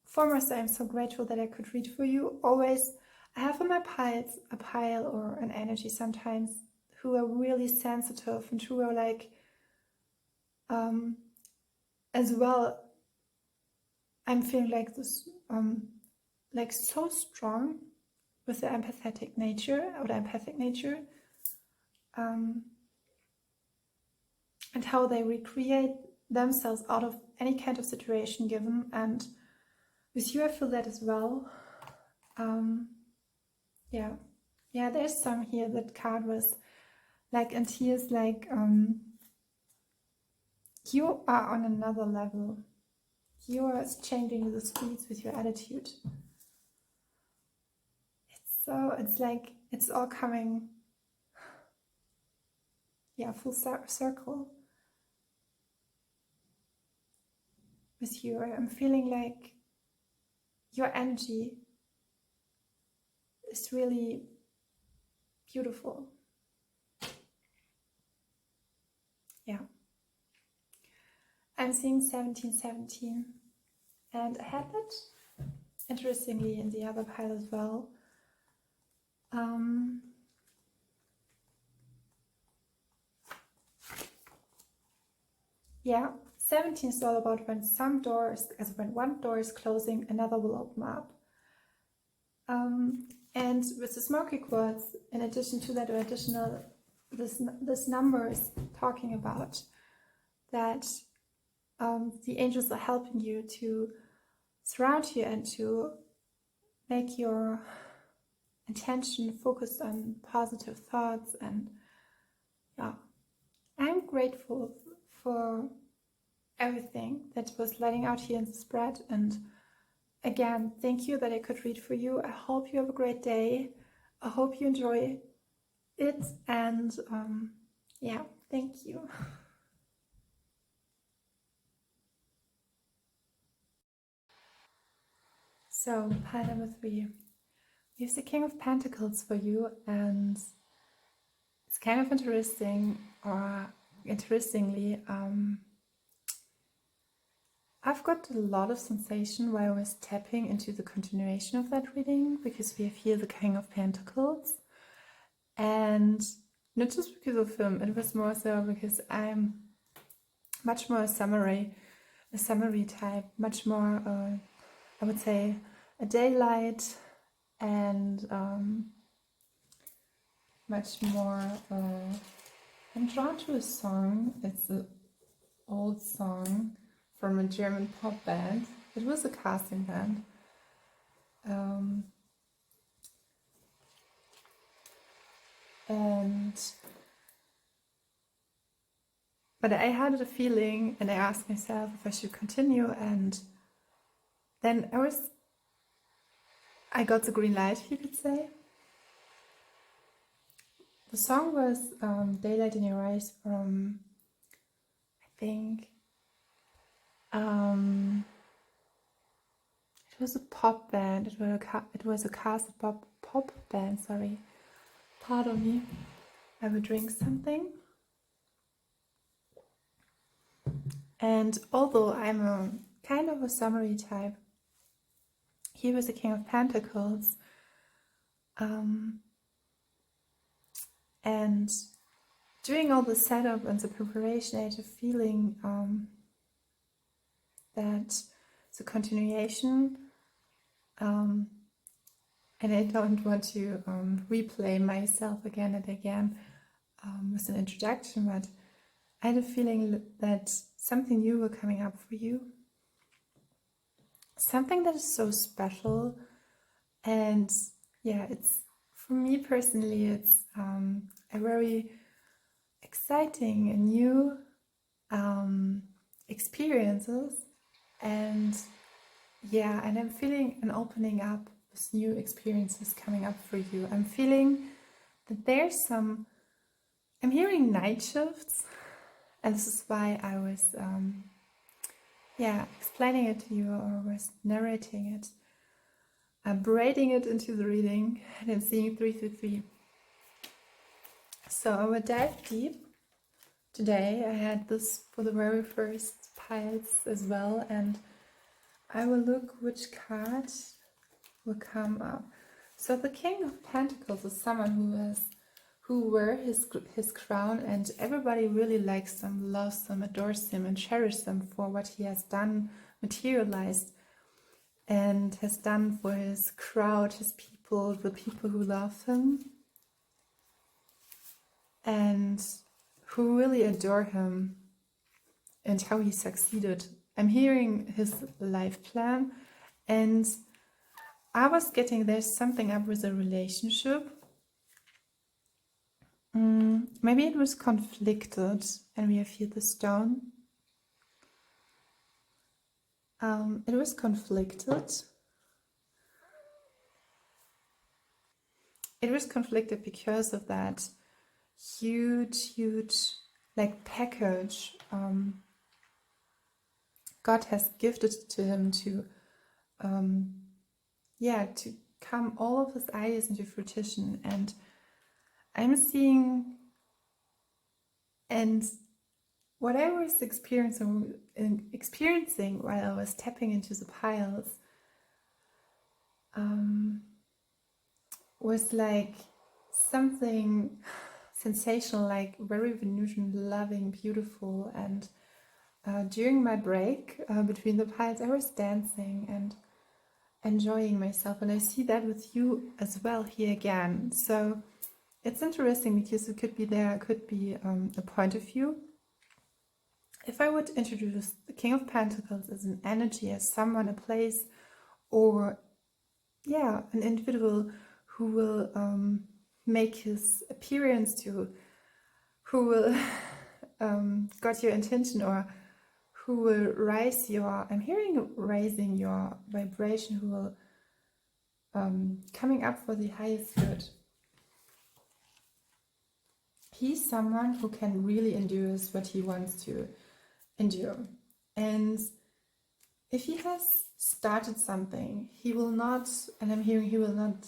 Foremost, I am so grateful that I could read for you. Always, I have on my piles a pile or an energy sometimes who are really sensitive and who are like, as well, I'm feeling like this, like so strong with the empathetic nature or the empathic nature, and how they recreate themselves out of any kind of situation given. And with you, I feel that as well. Yeah, there's some here. That card was like, and here's like, you are on another level. You are changing the speeds with your attitude. It's like, it's all coming, full circle with you. I'm feeling like your energy is really beautiful. Yeah. I'm seeing 1717, and I had that interestingly in the other pile as well. Yeah, 17 is all about when some doors, as when one door is closing, another will open up. And with the smoky quartz, in addition to that, or additional, this number is talking about that the angels are helping you to surround you and to make your intention focused on positive thoughts. And yeah, I'm grateful for everything that was letting out here in the spread. And again, thank you that I could read for you. I hope you have a great day. I hope you enjoy it. And thank you. So, pile number 3. We have the King of Pentacles for you, and it's kind of interesting, or interestingly, I've got a lot of sensation while I was tapping into the continuation of that reading, because we have here the King of Pentacles, and not just because of him, it was more so because I'm much more a summary type, much more, I would say, a daylight, and much more, I'm drawn to a song. It's an old song from a German pop band. It was a casting band. But I had a feeling, and I asked myself if I should continue, and then I got the green light, you could say. The song was Daylight in Your Eyes from, I think, it was a pop band. It was a cast pop band. Sorry, pardon me. I will drink something. And although I'm a kind of a summary type, he was the King of Pentacles. And doing all the setup and the preparation, I had a feeling that the continuation, and I don't want to replay myself again and again with an introduction, but I had a feeling that something new will coming up for you. Something that is so special. And yeah, it's, for me personally, it's a very exciting and new experiences. And yeah, and I'm feeling an opening up with new experiences coming up for you. I'm feeling that there's some, I'm hearing night shifts. And this is why I was, explaining it to you, or was narrating it. I'm braiding it into the reading, and I'm seeing 333. So I will dive deep. Today I had this for the very first piles as well, and I will look which card will come up. So the King of Pentacles is someone who wear his crown, and everybody really likes him, loves him, adores him, and cherishes him for what he has done, materialized, and has done for his crowd, his people, the people who love him, and who really adore him, and how he succeeded. I'm hearing his life plan, and I was getting there's something up with a relationship. Maybe it was conflicted, and we have here the stone. It was conflicted. It was conflicted because of that huge like package God has gifted to him to to come all of his ideas into fruition. And I'm seeing, and what I was experiencing while I was tapping into the piles was like something sensational, like very Venusian, loving, beautiful. And during my break between the piles, I was dancing and enjoying myself, and I see that with you as well here again. So it's interesting because it could be a point of view. If I would introduce the King of Pentacles as an energy, as someone, a place, or an individual who will make his appearance to, who will got your attention, or who will raise your, I'm hearing raising your vibration, who will coming up for the highest good. He's someone who can really endure what he wants to endure. And if he has started something, he will not, and I'm hearing he will not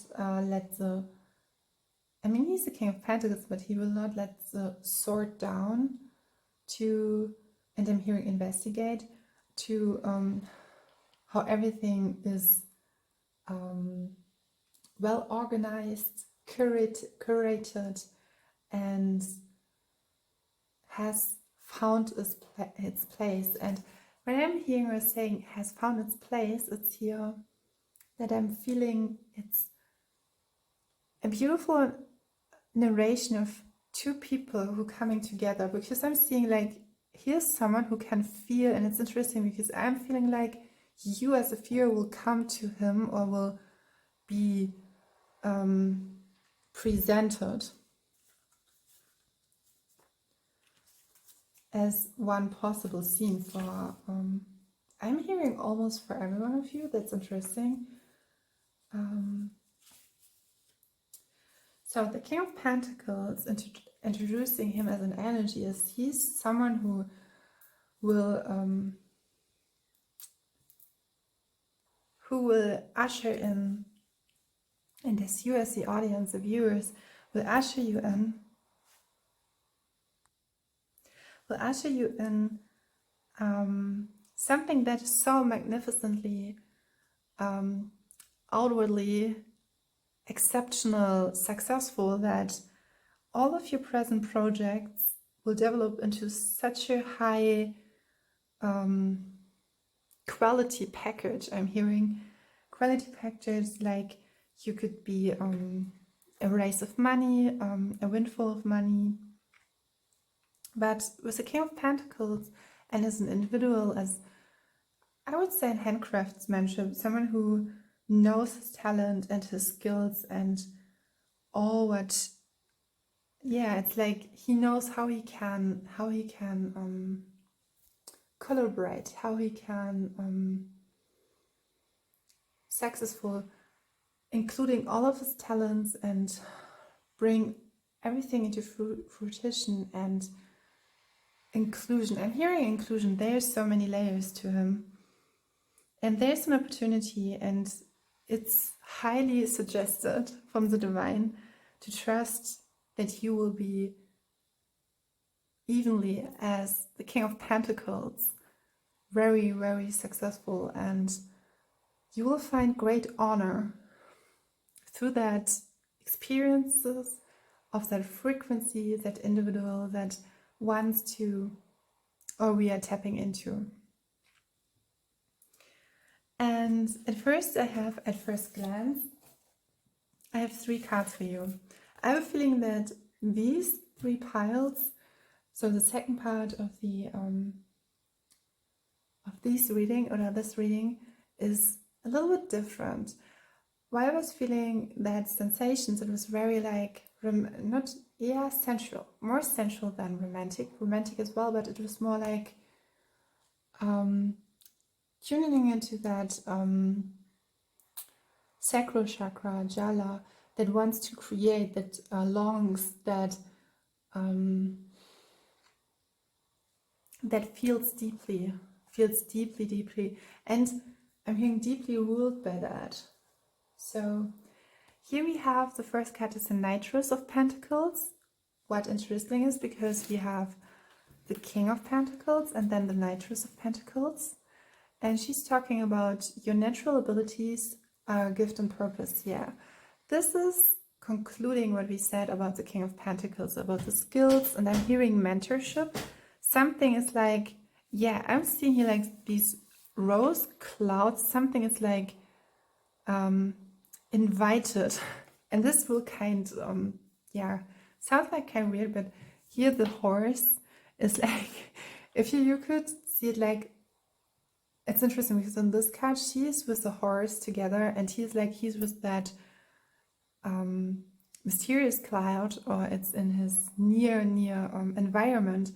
he's the King of Pentacles, but he will not let the sword down to, and I'm hearing investigate, to how everything is well organized, curated, and has found its place. And when I'm hearing or saying has found its place, it's here that I'm feeling it's a beautiful narration of two people who are coming together, because I'm seeing like here's someone who can feel, and it's interesting because I'm feeling like you as a viewer will come to him, or will be presented as one possible scene for I'm hearing almost for every one of you. That's interesting. So the King of Pentacles, introducing him as an energy, is he's someone who will usher in, and as you as the audience, the viewers, will usher you in something that is so magnificently outwardly exceptional, successful, that all of your present projects will develop into such a high quality package. I'm hearing quality packages like you could be a raise of money, a windfall of money. But with the King of Pentacles and as an individual, as I would say in handcraftsmanship, someone who knows his talent and his skills and all what, yeah, it's like he knows how he can collaborate, how he can successful, including all of his talents and bring everything into fruition and inclusion. I'm hearing inclusion. There's so many layers to him, and there's an opportunity, and it's highly suggested from the divine to trust that you will be evenly as the King of Pentacles, very, very successful, and you will find great honor through that experiences of that frequency, that individual that wants to, or we are tapping into. And at first glance, I have 3 cards for you. I have a feeling that these 3 piles, so the second part of the this reading is a little bit different. While I was feeling that sensations, it was very like sensual, more sensual than romantic as well, but it was more like tuning into that sacral chakra, jala, that wants to create, that longs, that feels deeply, and I'm hearing deeply ruled by that. So here we have the first card is the Knightress of Pentacles. What interesting is because we have the King of Pentacles and then the Knightress of Pentacles. And she's talking about your natural abilities, gift and purpose. Yeah, this is concluding what we said about the King of Pentacles, about the skills, and I'm hearing mentorship. Something is like, yeah, I'm seeing here like these rose clouds. Something is like invited, and this will kind sounds like kind of weird, but here the horse is like, if you could see it, like, it's interesting because on this card she is with the horse together, and he's with that mysterious cloud, or it's in his near environment.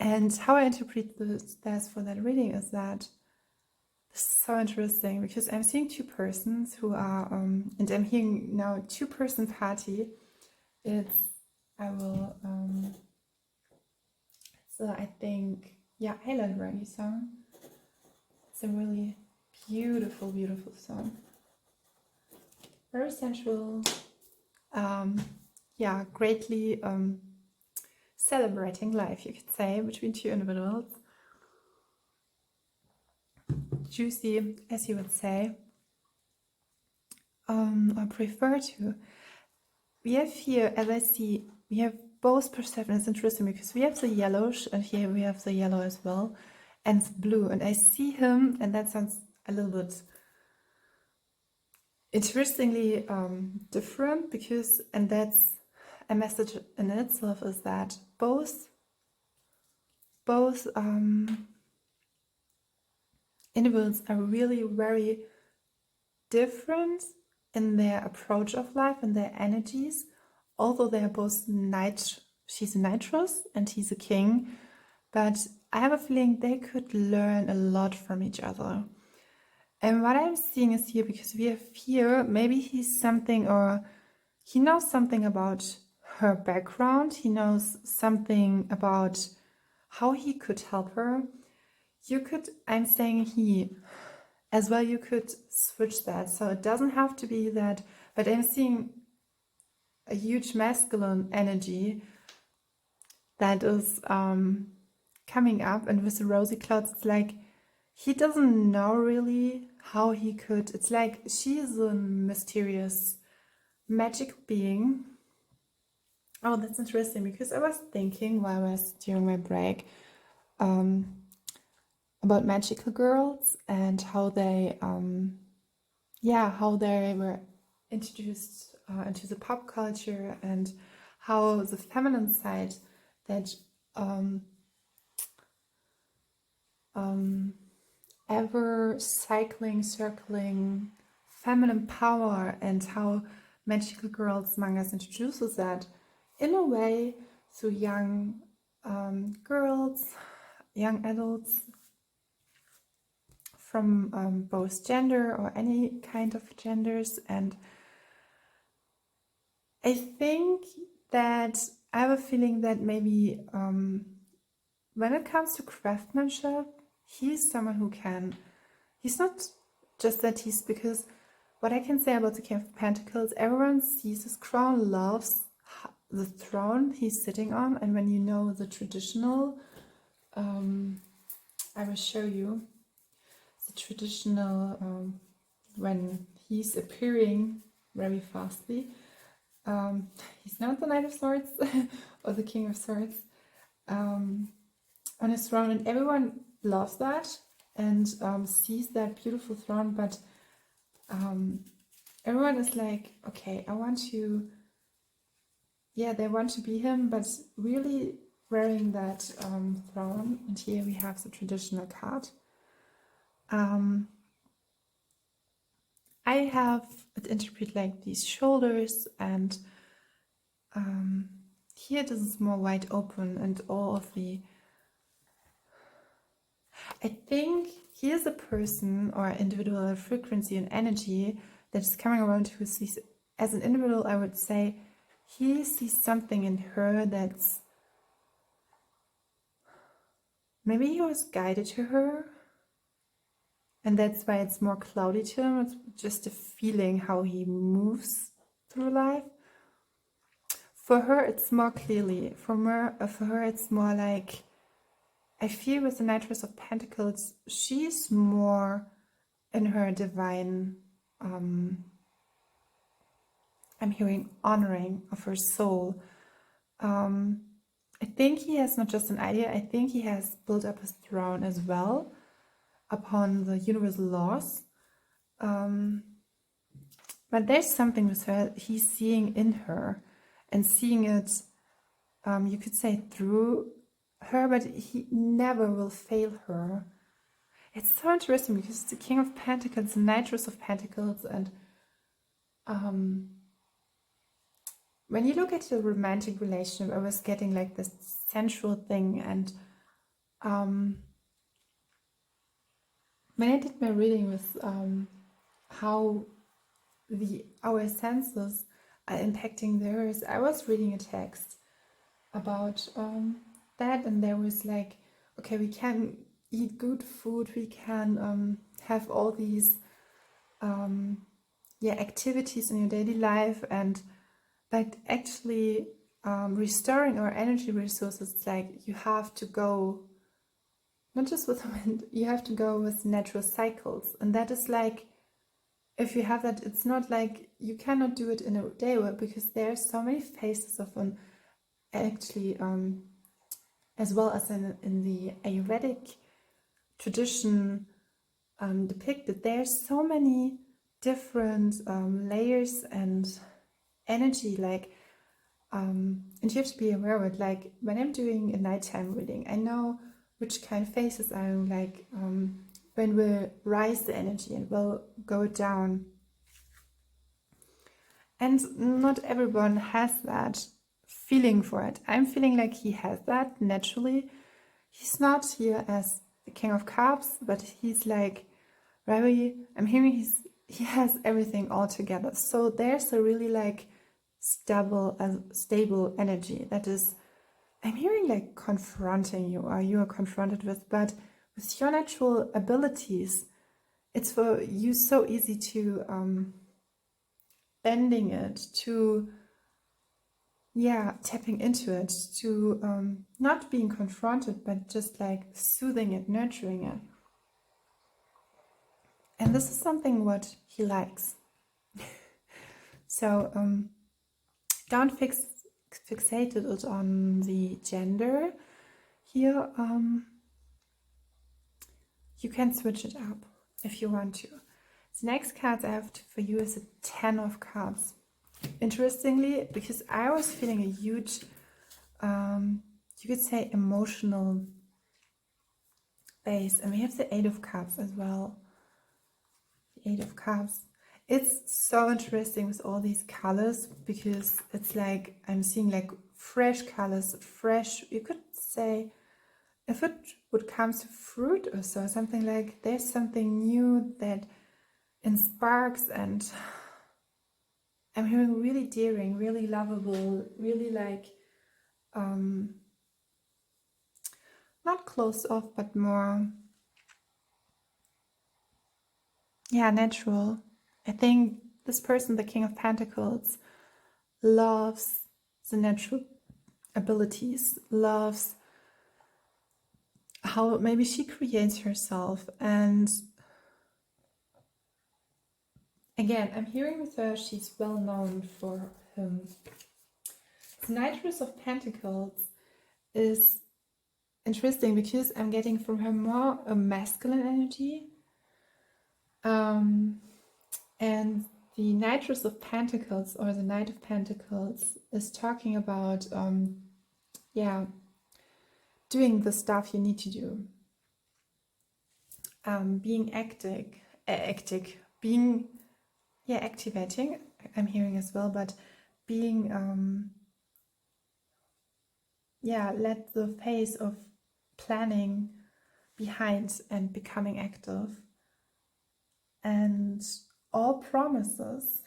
And how I interpret this for that reading is that so interesting, because I'm seeing 2 persons who are and I'm hearing now 2-person party. So I think, yeah, I love Rangi song. It's a really beautiful song, very sensual, greatly celebrating life, you could say, between 2 individuals. Juicy, as you would say, or prefer to. We have here, as I see, we have both perception. It's interesting because we have the yellowish, and here we have the yellow as well, and the blue. And I see him, and that sounds a little bit interestingly different, because, and that's a message in itself, is that both individuals are really very different in their approach of life and their energies, although they are both she's a Knightress and he's a king. But I have a feeling they could learn a lot from each other. And what I'm seeing is here, because we have here, maybe he's something, or he knows something about her background. He knows something about how he could help her. You could, I'm saying he, as well, you could switch that. So it doesn't have to be that, but I'm seeing a huge masculine energy that is coming up, and with the rosy clouds, it's like he doesn't know really how he could. It's like she is a mysterious magic being. Oh, that's interesting, because I was thinking while I was during my break about magical girls and how they how they were introduced into the pop culture, and how the feminine side, that ever cycling, circling feminine power, and how magical girls mangas introduces that in a way to young girls, young adults from both gender or any kind of genders. And I think that I have a feeling that maybe when it comes to craftsmanship, he's someone who can, he's not just that he's, because what I can say about the King of Pentacles, everyone sees his crown, loves the throne he's sitting on. And when you know the traditional, I will show you the traditional, when he's appearing very fastly. He's not the Knight of Swords or the King of Swords on his throne, and everyone loves that and sees that beautiful throne, but everyone is like, okay, I want to, they want to be him, but really wearing that throne. And here we have the traditional card. I have it interpreted like these shoulders, and here this is more wide open, and all of the, I think here's a person or individual frequency and energy that is coming around, who sees, as an individual, I would say he sees something in her that's, maybe he was guided to her, and that's why it's more cloudy to him. It's just a feeling how he moves through life. For her, it's more clearly. For her, it's more like, I feel with the Knightress of Pentacles, she's more in her divine, I'm hearing honoring of her soul. I think he has not just an idea, I think he has built up his throne as well upon the universal laws. But there's something with her he's seeing in her, and seeing it, you could say, through her, but he never will fail her. It's so interesting, because it's the King of Pentacles, the Knightress of Pentacles, and when you look at the romantic relationship, I was getting like this sensual thing. And when I did my reading with how our senses are impacting theirs, I was reading a text about that, and there was like, okay, we can eat good food, we can have all these activities in your daily life, and like actually restoring our energy resources. It's like you have to go not just with the wind, you have to go with natural cycles. And that is like, if you have that, it's not like you cannot do it in a day, because there are so many phases of an, actually as well as in the Ayurvedic tradition depicted, there are so many different layers and energy, like and you have to be aware of it. Like when I'm doing a nighttime reading, I know which kind of phases I'm like when we'll rise the energy and we'll go down. And not everyone has that feeling for it. I'm feeling like he has that naturally. He's not here as the King of Cups, but he's like very, I'm hearing he has everything all together. So there's a really like stable energy that is, I'm hearing like confronting you, or you are confronted with, but with your natural abilities, it's for you so easy to bending it, to tapping into it, to not being confronted, but just like soothing it, nurturing it. And this is something what he likes. So don't fixate it on the gender here. You can switch it up if you want to. The next cards I have for you is a 10 of Cups. Interestingly, because I was feeling a huge, you could say, emotional base. And we have the 8 of Cups as well. The 8 of Cups. It's so interesting with all these colors, because it's like I'm seeing like fresh colors, fresh, you could say, if it would come to fruit or so, something like there's something new that sparks, and I'm hearing really daring, really lovable, really like not closed off, but more natural. I think this person, the King of Pentacles, loves the natural abilities, loves how maybe she creates herself. And again, I'm hearing with her, she's well known for him. The Knightress of Pentacles is interesting because I'm getting from her more a masculine energy. And the Knightress of Pentacles, or the Knight of Pentacles, is talking about, doing the stuff you need to do. Being being, activating, I'm hearing as well, but being, let the phase of planning behind and becoming active. And all promises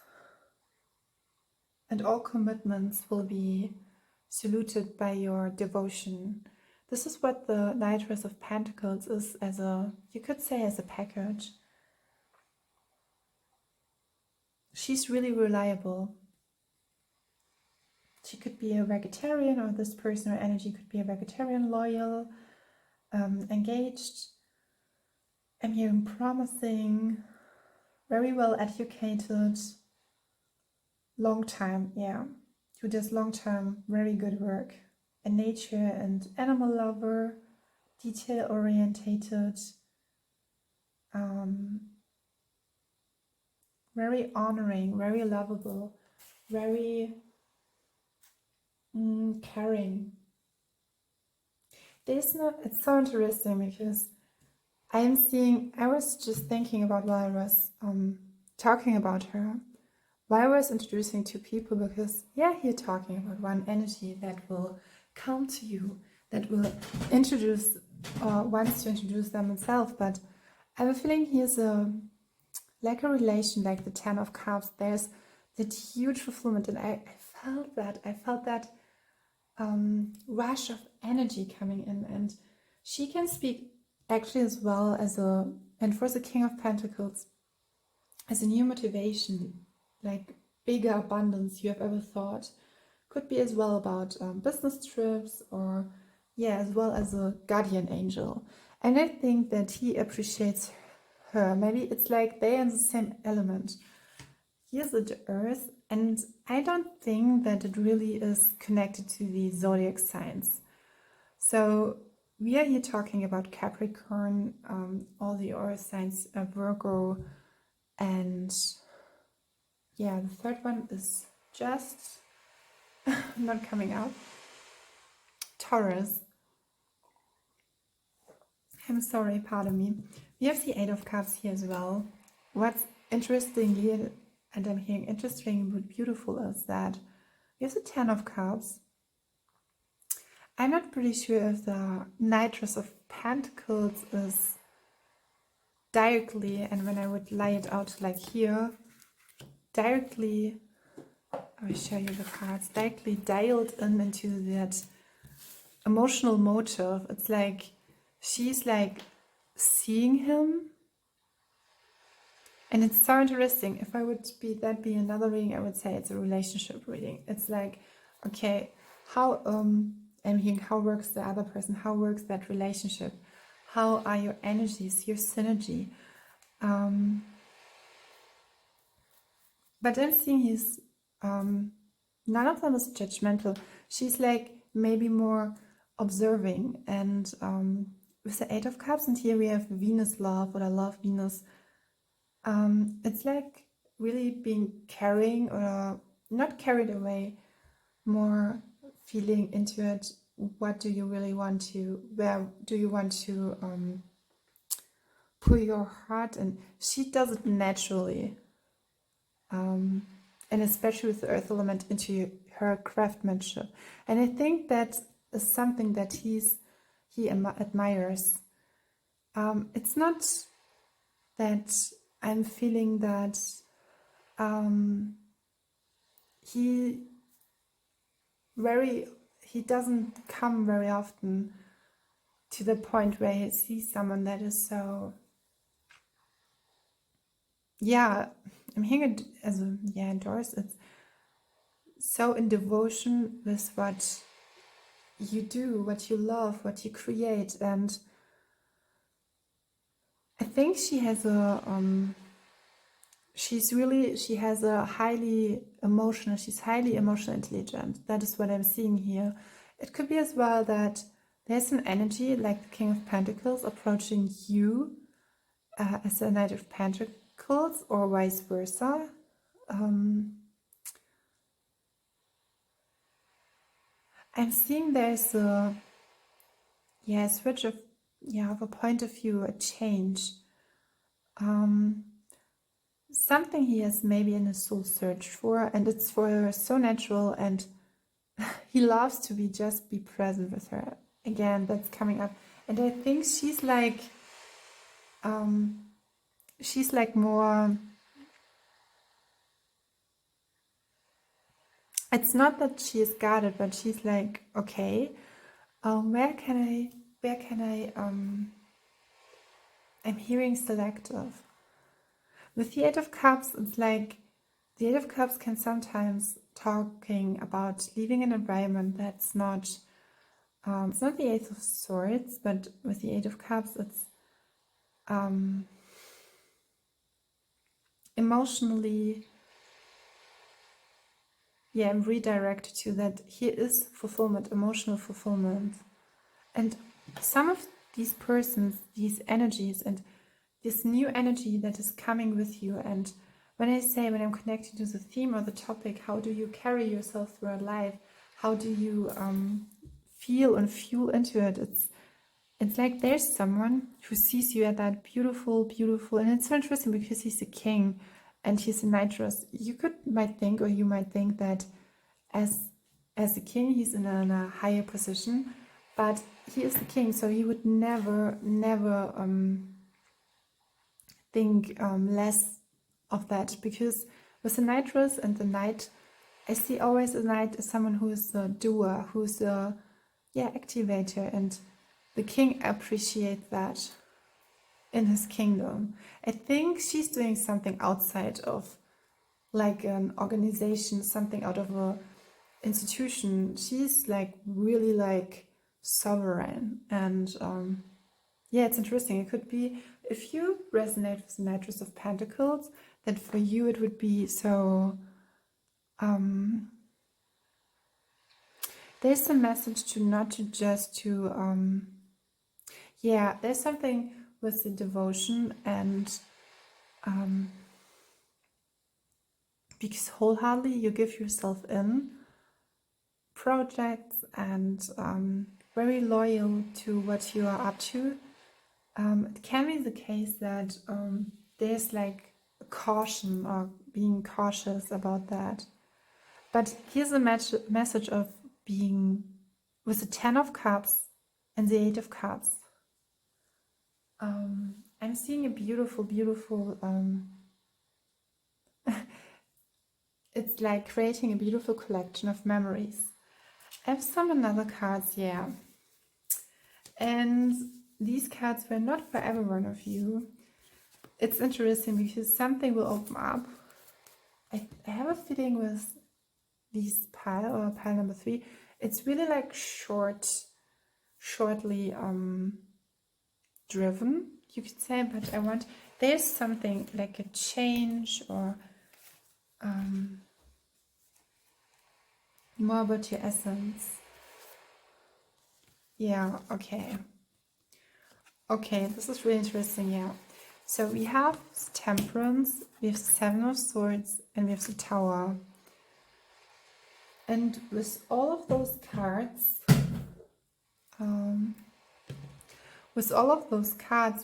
and all commitments will be saluted by your devotion. This is what the Knightress of Pentacles is, as a, you could say, as a package. She's really reliable. She could be a vegetarian, or this person or energy could be a vegetarian, loyal, engaged. I'm hearing promising, very well educated, long time, who does long term, very good work. A nature and animal lover, detail orientated, very honoring, very lovable, very caring. It's so interesting because I was just thinking about while I was talking about her, while I was introducing two people, because you're talking about one energy that will come to you, that will introduce or wants to introduce them itself. But I have a feeling here's like a relation, like the 10 of Cups. There's that huge fulfillment, and I felt that rush of energy coming in. And she can speak actually as well as and for the King of Pentacles, as a new motivation, like bigger abundance you have ever thought. Could be as well about business trips, or as well as a guardian angel. And I think that he appreciates her. Maybe it's like they are in the same element. Here's the earth, and I don't think that it really is connected to the zodiac signs. So we are here talking about Capricorn, all the earth signs, Virgo, and the third one is just not coming up. Taurus. I'm sorry, pardon me. We have the 8 of Cups here as well. What's interesting here, and I'm hearing interesting but beautiful, is that we have the 10 of Cups. I'm not pretty sure if the Knightress of Pentacles is directly, and when I would lay it out like here, directly, I will show you the cards, directly dialed into that emotional motive. It's like she's like seeing him, and it's so interesting. If I would be another reading, I would say it's a relationship reading. It's like, okay, how I'm hearing how works the other person, how works that relationship, how are your energies, your synergy. But I'm seeing he's none of them is judgmental. She's like maybe more observing, and with the Eight of Cups, and here we have Venus love, or I love Venus. It's like really being carrying, or not carried away, more feeling into it. What do you really want to, where do you want to pull your heart? And she does it naturally, and especially with the earth element into her craftsmanship. And I think that is something that he admires. It's not that I'm feeling that he doesn't come very often to the point where he sees someone that is so, I'm hearing it as a endorse. It's so in devotion with what you do, what you love, what you create. And I think she has a she's highly emotional intelligent. That is what I'm seeing here. It could be as well that there's an energy like the King of Pentacles approaching you as a Knight of Pentacles, or vice versa. I'm seeing there's a switch of a point of view, a change. Something he has maybe in his soul searched for, and it's for her so natural, and he loves to be present with her. Again, that's coming up. And I think she's like more, it's not that she is guarded, but she's like, okay, where can I I'm hearing selective. With the Eight of Cups, it's like the Eight of Cups can sometimes talking about leaving an environment that's not, it's not the Eight of Swords, but with the Eight of Cups, it's emotionally, redirected to that. Here is fulfillment, emotional fulfillment. And some of these persons, these energies, and this new energy that is coming with you. And when I'm connecting to the theme or the topic, how do you carry yourself throughout life? How do you feel and fuel into it? It's like there's someone who sees you at that beautiful, and it's so interesting because he's a king and he's a nitrous. You might think that as a king, he's in a higher position, but he is the king, so he would never think less of that, because with the nitrous and the knight, I see always a knight as someone who is a doer, who's a activator, and the king appreciates that in his kingdom. I think she's doing something outside of like an organization, something out of a institution. She's like really like sovereign, and it's interesting. It could be, if you resonate with the Knightress of Pentacles, that for you it would be so there's a message there's something with the devotion, and because wholeheartedly you give yourself in projects, and very loyal to what you are up to. It can be the case that there's like a caution, or being cautious about that. But here's a message of being with the Ten of Cups and the Eight of Cups. I'm I'm seeing a beautiful, beautiful, it's like creating a beautiful collection of memories. I have some another cards, yeah. And these cards were not for every one of you. It's interesting because something will open up. I have a feeling with these pile or pile number 3, it's really like shortly driven, you could say, but there's something like a change or more about your essence. Yeah, okay. Okay, this is really interesting, yeah. So we have Temperance, we have the 7 of Swords, and we have the Tower. And with all of those cards,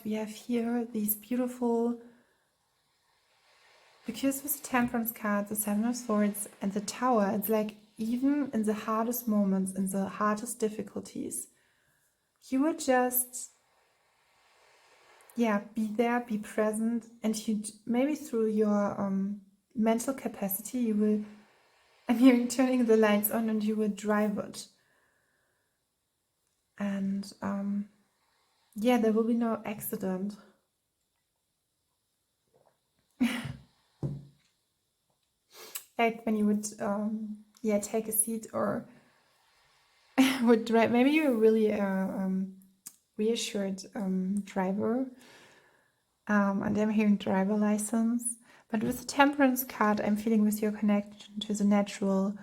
we have here these beautiful, because with the Temperance card, the 7 of Swords, and the Tower, it's like even in the hardest moments, in the hardest difficulties, you will just, yeah, be there, be present, and you maybe through your mental capacity, you will, I'm hearing turning the lights on, and you will drive it. And yeah, there will be no accident. Like when you would yeah, take a seat or would drive, maybe you're really a reassured driver, and I'm hearing driver license. But with the Temperance card, I'm feeling with your connection to the natural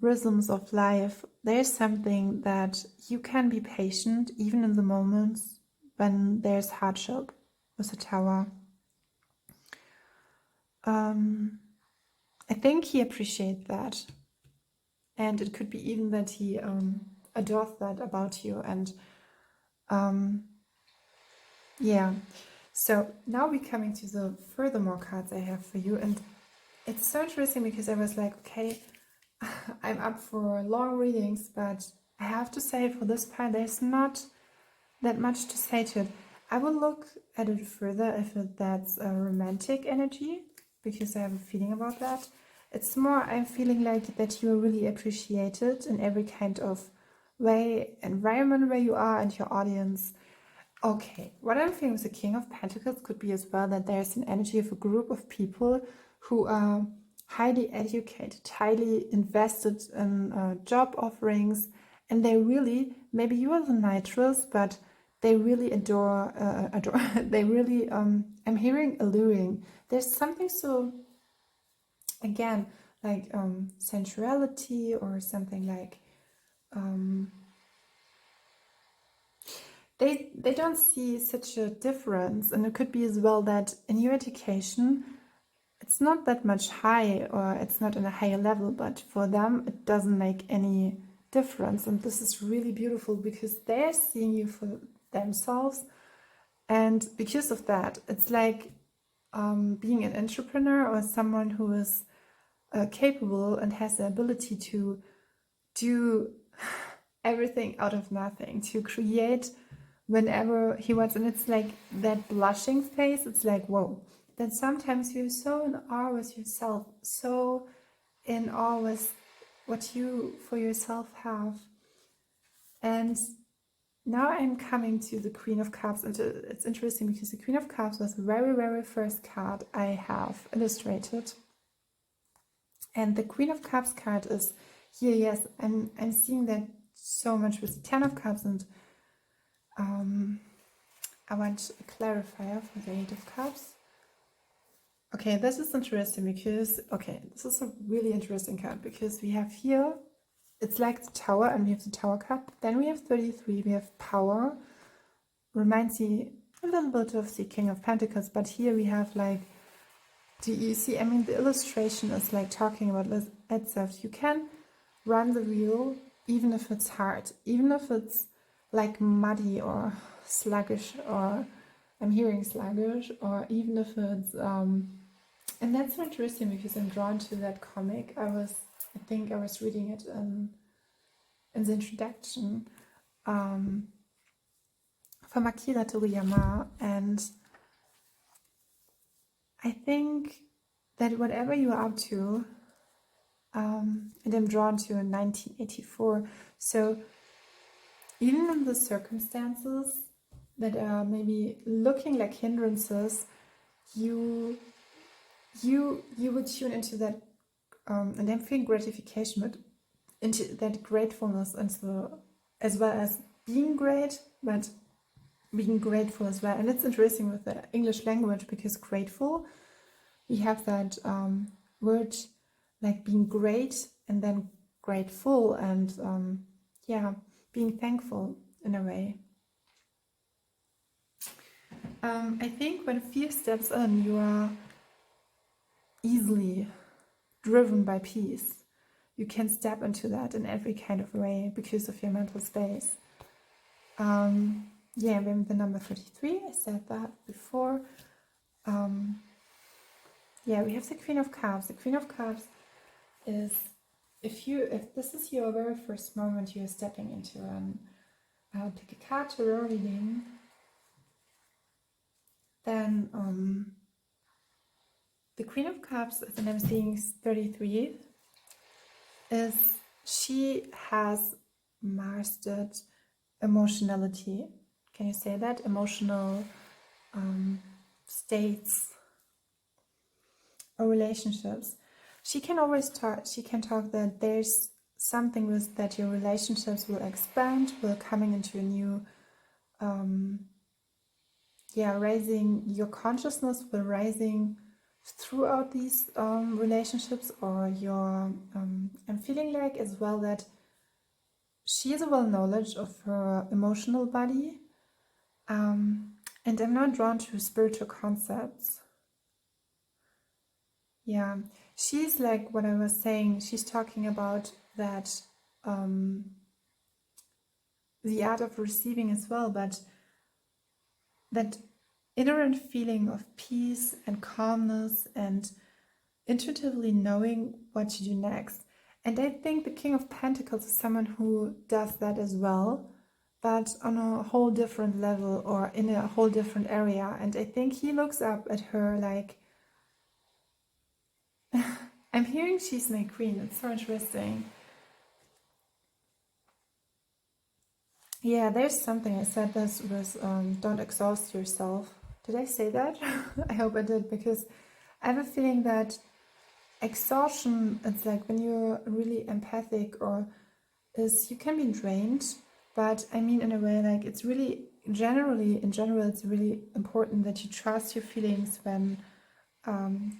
rhythms of life, there's something that you can be patient even in the moments when there's hardship with the Tower. I think he appreciates that, and it could be even that he adores that about you. And yeah, so now we're coming to the furthermore cards I have for you, and it's so interesting because I was like, okay, I'm up for long readings, but I have to say for this part there's not that much to say to it. I will look at it further if that's a romantic energy, because I have a feeling about that. It's more, I'm feeling like that you're really appreciated in every kind of way, environment where you are and your audience. Okay, what I'm feeling with the King of Pentacles could be as well that there's an energy of a group of people who are highly educated, highly invested in job offerings, and they really, maybe you are the nitrous, but they really adore, they really, I'm hearing alluring. There's something so, again, like sensuality or something like, they don't see such a difference. And it could be as well that in your education, it's not that much high, or it's not in a higher level, but for them it doesn't make any difference. And this is really beautiful because they're seeing you for themselves, and because of that, it's like being an entrepreneur or someone who is capable and has the ability to do everything out of nothing, to create whenever he wants. And it's like that blushing face, it's like, whoa. Then sometimes you're so in awe with yourself, so in awe with what you for yourself have. And now I'm coming to the Queen of Cups, and it's interesting because the Queen of Cups was the very, very first card I have illustrated. And the Queen of Cups card is here, yes, I'm seeing that so much with the Ten of Cups, and I want a clarifier for the Eight of Cups. Okay, this is interesting because, okay, this is a really interesting card because we have here, it's like the Tower, and we have the Tower card. Then we have 33, we have Power. Reminds me a little bit of the King of Pentacles, but here we have like, do you see, I mean, the illustration is like talking about itself. You can run the wheel even if it's hard, even if it's like muddy or sluggish, or I'm hearing sluggish, or even if it's and that's so interesting because I'm drawn to that comic. I think I was reading it in the introduction from Akira Toriyama, and I think that whatever you are up to, and I'm drawn to 1984, so even in the circumstances that are maybe looking like hindrances, you would tune into that, and I'm feeling gratification, but into that gratefulness, into, as well as being great, but being grateful as well. And it's interesting with the English language, because grateful, we have that word like being great and then grateful, and yeah, being thankful in a way. I think when fear steps in, you are easily driven by peace. You can step into that in every kind of way because of your mental space. Yeah, we're the number 33, I said that before. Yeah, we have the Queen of Cups. The Queen of Cups is, if this is your very first moment you're stepping into pick a card tarot reading, then the Queen of Cups, and I'm seeing 33, is she has mastered emotionality. Can you say that? Emotional states or relationships. She can always talk, she can talk that there's something with that your relationships will expand, will coming into a new, raising your consciousness, will rising throughout these relationships, or your, I'm feeling like as well that she has a well knowledge of her emotional body, and I'm not drawn to spiritual concepts. Yeah, she's like what I was saying, she's talking about that, the art of receiving as well, but that inherent feeling of peace and calmness and intuitively knowing what to do next. And I think the King of Pentacles is someone who does that as well, but on a whole different level or in a whole different area. And I think he looks up at her like, I'm hearing she's my queen. It's so interesting. Yeah, there's something, I said this was don't exhaust yourself. Did I say that? I hope I did, because I have a feeling that exhaustion, it's like when you're really empathic, or is you can be drained, but I mean in a way like it's really in general it's really important that you trust your feelings when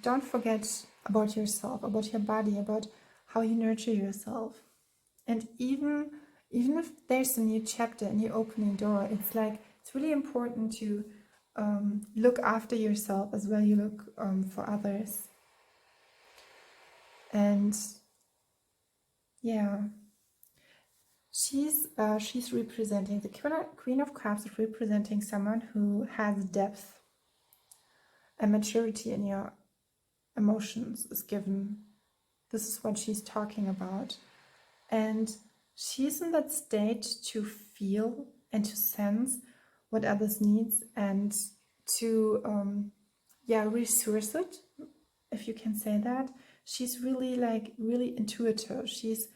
don't forget about yourself, about your body, about how you nurture yourself. And even if there's a new chapter, a new opening door, it's like it's really important to look after yourself as well. You look for others. And yeah, she's representing, the Queen of Cups is representing someone who has depth and maturity in your emotions is given. This is what she's talking about. And she's in that state to feel and to sense what others needs, and to resource it, if you can say that. She's really intuitive. She's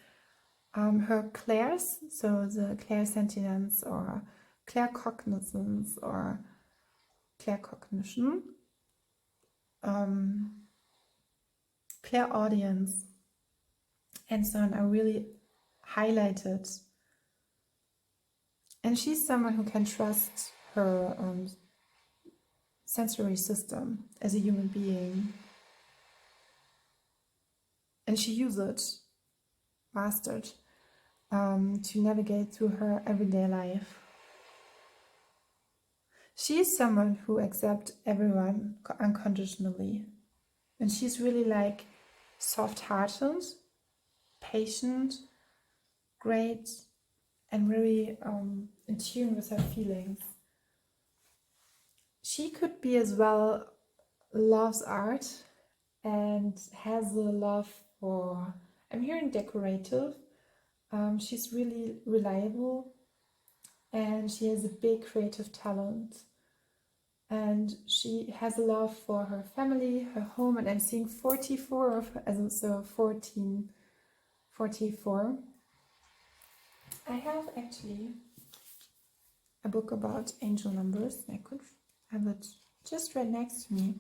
her clairs, so the clairsentience or claircognizance or claircognition, clairaudience, and so on are really highlighted. And she's someone who can trust her sensory system as a human being. And she uses it, mastered, to navigate through her everyday life. She is someone who accepts everyone unconditionally. And she's really like soft-hearted, patient, great, and very in tune with her feelings. She could be as well, loves art and has a love for, I'm hearing decorative. She's really reliable and she has a big creative talent, and she has a love for her family, her home, and I'm seeing 44 of her, so 14, 44. I have actually a book about angel numbers. I could have it just right next to me.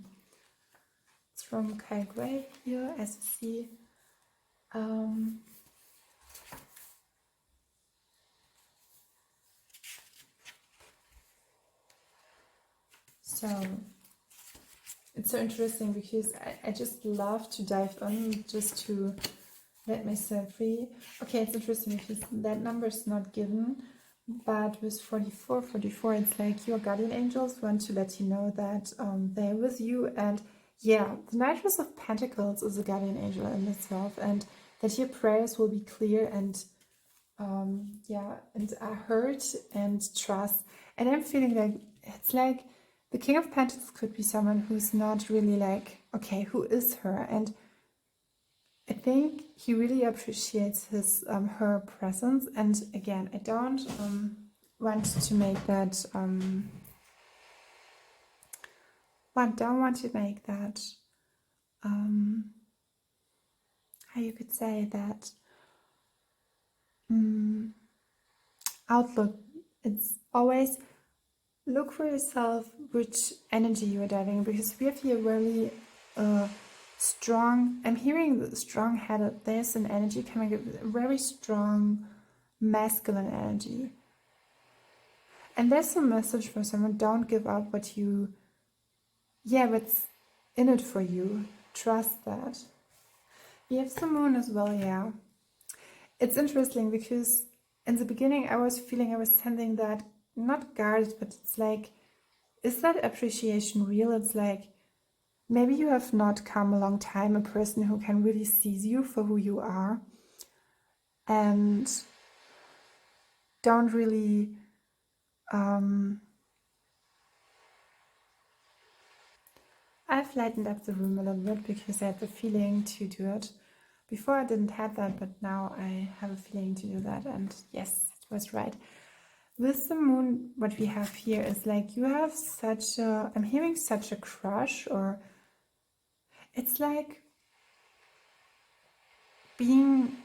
It's from Kyle Gray here, as you see. So it's so interesting because I just love to dive on just to let myself free. Okay, it's interesting because that number is not given, but with 44, it's like your guardian angels want to let you know that they're with you. And yeah, the Knightress of Pentacles is a guardian angel in itself, and that your prayers will be clear and and are heard and trust. And I'm feeling like it's like the King of Pentacles could be someone who's not really like, okay, who is her? And I think he really appreciates his her presence. And again, I don't want to make that don't want to make that how you could say that outlook. It's always look for yourself which energy you are diving, because we have here really strong, I'm hearing the strong-headed, there's an energy coming, a very strong masculine energy. And there's a message for someone, don't give up what you, what's in it for you. Trust that. We have the moon as well, yeah. It's interesting because in the beginning I was sensing that, not guarded, but it's like, is that appreciation real? It's like, maybe you have not come a long time, a person who can really seize you for who you are and don't really I've lightened up the room a little bit because I had the feeling to do it. Before I didn't have that, but now I have a feeling to do that, and yes, it was right. With the moon, what we have here is like you have such a, I'm hearing such a crush, or it's like being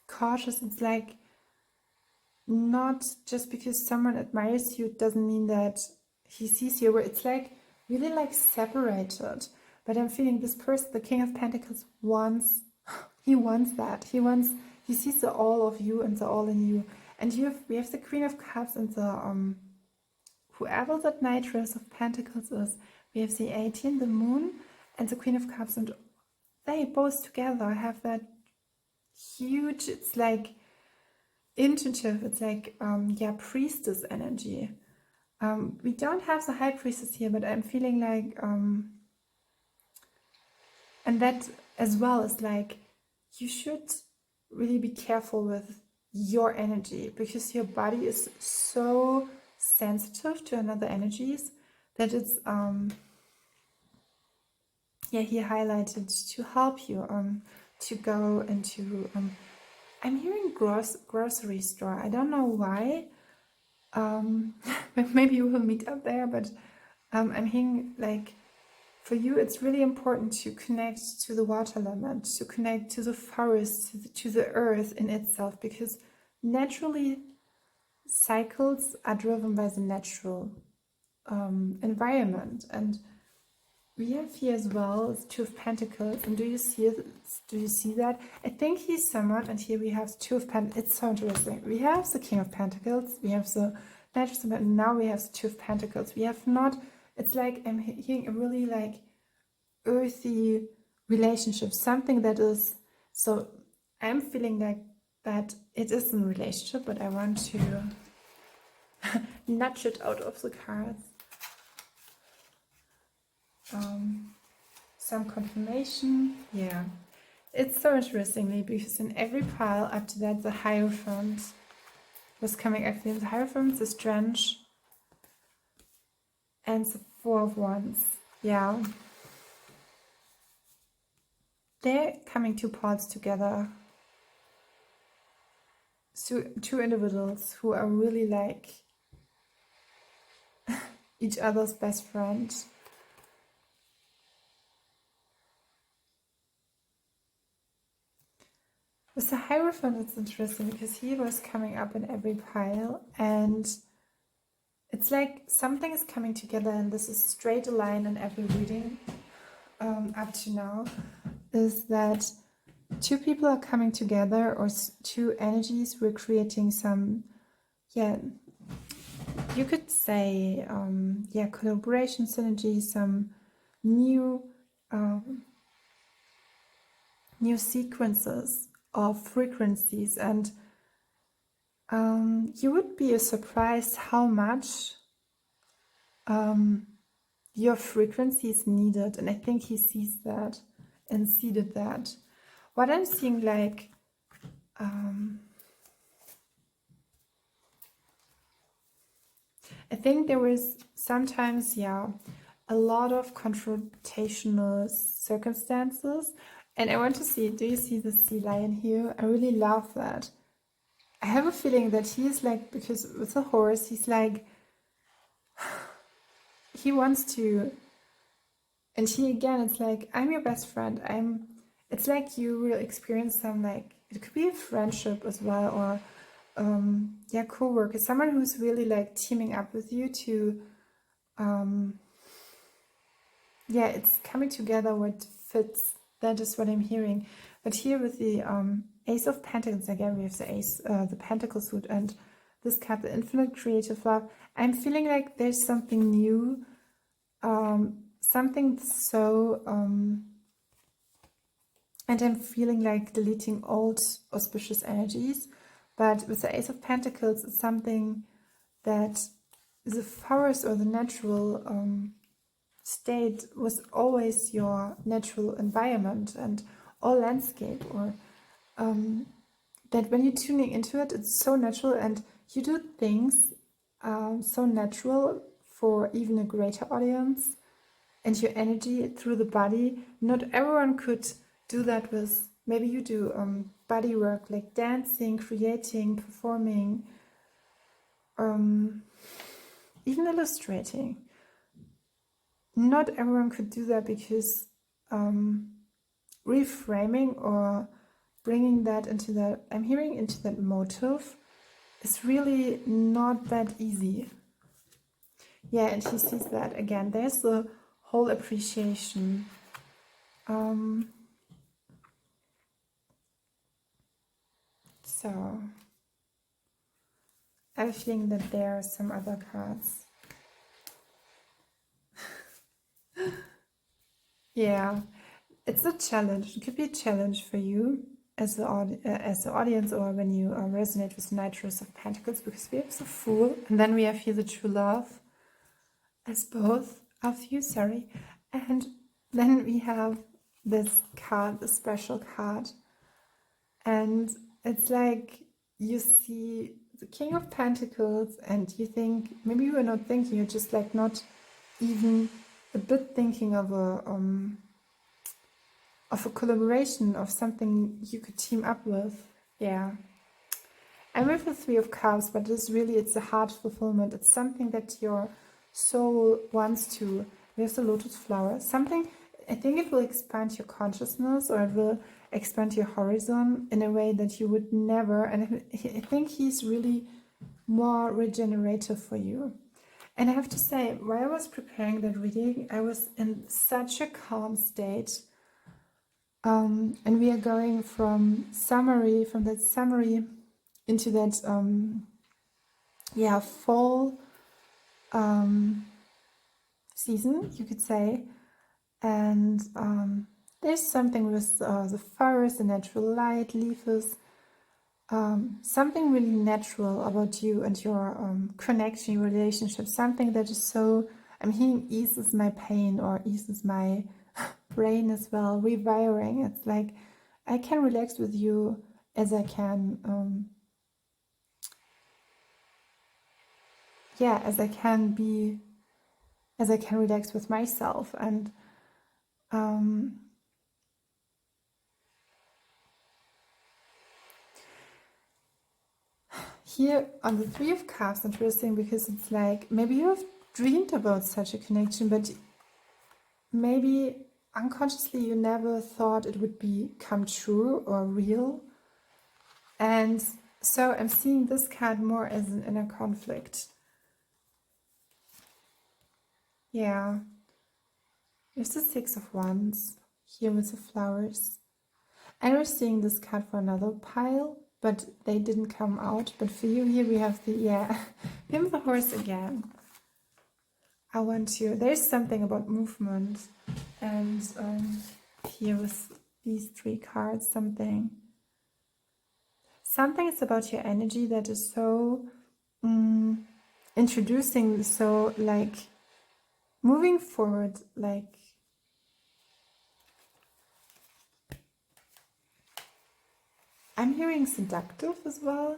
cautious. It's like not just because someone admires you, it doesn't mean that he sees you. It's like really like separated. But I'm feeling this person, the King of Pentacles, wants that. He sees the all of you and the all in you. And we have the Queen of Cups and the whoever that Knightress of Pentacles is. We have the 18, the Moon, and the Queen of Cups, and they both together have that huge, it's like intuitive, it's like priestess energy. We don't have the High Priestess here, but I'm feeling like and that as well is like you should really be careful with your energy, because your body is so sensitive to another energies that it's he highlighted to help you to go into I'm hearing grocery store. I don't know why. Maybe you will meet up there, but I'm hearing like for you it's really important to connect to the water element, to connect to the forest, to the earth in itself, because naturally cycles are driven by the natural environment. And we have here as well the Two of Pentacles, and do you see that? I think he's someone, and here we have Two of Pentacles. It's so interesting. We have the King of Pentacles, we have the Knight, and now we have the Two of Pentacles. We have not, it's like I'm hearing a really like earthy relationship, something that is, so I'm feeling like that it is a relationship, but I want to nudge it out of the cards. Some confirmation, yeah. It's so interestingly because in every pile up to that the Hierophant was coming. I feel the Hierophant, the Strange, and the Four of Wands. Yeah, they're coming two parts together. two individuals who are really like each other's best friend. With the Hierophant, it's interesting because he was coming up in every pile, and it's like something is coming together, and this is straight a line in every reading up to now, is that two people are coming together, or two energies were creating some, yeah, you could say, yeah, collaboration, synergy, some new new sequences of frequencies, and you would be surprised how much your frequency is needed, and I think he sees that and seeded that. What I'm seeing, like, I think there is sometimes, yeah, a lot of confrontational circumstances, and I want to see, do you see the sea lion here? I really love that. I have a feeling that he is like, because with a horse, he's like, he wants to, and he again, it's like, I'm your best friend. It's like you will experience some, like, it could be a friendship as well, or yeah, co-worker, someone who's really like teaming up with you to, yeah, it's coming together what fits. That is what I'm hearing. But here with the Ace of Pentacles, again, we have the Ace, the Pentacle suit, and this card, the Infinite Creative Love. I'm feeling like there's something new, something so, and I'm feeling like deleting old auspicious energies. But with the Ace of Pentacles, it's something that the forest or the natural state was always your natural environment and all landscape, or that when you're tuning into it, it's so natural, and you do things so natural for even a greater audience, and your energy through the body. Not everyone could do that with, maybe you do body work, like dancing, creating, performing, even illustrating. Not everyone could do that because reframing or bringing that into that, I'm hearing into that motive, is really not that easy. Yeah, and he sees that again. There's the whole appreciation. So I have a feeling that there are some other cards. Yeah, it's a challenge. It could be a challenge for you as the audience, or when you resonate with Nitrous of Pentacles, because we have the Fool, and then we have here the True Love as both of you, sorry. And then we have this card, the special card. And it's like you see the King of Pentacles and you think, maybe you are not thinking, you're just like not even a bit thinking of a collaboration, of something you could team up with. Yeah. I'm with the Three of Cups, but it's a heart fulfillment. It's something that your soul wants to. There's the lotus flower. Something, I think it will expand your consciousness, or it will expand your horizon in a way that you would never. And I think he's really more regenerative for you. And I have to say, while I was preparing that reading, I was in such a calm state. And we are going from that summary into that fall season, you could say. And there's something with the forest, the natural light, leaves, something really natural about you and your connection, your relationship, something that is so, I'm hearing, eases my pain or eases my brain as well, rewiring. It's like I can relax with you as I can as I can relax with myself. And here on the Three of Cups, interesting, because it's like maybe you have dreamed about such a connection, but maybe unconsciously you never thought it would become true or real. And so I'm seeing this card more as an inner conflict. Yeah. There's the Six of Wands here with the flowers. I was seeing this card for another pile, but they didn't come out. But for you here we have the, we have the Horse again. I want to, there's something about movement. And here with these three cards, something is about your energy that is so introducing, so like moving forward, like I'm hearing seductive as well.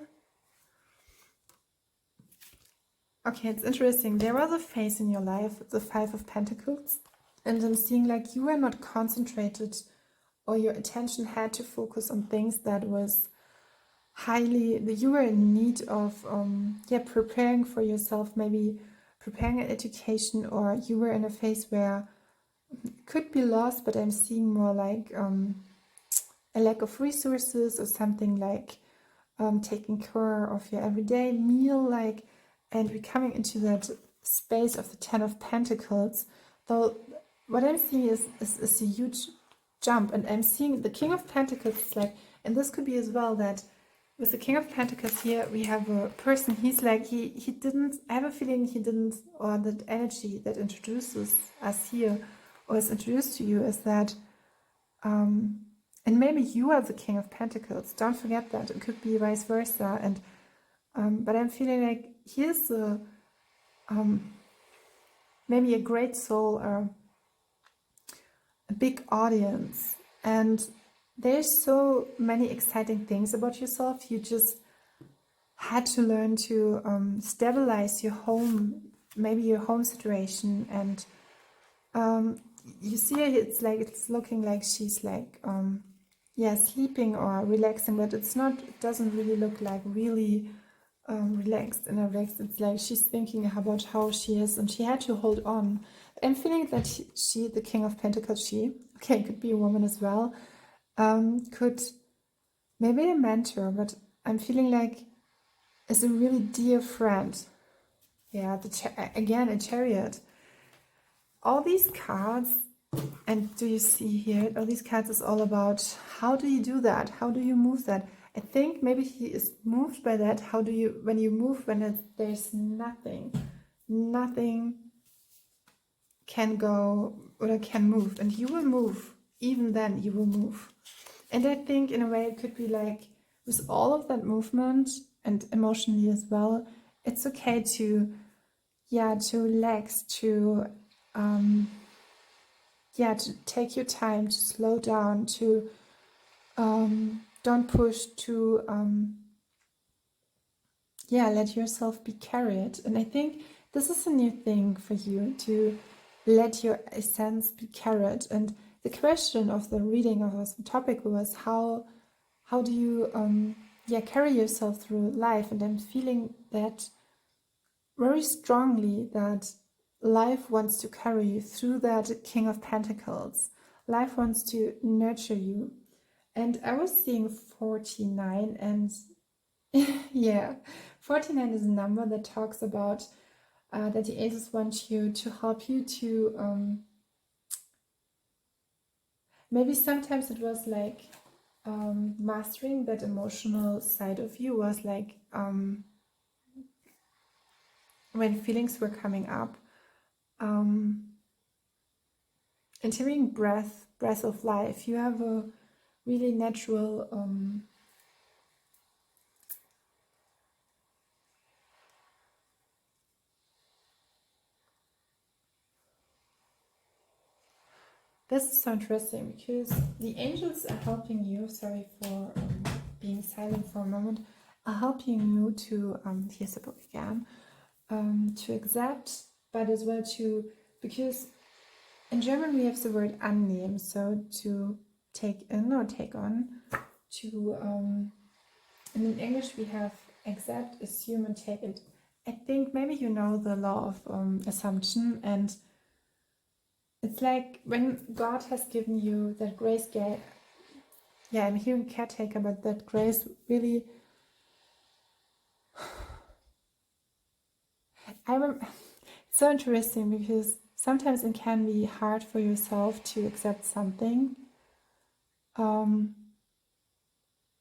Okay, it's interesting. There was a phase in your life, the Five of Pentacles, and I'm seeing like you were not concentrated, or your attention had to focus on things that was highly, you were in need of preparing for yourself, maybe preparing an education, or you were in a phase where it could be lost, but I'm seeing more like a lack of resources, or something like taking care of your everyday meal, like, and we're coming into that space of the Ten of Pentacles. Though what I'm seeing is a huge jump, and I'm seeing the King of Pentacles, like, and this could be as well that with the King of Pentacles here, we have a person, he's like, he didn't, I have a feeling he didn't, or that energy that introduces us here, or is introduced to you, is that, and maybe you are the King of Pentacles, don't forget that, it could be vice versa, and, but I'm feeling like, here's a, maybe a great soul, or a big audience, and there's so many exciting things about yourself. You just had to learn to stabilize your home, maybe your home situation, and you see it's like, it's looking like she's like sleeping or relaxing, but it's not, it doesn't really look like really relaxed and relaxed. It's like she's thinking about how she is, and she had to hold on. I'm feeling that she the King of Pentacles, okay, could be a woman as well, could maybe a mentor, but I'm feeling like is a really dear friend. Yeah, again, a Chariot. All these cards, and do you see here, all these cards is all about how do you do that? How do you move that? I think maybe he is moved by that. How do you, when you move, when there's nothing can go or can move, and you will move, even then you will move. And I think in a way it could be like, with all of that movement and emotionally as well, it's okay to relax, to to take your time, to slow down, to don't push, to let yourself be carried. And I think this is a new thing for you, to let your essence be carried. And the question of the reading of this topic was how do you carry yourself through life? And I'm feeling that very strongly, that life wants to carry you through that King of Pentacles. Life wants to nurture you. And I was seeing 49, and 49 is a number that talks about that the aces want you to help you to maybe sometimes it was like mastering that emotional side of you, was like when feelings were coming up, entering breath of life. You have a really natural this is so interesting, because the angels are helping you, sorry for being silent for a moment, are helping you to here's the book again, to accept, but as well to, because in German we have the word annehmen, so to take in or take on, to and in English we have accept, assume, and take it. I think maybe you know the law of assumption, and it's like when God has given you that grace, yeah, I'm hearing caretaker, but that grace really, it's so interesting because sometimes it can be hard for yourself to accept something.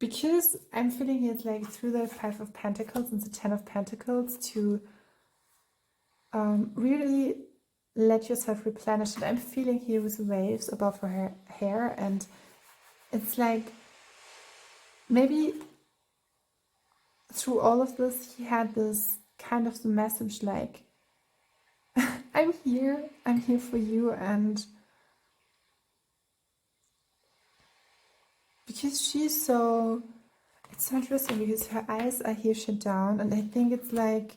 Because I'm feeling it like through the 5 of Pentacles and the 10 of Pentacles to really let yourself replenish it. I'm feeling here with waves above her hair, and it's like maybe through all of this he had this kind of the message like I'm here for you. And because she's so, it's so interesting because her eyes are here shut down, and I think it's like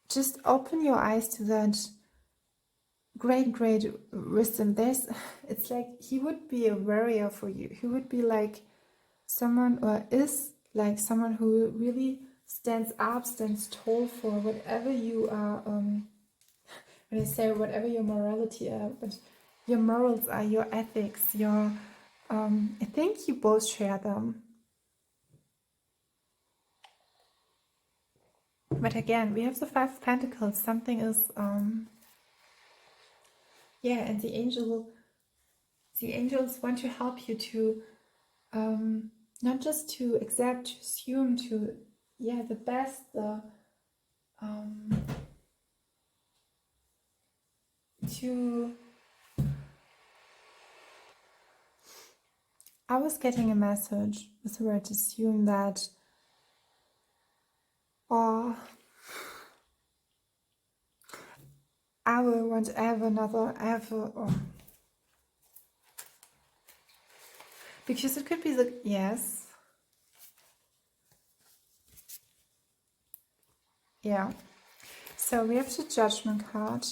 just open your eyes to that great wisdom. It's like he would be a warrior for you. He would be like someone, or is like someone who really stands up, stands tall for whatever you are. When I say whatever your morality are, but your morals are, your ethics, your I think you both share them. But again, we have the 5 of Pentacles. Something is yeah, and the angels want to help you to not just to accept, to assume, to the best, to, I was getting a message with the word assume that I will want to have because it could be the, yes, yeah. So we have the Judgment card,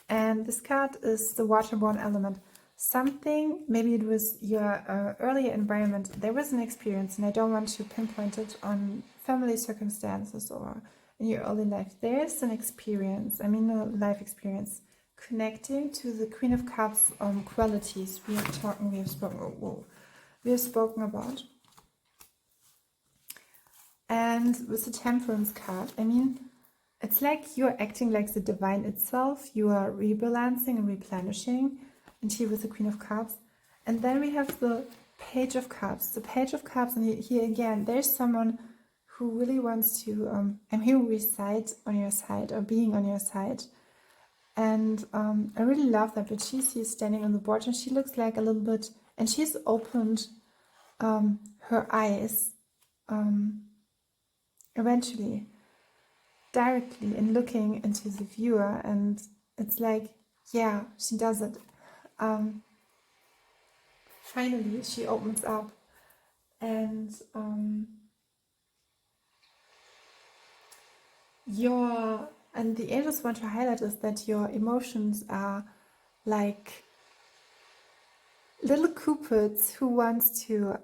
and this card is the waterborne element. Something, maybe it was your earlier environment, there was an experience, and I don't want to pinpoint it on family circumstances or in your early life. There's an experience, I mean a life experience, connecting to the Queen of Cups qualities we have spoken about. And with the Temperance card, I mean, it's like you're acting like the divine itself. You are rebalancing and replenishing. And here with the Queen of Cups. And then we have the Page of Cups. The Page of Cups, and here again, there's someone who really wants to, I'm hearing reside on your side, or being on your side. And I really love that, but she's here standing on the board, and she looks like a little bit, and she's opened her eyes eventually, directly, and looking into the viewer, and it's like, yeah, she does it. Finally, she opens up, and the angels want to highlight is that your emotions are like little cupids who wants to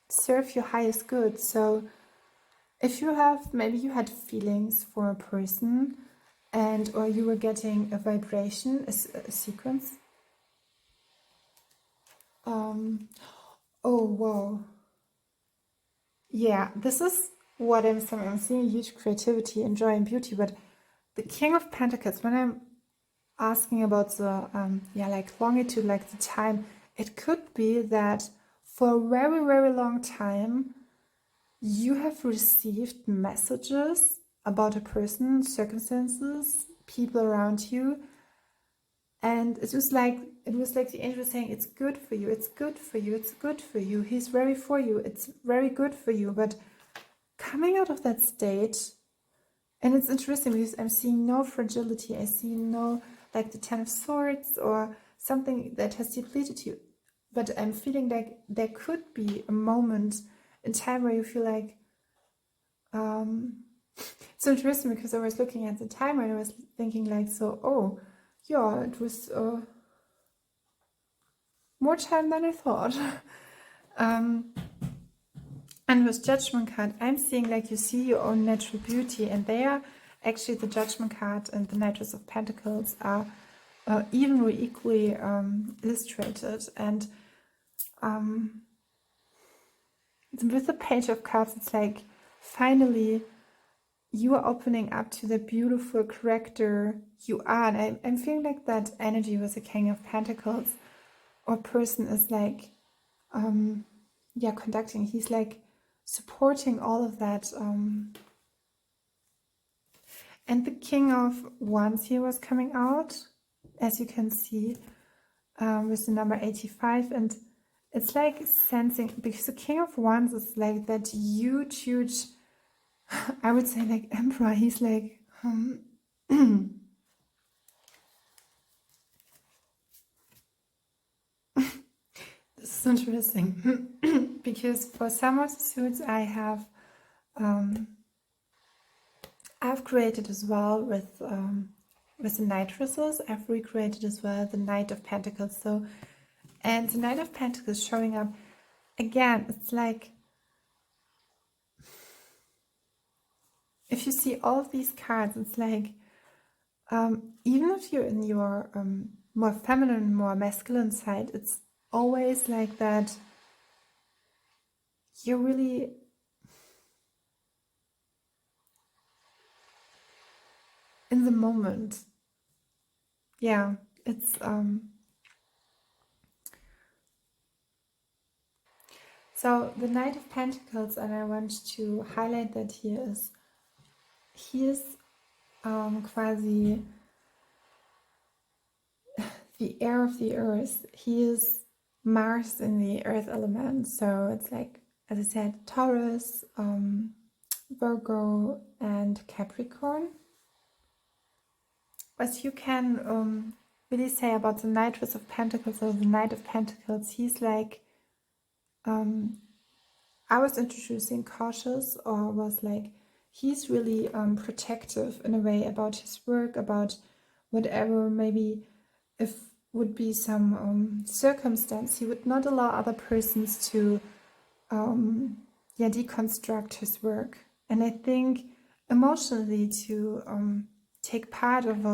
serve your highest good. So if you have, maybe you had feelings for a person, and or you were getting a vibration, a sequence. Oh wow, yeah, this is what I'm seeing: huge creativity and joy and beauty. But the King of Pentacles, when I'm asking about the like longitude, like the time, it could be that for a very long time you have received messages about a person, circumstances, people around you, and it was like the angel was saying, it's good for you, it's good for you, it's good for you, he's very for you, it's very good for you. But coming out of that state, and it's interesting because I'm seeing no fragility, I see no, like the 10 of Swords or something that has depleted you, but I'm feeling like there could be a moment in time where you feel like, it's interesting because I was looking at the timer and I was thinking like, so, oh, yeah, it was more time than I thought. And with Judgment card, I'm seeing like you see your own natural beauty, and they are actually the Judgment card and the Knight of Pentacles are even or equally illustrated. And with the Page of Cups, it's like finally you are opening up to the beautiful character you are. And I'm feeling like that energy with the King of Pentacles or person is like, yeah, conducting. He's like supporting all of that. And the King of Wands here was coming out, as you can see, with the number 85. And it's like sensing, because the King of Wands is like that huge, I would say like emperor. He's like, this is interesting, because for some of the suits I've created as well with the Nitruses. I've recreated as well the Knight of Pentacles. So, and the Knight of Pentacles showing up again. It's like, if you see all of these cards, it's like, even if you're in your more feminine, more masculine side, it's always like that you're really in the moment. Yeah, it's so the Knight of Pentacles, and I want to highlight that here, is he is quasi the air of the earth. He is Mars in the earth element. So it's like, as I said, Taurus, Virgo, and Capricorn. What you can really say about the Knight of Pentacles or the Knight of Pentacles, he's like, I was introducing cautious, or was like, he's really protective in a way about his work, about whatever maybe if would be some circumstance. He would not allow other persons to deconstruct his work. And I think emotionally to take part of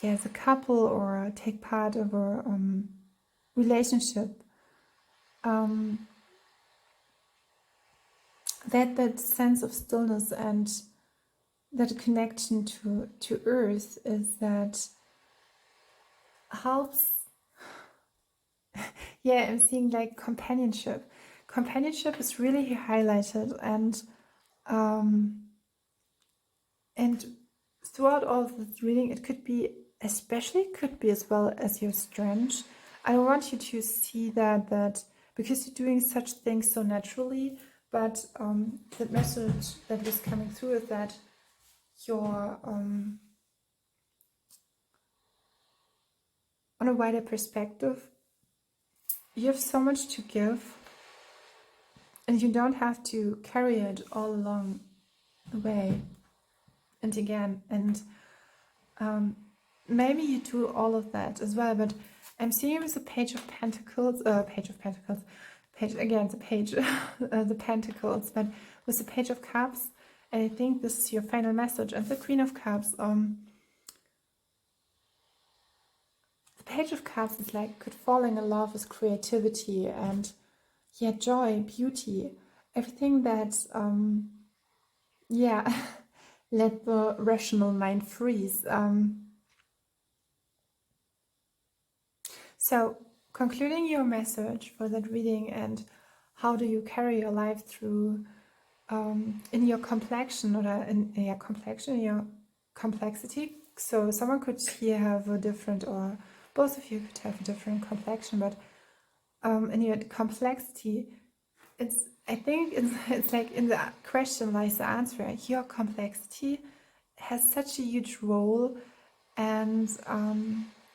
as a couple, or take part of a relationship, that sense of stillness and that connection to earth is that helps. Yeah, I'm seeing like companionship. Companionship is really highlighted, and throughout all of this reading, it could be as well as your strength. I want you to see that because you're doing such things so naturally, but the message that was coming through is that you're on a wider perspective. You have so much to give, and you don't have to carry it all along the way. And again, and maybe you do all of that as well, but I'm seeing with the Page of Pentacles, the Pentacles, but with the Page of Cups, and I think this is your final message, and the Queen of Cups. The Page of Cups is like falling in love with creativity and joy, beauty, everything that let the rational mind freeze. So concluding your message for that reading, and how do you carry your life through in your complexion, or in your complexity. So someone could here have a different, or both of you could have a different complexion, but in your complexity, I think it's like in the question lies the answer. Your complexity has such a huge role, and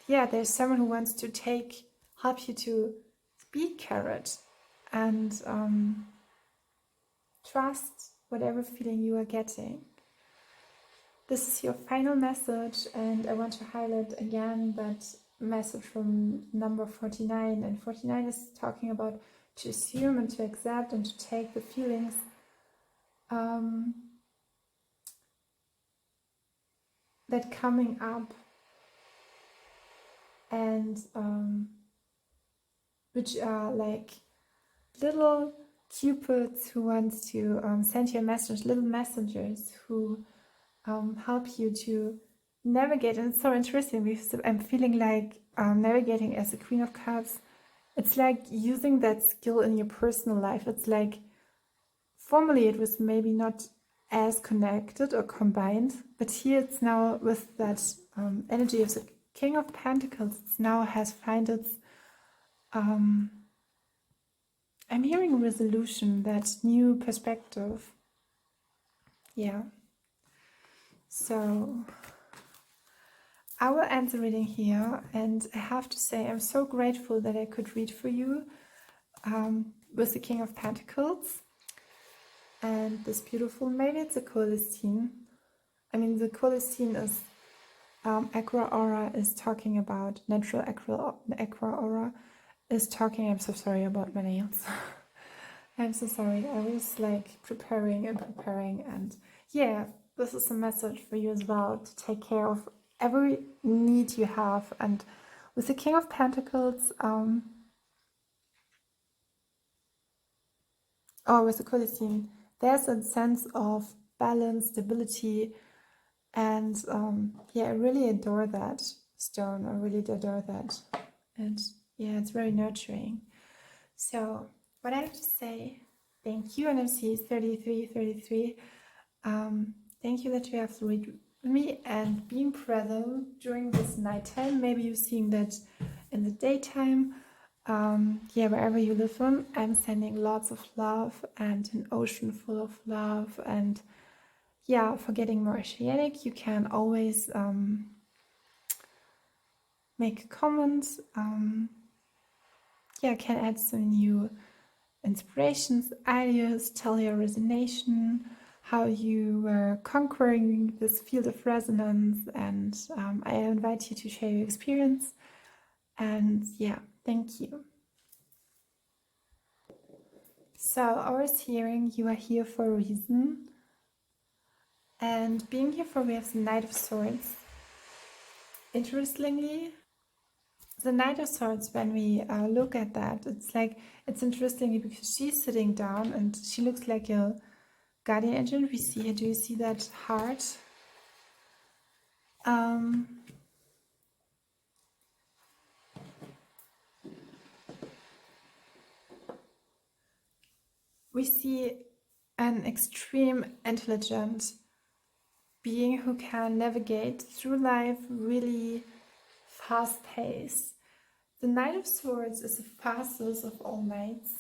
there's someone who wants to help you to be carrot and trust whatever feeling you are getting. This is your final message, and I want to highlight again that message from number 49, and 49 is talking about to assume and to accept and to take the feelings that coming up, and which are like little cupids who wants to send you a message, little messengers who help you to navigate. And it's so interesting because I'm feeling like navigating as a Queen of Cups, it's like using that skill in your personal life. It's like formerly it was maybe not as connected or combined, but here it's now with that energy of the King of Pentacles, it's now has found its I'm hearing resolution, that new perspective. Yeah. So I will end the reading here, and I have to say I'm so grateful that I could read for you with the King of Pentacles and this beautiful, maybe it's a Celestine. I mean, the Celestine is Aqua Aura is talking about natural Aqua Aura is talking. I'm so sorry about my nails. I'm so sorry. I was like preparing, and yeah, this is a message for you as well, to take care of every need you have. And with the King of Pentacles, or with the Celestine, there's a sense of balance, stability, and yeah, I really adore that stone. I really adore that, and yeah, it's very nurturing. So what I have to say, thank you, NMC 3333. Thank you that you have to read with me and being present during this nighttime. Maybe you're seeing that in the daytime. Yeah, wherever you live from, I'm sending lots of love and an ocean full of love. And yeah, for getting more oceanic, you can always make a comment. Yeah, can add some new inspirations, ideas, tell your resonation, how you were conquering this field of resonance, and I invite you to share your experience. And yeah, thank you. So I was hearing you are here for a reason, and being here for, we have the Knight of Swords. Interestingly, the Knight of Swords, when we look at that, it's like, it's interesting because she's sitting down and she looks like a guardian angel. We see here, do you see that heart? We see an extreme intelligent being who can navigate through life really fast paced. The Knight of Swords is the fastest of all knights,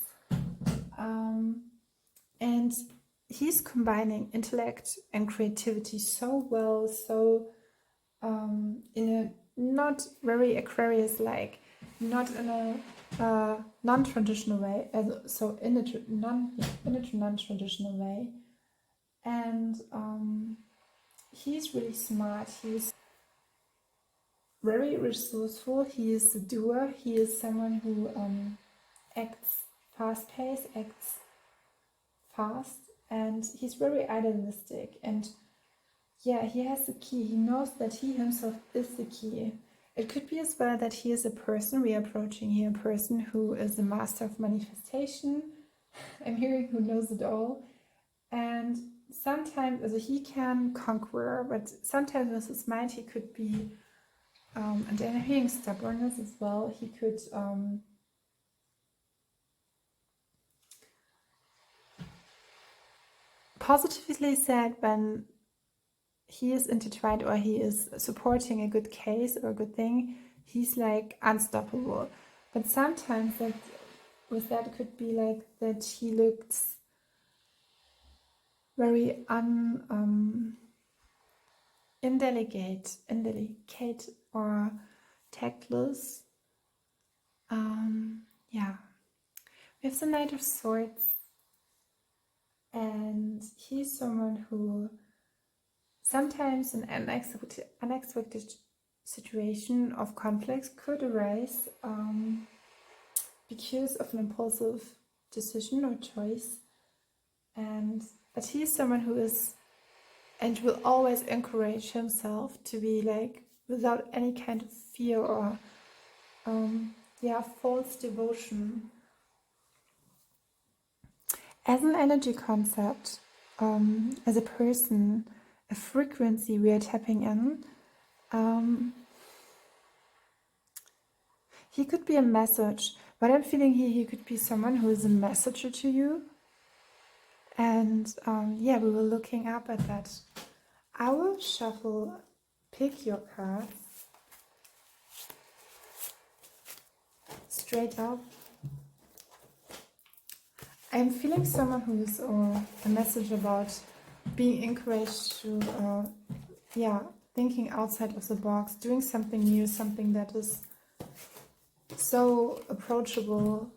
and he's combining intellect and creativity so well, so in a not very Aquarius like, not in a non-traditional way, so in a non-traditional way. And he's really smart, he's very resourceful, he is a doer, he is someone who acts fast-paced, acts fast, and he's very idealistic. And yeah, he has the key, he knows that he himself is the key. It could be as well that he is a person, we are approaching here a person who is a master of manifestation. I'm hearing who knows it all. And sometimes, also he can conquer, but sometimes with his mind he could be, and then I'm hearing stubbornness as well. He could positively said, when he is intertwined or he is supporting a good case or a good thing, he's like unstoppable. But sometimes that with that could be like that he looks very indelicate or tactless. Yeah, we have the Knight of Swords, and he's someone who sometimes an unexpected situation of conflict could arise because of an impulsive decision or choice, and that he's someone who is and will always encourage himself to be like without any kind of fear or false devotion. As an energy concept, as a person, a frequency we are tapping in, he could be a message. What I'm feeling here, he could be someone who is a messenger to you. And we were looking up at that. I will shuffle, pick your cards straight up. I'm feeling someone who is a message about being encouraged to, thinking outside of the box, doing something new, something that is so approachable.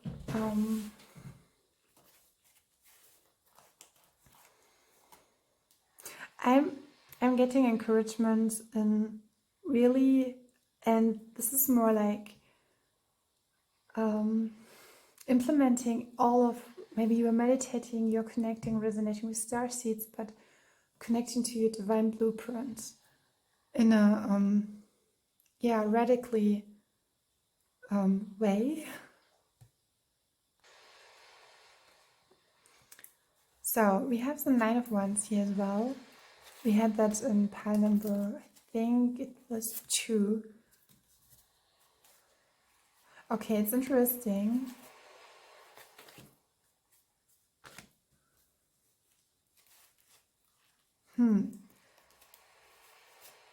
I'm getting encouragement in really, and this is more like implementing all of, maybe you are meditating, you're connecting, resonating with star seeds, but connecting to your divine blueprint in a radically way. So we have the 9 of Wands here as well. We had that in pile number, I think it was 2. Okay, it's interesting.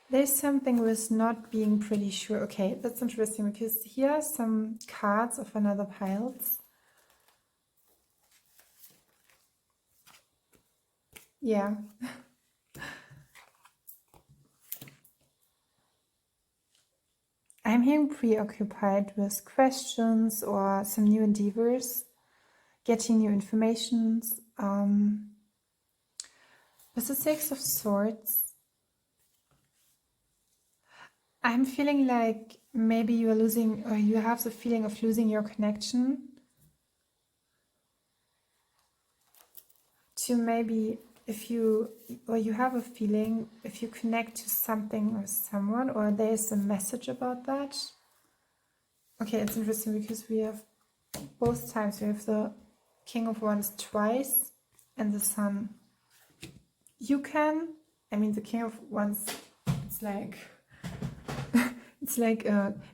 There's something with not being pretty sure. Okay, that's interesting because here are some cards of another piles. Yeah. I'm here preoccupied with questions or some new endeavors, getting new informations. With the 6 of Swords, I'm feeling like maybe you are losing, or you have the feeling of losing your connection to maybe you have a feeling if you connect to something or someone, or there's a message about that. Okay, it's interesting because we have both times. We have the King of Wands twice and the Sun. The King of Wands, it's like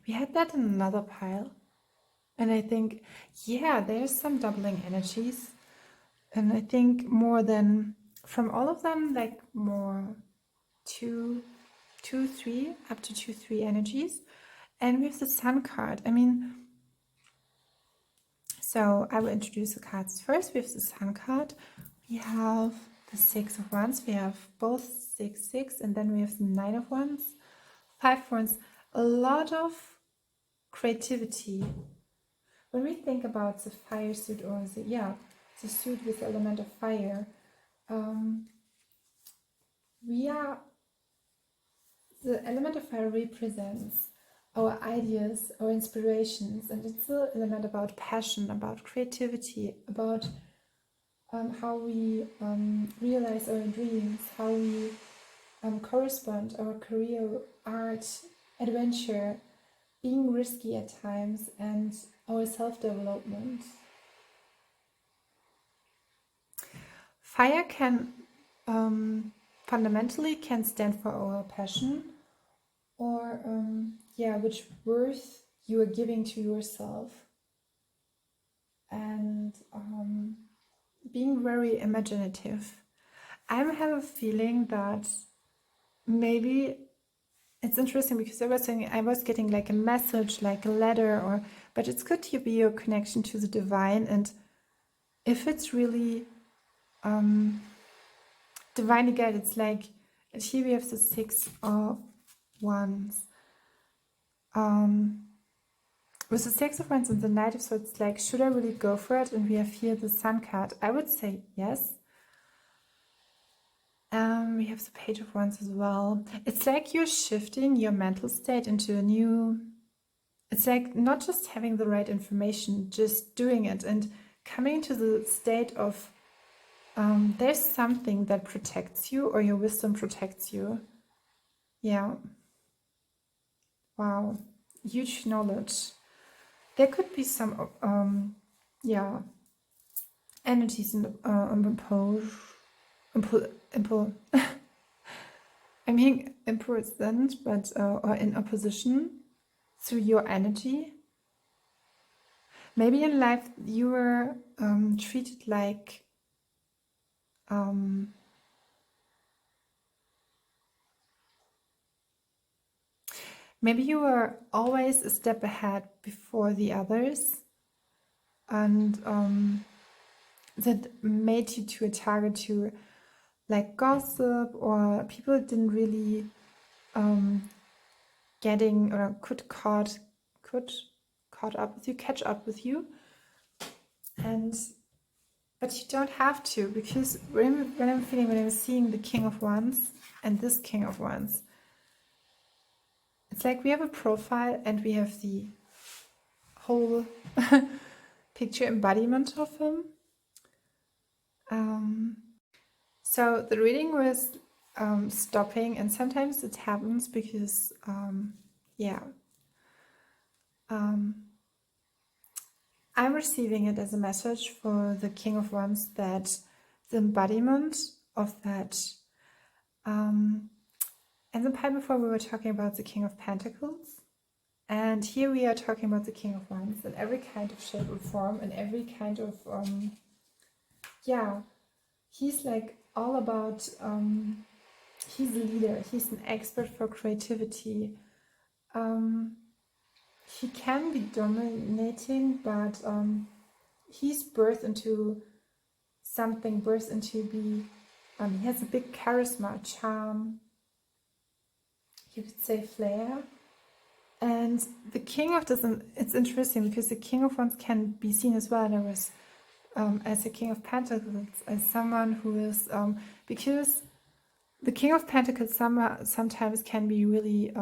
we had that in another pile, and I think there's some doubling energies, and I think more than from all of them, like more 2, 3 up to 2, 3 energies. And with the Sun card, so I will introduce the cards first. With the Sun card, we have the 6 of Wands, we have both 6, 6, and then we have the 9 of Wands, 5 of Wands. A lot of creativity. When we think about the fire suit, or the suit with the element of fire, the element of fire represents our ideas, our inspirations, and it's the element about passion, about creativity, about how we realize our dreams, how we correspond our career, art, adventure, being risky at times, and our self-development. Fire can fundamentally can stand for our passion, or which worth you are giving to yourself, and being very imaginative. I have a feeling that maybe it's interesting because I was getting like a message, like a letter, but it's good to be your connection to the divine, and if it's really divinely guided, it's like, and here we have the 6 of Wands. With the 6 of Wands and the Knight of Swords, it's like, should I really go for it? And we have here the Sun card. I would say yes. We have the Page of Wands as well. It's like you're shifting your mental state into a new... It's like not just having the right information, just doing it and coming to the state of there's something that protects you, or your wisdom protects you. Yeah. Wow. Huge knowledge. There could be some yeah, energies in I mean important, but or in opposition through your energy. Maybe in life you were treated like maybe you were always a step ahead before the others, and that made you to a target to like gossip, or people didn't really getting or could catch up with you, and but you don't have to, because when I'm seeing the King of Wands and this King of Wands, it's like we have a profile and we have the whole picture embodiment of him. So the reading was stopping, and sometimes it happens because I'm receiving it as a message for the King of Wands, that the embodiment of that, and the time before we were talking about the King of Pentacles, and here we are talking about the King of Wands in every kind of shape or form, and every kind of he's like all about he's a leader, he's an expert for creativity. He can be dominating, but he's birthed into something, birthed into be, he has a big charisma, charm, you could say flair. And the King of doesn't, it's interesting because the King of Wands can be seen as well, there was as a King of Pentacles, as someone who is, because the King of Pentacles sometimes can be really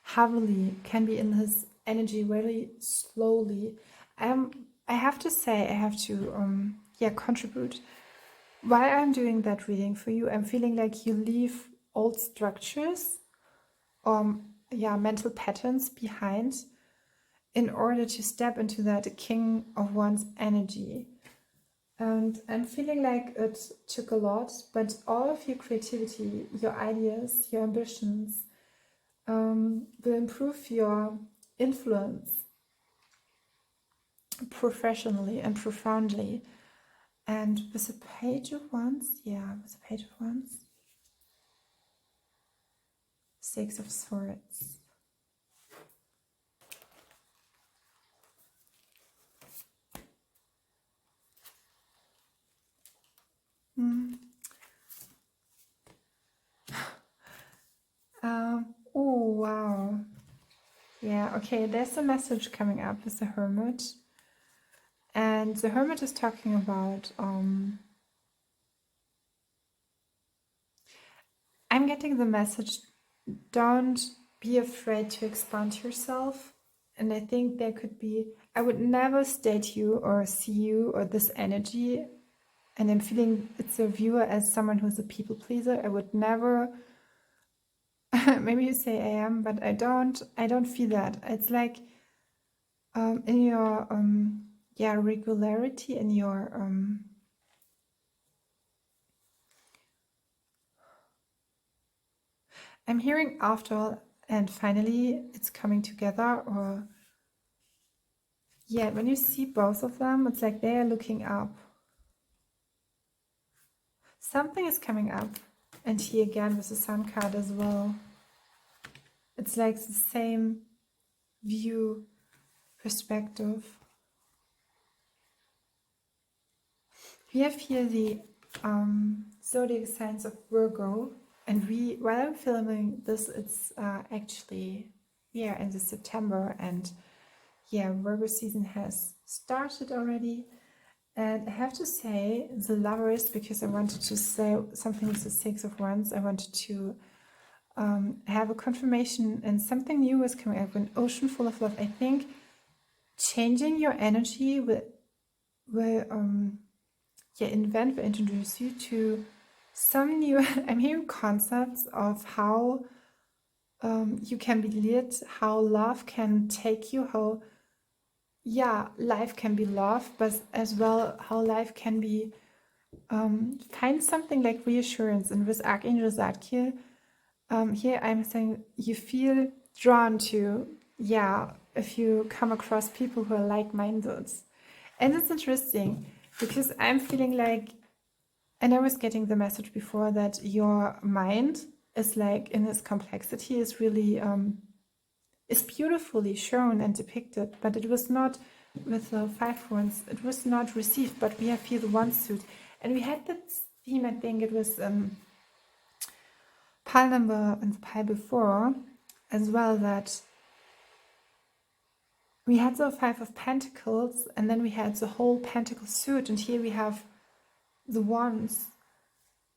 heavily, can be in his energy really slowly. I have to say, I have to contribute. While I'm doing that reading for you, I'm feeling like you leave old structures, mental patterns behind in order to step into that King of Wands energy. And I'm feeling like it took a lot, but all of your creativity, your ideas, your ambitions will improve your influence professionally and profoundly. And with the Page of Wands, with the Page of Wands, Six of Swords. Oh, wow. Yeah, okay, there's a message coming up with the Hermit. And the Hermit is talking about, I'm getting the message, don't be afraid to expand yourself. And I think there could be, I would never state you or see you or this energy, and I'm feeling it's a viewer as someone who's a people pleaser. I would never, maybe you say I am, but I don't feel that. It's like in your regularity, in your I'm hearing after all and finally it's coming together, or when you see both of them, it's like they are looking up. Something is coming up, and here again with the Sun card as well. It's like the same view, perspective. We have here the zodiac signs of Virgo, and while I'm filming this, it's actually in the September, and Virgo season has started already. And I have to say, the Lovers, because I wanted to say something with the Six of Wands, I wanted to have a confirmation, and something new is coming up, an ocean full of love. I think changing your energy will introduce you to some new I'm hearing concepts of how you can be lit, how love can take you, how life can be love, but as well how life can be find something like reassurance. And with Archangel Zadkiel, here I'm saying you feel drawn to, if you come across people who are like-minded. And it's interesting because I'm feeling like, and I was getting the message before that your mind is like in its complexity is really is beautifully shown and depicted, but it was not with the 5 wands, it was not received, but we have here the one suit. And we had this theme, I think it was pile number in the pile before as well, that we had the 5 of Pentacles and then we had the whole Pentacle suit, and here we have the wands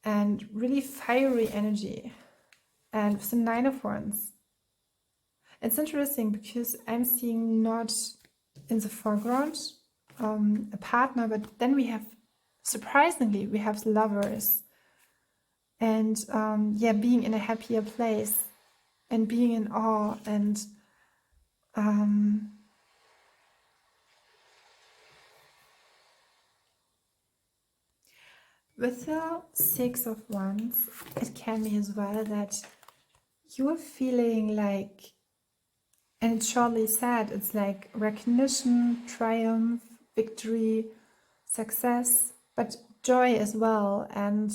and really fiery energy, and with the 9 of wands. It's interesting because I'm seeing not in the foreground a partner, but then we have, surprisingly, we have the lovers. And being in a happier place and being in awe, and with the 6 of wands, it can be as well that you're feeling like, and it's shortly said, it's like recognition, triumph, victory, success, but joy as well, and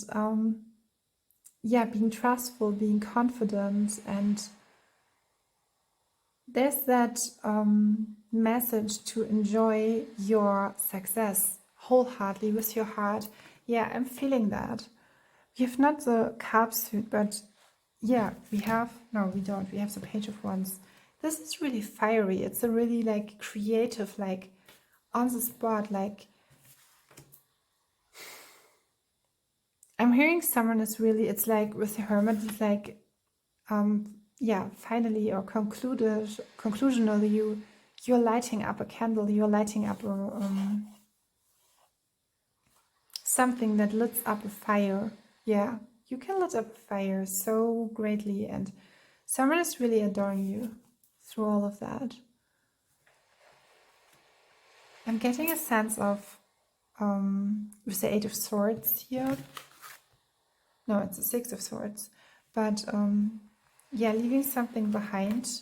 being trustful, being confident. And there's that message to enjoy your success wholeheartedly with your heart. I'm feeling that. We have not the carp suit, but we have, no, we don't. We have the Page of Wands. This is really fiery. It's a really like creative, like on the spot, like I'm hearing someone is really, it's like with the Hermit, it's like, finally or conclusionally, you're lighting up a candle, you're lighting up a, something that lights up a fire. You can light up a fire so greatly, and someone is really adoring you through all of that. I'm getting a sense of, with the 8 of Swords here, no, it's the 6 of Swords, but leaving something behind.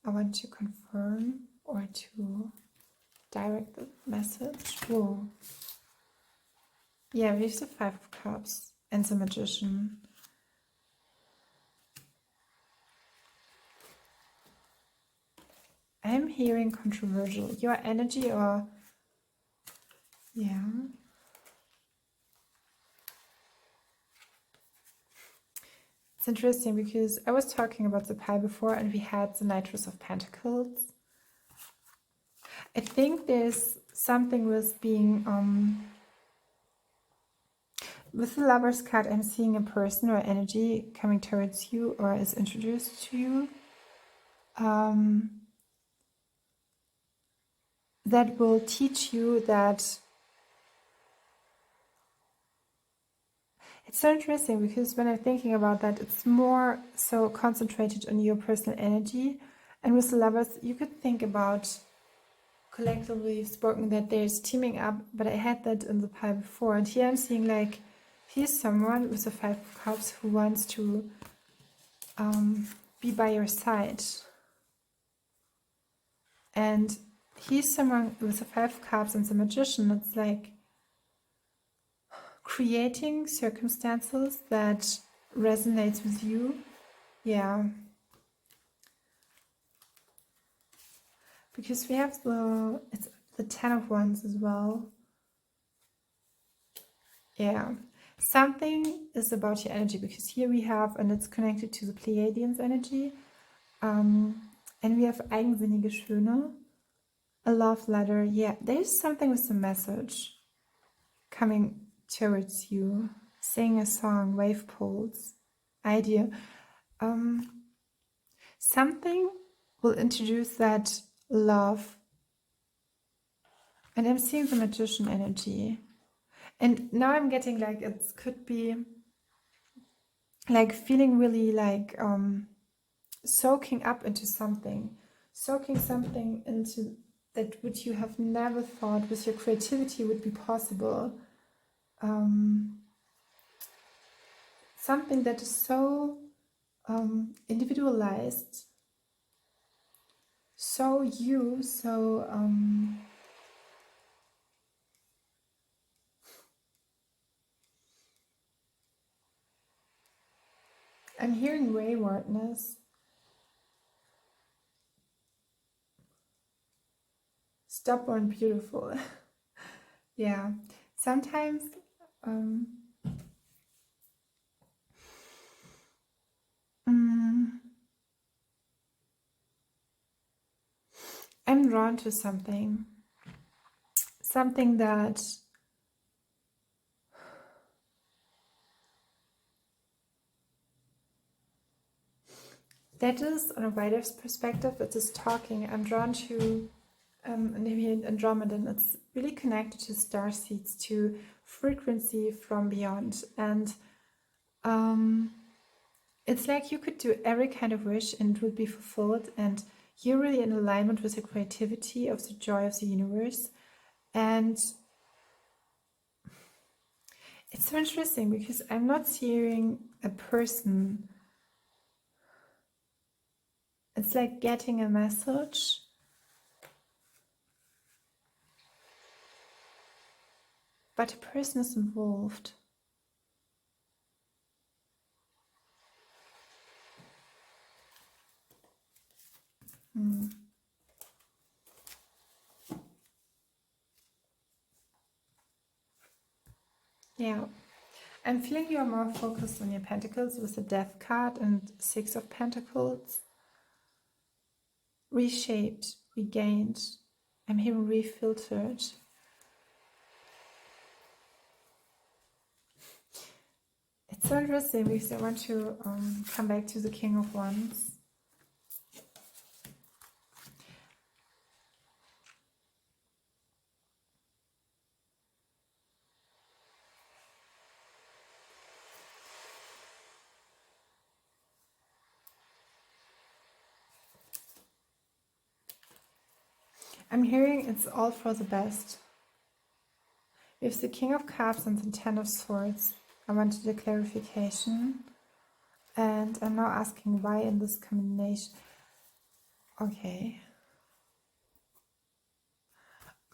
I want to confirm or to direct the message. Whoa. We have the 5 of Cups and the Magician. I'm hearing controversial. Your energy, or it's interesting because I was talking about the pile before and we had the Knightress of Pentacles. I think there's something with being with the Lover's card. I'm seeing a person or energy coming towards you or is introduced to you that will teach you that. It's so interesting because when I'm thinking about that, it's more so concentrated on your personal energy. And with the Lovers, you could think about, collectively spoken, that there's teaming up, but I had that in the pile before. And here I'm seeing like, here's someone with the 5 of Cups who wants to be by your side. And he's someone with the 5 of Cups and the Magician. It's like creating circumstances that resonates with you. Because we have it's the 10 of Wands as well. Something is about your energy, because here we have, and it's connected to the Pleiadians energy, and we have Eigensinnige Schöne, a love letter. There's something with the message coming towards you, sing a song, wave pulse, idea, something will introduce that love. And I'm seeing the magician energy. And now I'm getting like, it could be like feeling really like soaking up into something, soaking something into that which you have never thought with your creativity would be possible. Something that is so individualized, so you, so I'm hearing waywardness, stubborn, beautiful. Yeah, sometimes I'm drawn to something that is, on a wider perspective, that is talking. I'm drawn to Andromeda, and it's really connected to star seeds, to frequency from beyond. And it's like you could do every kind of wish and it would be fulfilled, and you're really in alignment with the creativity of the joy of the universe. And it's so interesting because I'm not seeing a person. It's like getting a message, but a person is involved. Yeah, I'm feeling you're more focused on your pentacles with the Death card and Six of Pentacles. Reshaped, regained. I'm hearing refiltered. It's so interesting because I want to come back to the King of Wands. I'm hearing it's all for the best. With the King of Cups and the Ten of Swords, I wanted a clarification. And I'm now asking why in this combination. Okay.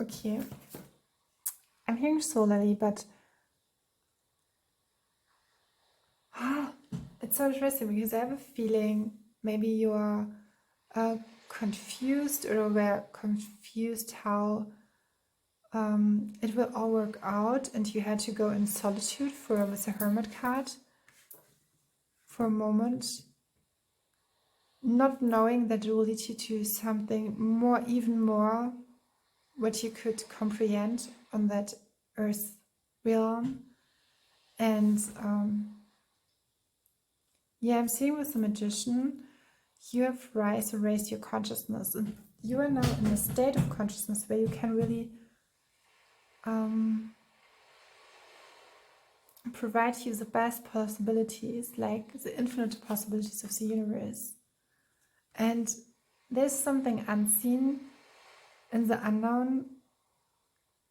Okay. I'm hearing solarly, but it's so interesting because I have a feeling maybe you are confused, or were confused how it will all work out, and you had to go in solitude with the Hermit card for a moment, not knowing that it will lead you to something more, even more, what you could comprehend on that earth realm. And yeah, I'm seeing with the Magician, you have raised your consciousness, and you are now in a state of consciousness where you can really provide you the best possibilities, like the infinite possibilities of the universe. And there's something unseen in the unknown,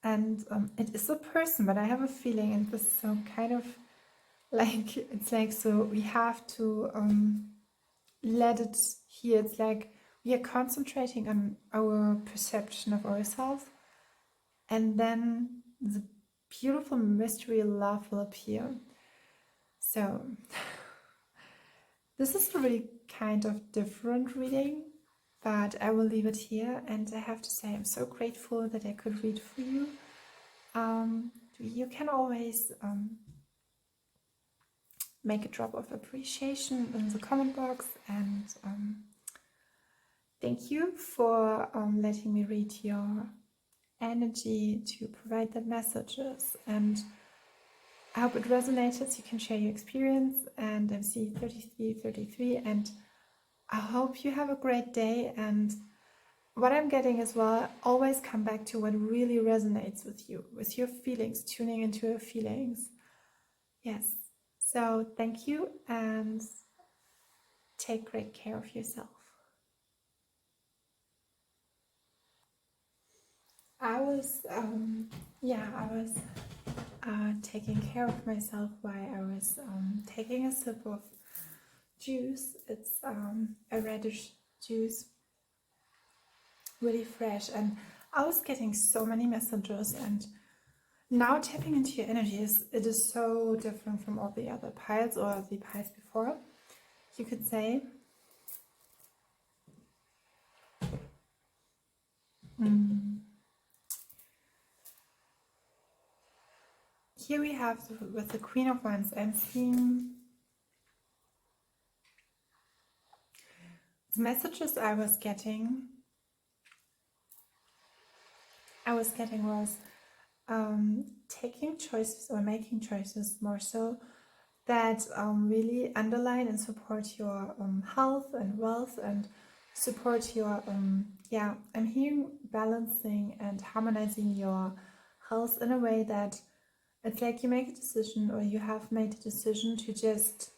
and it is a person, but I have a feeling, and this is so kind of like, it's like, so we have to let it here. It's like we are concentrating on our perception of ourselves, and then the beautiful mystery love will appear. So this is a really kind of different reading, but I will leave it here. And I have to say, I'm so grateful that I could read for you. You can always make a drop of appreciation in the comment box, and thank you for letting me read your energy to provide the messages, and I hope it resonated. You can share your experience, and I'm seeing 33, and I hope you have a great day, and what I'm getting as well, always come back to what really resonates with you, with your feelings, tuning into your feelings. Yes. So thank you, and take great care of yourself. I was taking care of myself while I was taking a sip of juice. It's a radish juice, really fresh, and I was getting so many messages, and now tapping into your energies, it is so different from all the other piles or the piles before, you could say. Here we have with the Queen of Wands, I'm seeing the messages I was getting was taking choices or making choices more so that really underline and support your health and wealth and support your I'm hearing balancing and harmonizing your health in a way that it's like you make a decision, or you have made a decision to just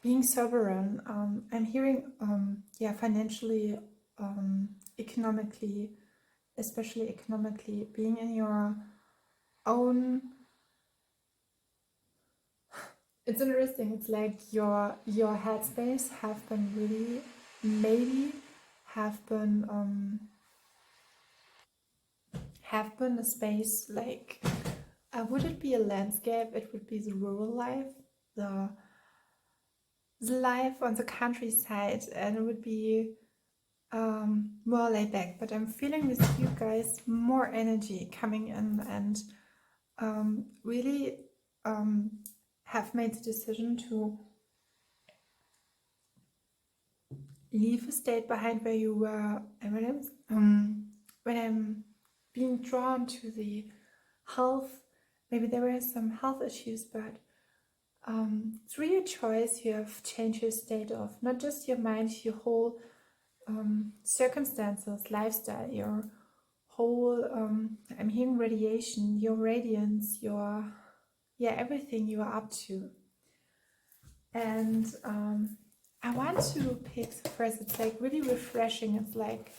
being sovereign. I'm hearing financially, economically, especially economically, being in your own. It's interesting. It's like your headspace have been really, maybe have been a space like, would it be a landscape? It would be the rural life, the life on the countryside, and it would be more laid back. But I'm feeling with you guys more energy coming in, and really have made the decision to leave a state behind where you were. And when I'm being drawn to the health, maybe there were some health issues, but through your choice, you have changed your state of not just your mind, your whole circumstances, lifestyle, your whole, I'm hearing radiation, your radiance, your, everything you are up to. And I want to pick the first, it's like really refreshing. It's like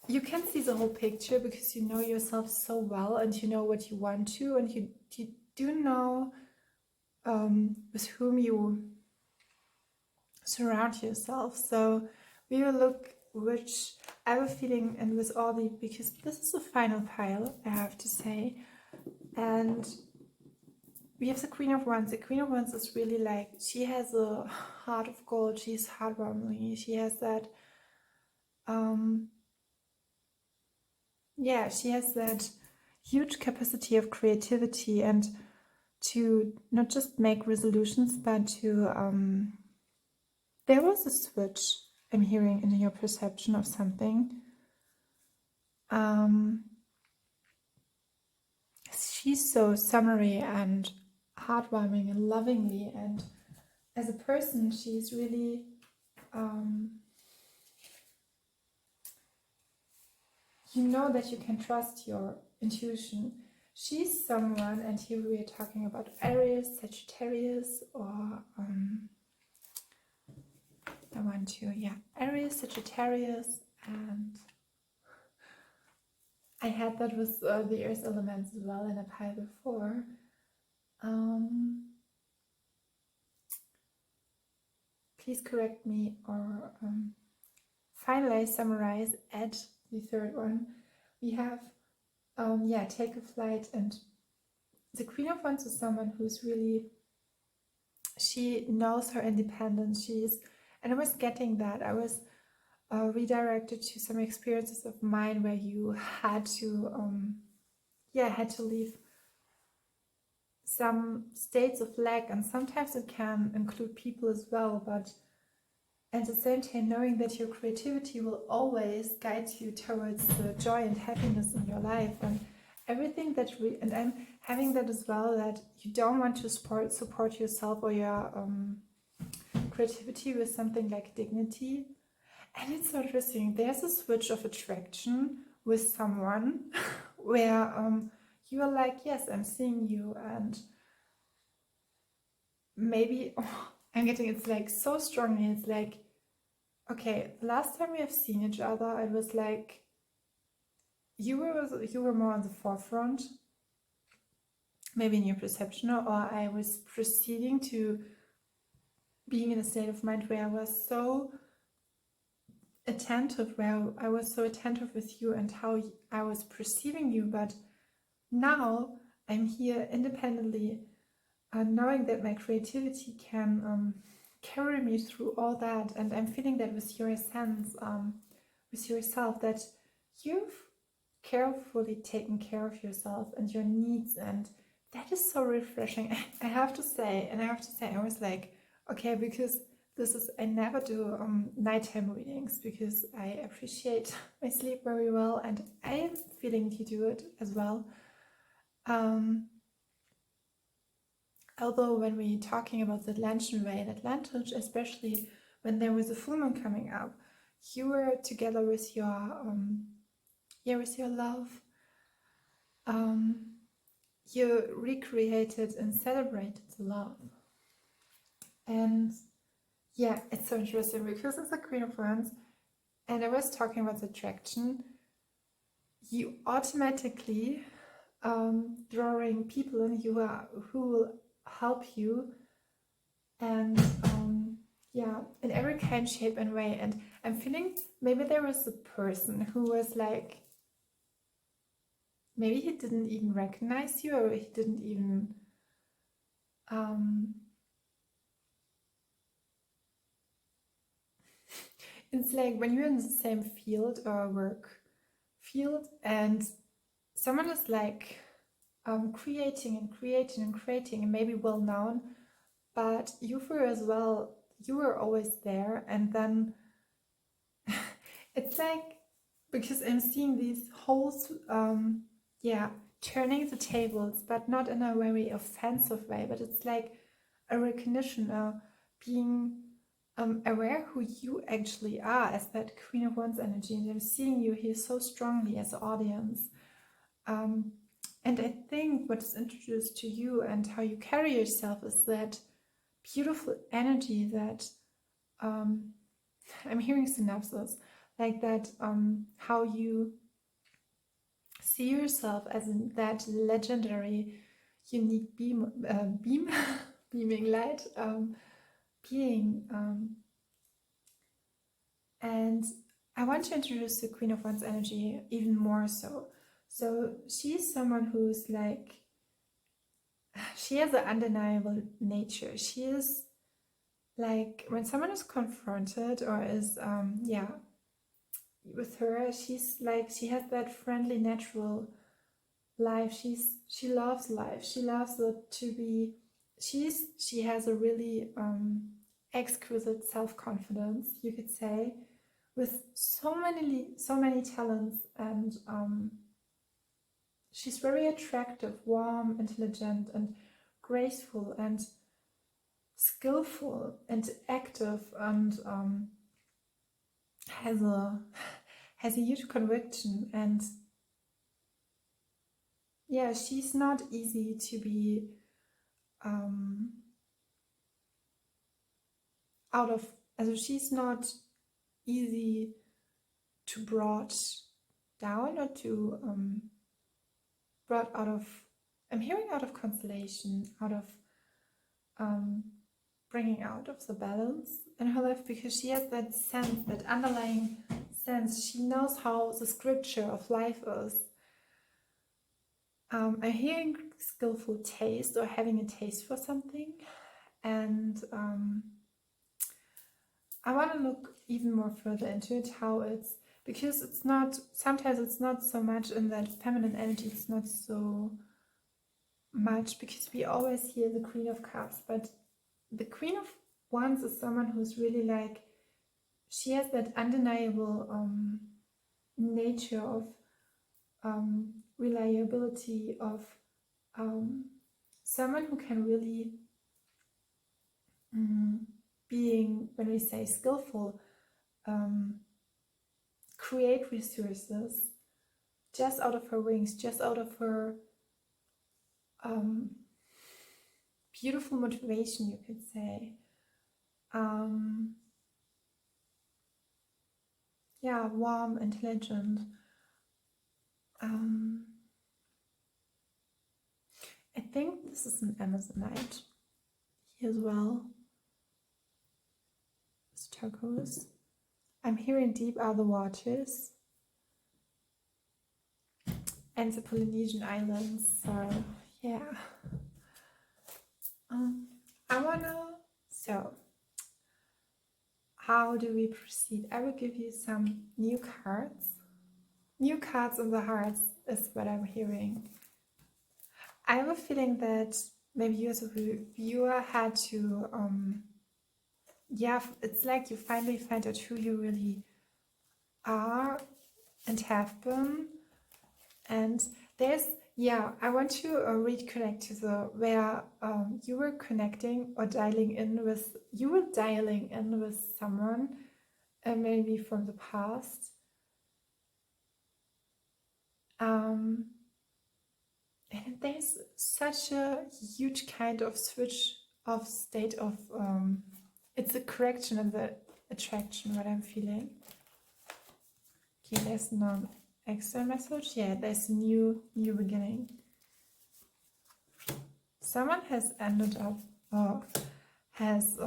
you can see the whole picture because you know yourself so well, and you know what you want to, and you do know with whom you surround yourself. So we will look which I have a feeling, and with all the, because this is the final pile, I have to say. And we have the Queen of Wands. The Queen of Wands is really like, she has a heart of gold. She's heartwarming. She has that she has that huge capacity of creativity, and to not just make resolutions, but to there was a switch I'm hearing in your perception of something. She's so summery and heartwarming and lovingly, and as a person she's really you know that you can trust your intuition. She's someone, and here we are talking about Aries, Sagittarius, or Aries, Sagittarius, and I had that with the earth elements as well in a pile before. Please correct me, or finalize, summarize, add the third one. We have take a flight, and the Queen of Wands is someone who's really, she knows her independence. And I was getting that. I was redirected to some experiences of mine where you had to leave some states of lack, and sometimes it can include people as well, but at the same time knowing that your creativity will always guide you towards the joy and happiness in your life. And everything that and I'm having that as well, that you don't want to support yourself or your creativity with something like dignity. And it's so interesting, there's a switch of attraction with someone where you are like, yes, I'm seeing you, and maybe I'm getting, it's like so strongly, it's like, okay, last time we have seen each other, it was like you were more on the forefront, maybe in your perception, or I was proceeding to being in a state of mind where I was so attentive, with you and how I was perceiving you. But now I'm here independently, knowing that my creativity can carry me through all that, and I'm feeling that with your essence, with yourself, that you've carefully taken care of yourself and your needs, and that is so refreshing. I have to say, I was like, okay, because this is, I never do nighttime readings because I appreciate my sleep very well, and I am feeling you do it as well. Although when we're talking about the Atlantean way, in Atlantis, especially when there was a full moon coming up, you were together with your love. You recreated and celebrated the love. And yeah, it's so interesting because it's a Queen of Wands, and I was talking about attraction. You automatically drawing people in you who will help you, and yeah, in every kind, shape and way. And I'm feeling maybe there was a person who was like, maybe he didn't even recognize you, or he didn't even it's like when you're in the same field or work field, and someone is like creating and maybe well known, but you were as well, you were always there. And then it's like, because I'm seeing these holes, turning the tables, but not in a very offensive way, but it's like a recognition, being aware who you actually are as that Queen of Wands energy. And I'm seeing you here so strongly as an audience. And I think what is introduced to you and how you carry yourself is that beautiful energy that I'm hearing synapses, like that, how you see yourself as in that legendary, unique beaming light being. And I want to introduce the Queen of Wands energy even more so. So she's someone who's like, she has an undeniable nature. She is like, when someone is confronted or is, with her, she's like, she has that friendly, natural life. She loves life. She loves it to be, she has a really exquisite self-confidence, you could say, with so many talents. And she's very attractive, warm, intelligent, and graceful, and skillful, and active, and has a huge conviction. And yeah, she's not easy to be out of, she's not easy to brought down, or to brought out of, I'm hearing out of constellation, out of bringing out of the balance in her life, because she has that sense, that underlying sense. She knows how the scripture of life is. I'm hearing skillful taste, or having a taste for something. And I want to look even more further into it, how it's, because it's not, sometimes it's not so much in that feminine energy, it's not so much, because we always hear the Queen of Cups, but the Queen of Wands is someone who's really like, she has that undeniable nature of reliability of someone who can really, being, when we say skillful, create resources just out of her wings, just out of her beautiful motivation, you could say. Yeah, warm, intelligent. I think this is an Amazonite here as well. It's turquoise. I'm hearing deep are the waters and the Polynesian islands. So yeah, so how do we proceed? I will give you some new cards. New cards in the hearts is what I'm hearing. I have a feeling that maybe you as a viewer had to, it's like you finally find out who you really are and have been. And there's, I want to reconnect to the where you were connecting or dialing in with someone, maybe from the past. And there's such a huge kind of switch of state of, it's a correction and the attraction, what I'm feeling. Okay, there's no extra message. Yeah, there's a new beginning. Someone has ended up or has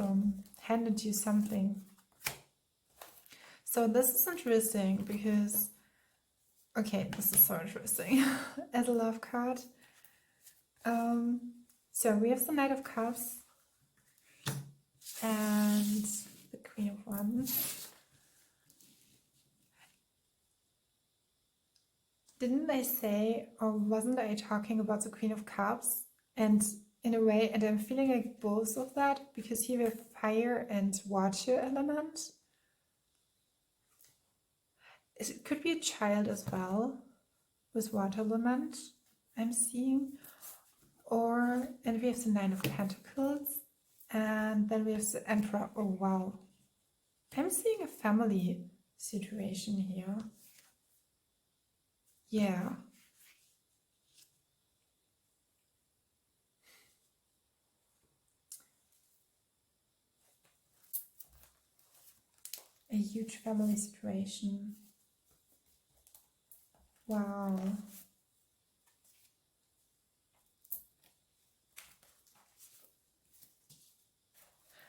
handed you something. So this is interesting because, okay, this is so interesting as a love card. So we have the Knight of Cups and the Queen of Wands. Didn't I say, or wasn't I talking about the Queen of Cups? And in a way, and I'm feeling like both of that, because here we have fire and water element. It could be a child as well with water element, I'm seeing. And we have the Nine of Pentacles, and then we have the Emperor. Oh wow, I'm seeing a family situation here. Yeah. A huge family situation. Wow.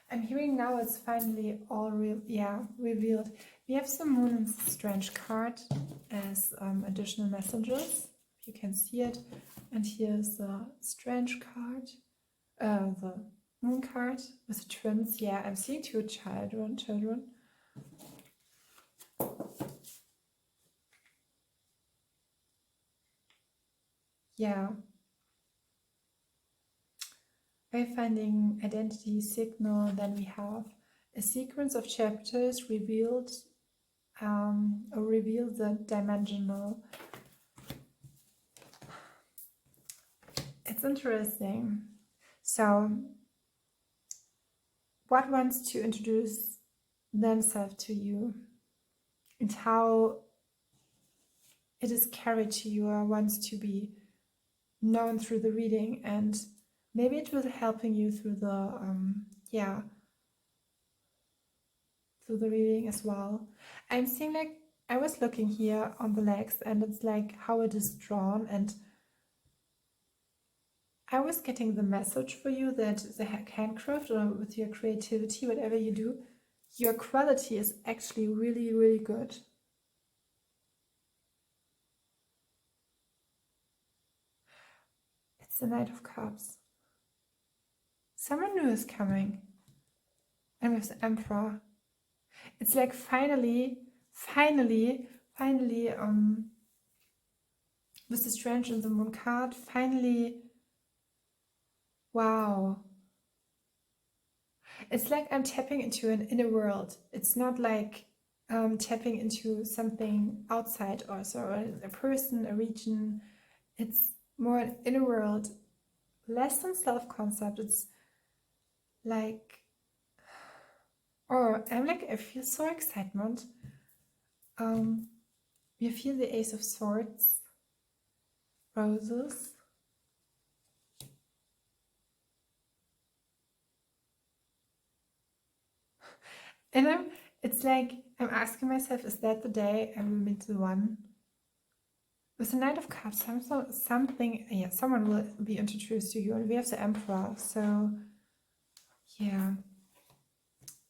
I'm hearing now it's finally all revealed. We have the Moon and the Strange card as additional messages. You can see it. And here's the Strange card, the Moon card with the twins. Yeah, I'm seeing two children. Yeah. By finding identity signal, then we have a sequence of chapters revealed or reveal the dimensional. It's interesting. So, what wants to introduce themselves to you and how it is carried to you or wants to be known through the reading, and maybe it was helping you through the through the reading as well. I'm seeing, like, I was looking here on the legs and it's like how it is drawn, and I was getting the message for you that the handcraft or with your creativity, whatever you do, your quality is actually really, really good. It's the Knight of Cups. Someone new is coming. And with the Emperor. It's like finally, with the Strange and the Moon card, finally, wow. It's like I'm tapping into an inner world. It's not like tapping into something outside also, a person, a region. It's more an inner world, less than self-concept. It's like, I feel so excitement. You feel the Ace of Swords, roses. And it's like, I'm asking myself, is that the day I will meet the one? With the Knight of Cups, someone will be introduced to you, and we have the Emperor, so yeah,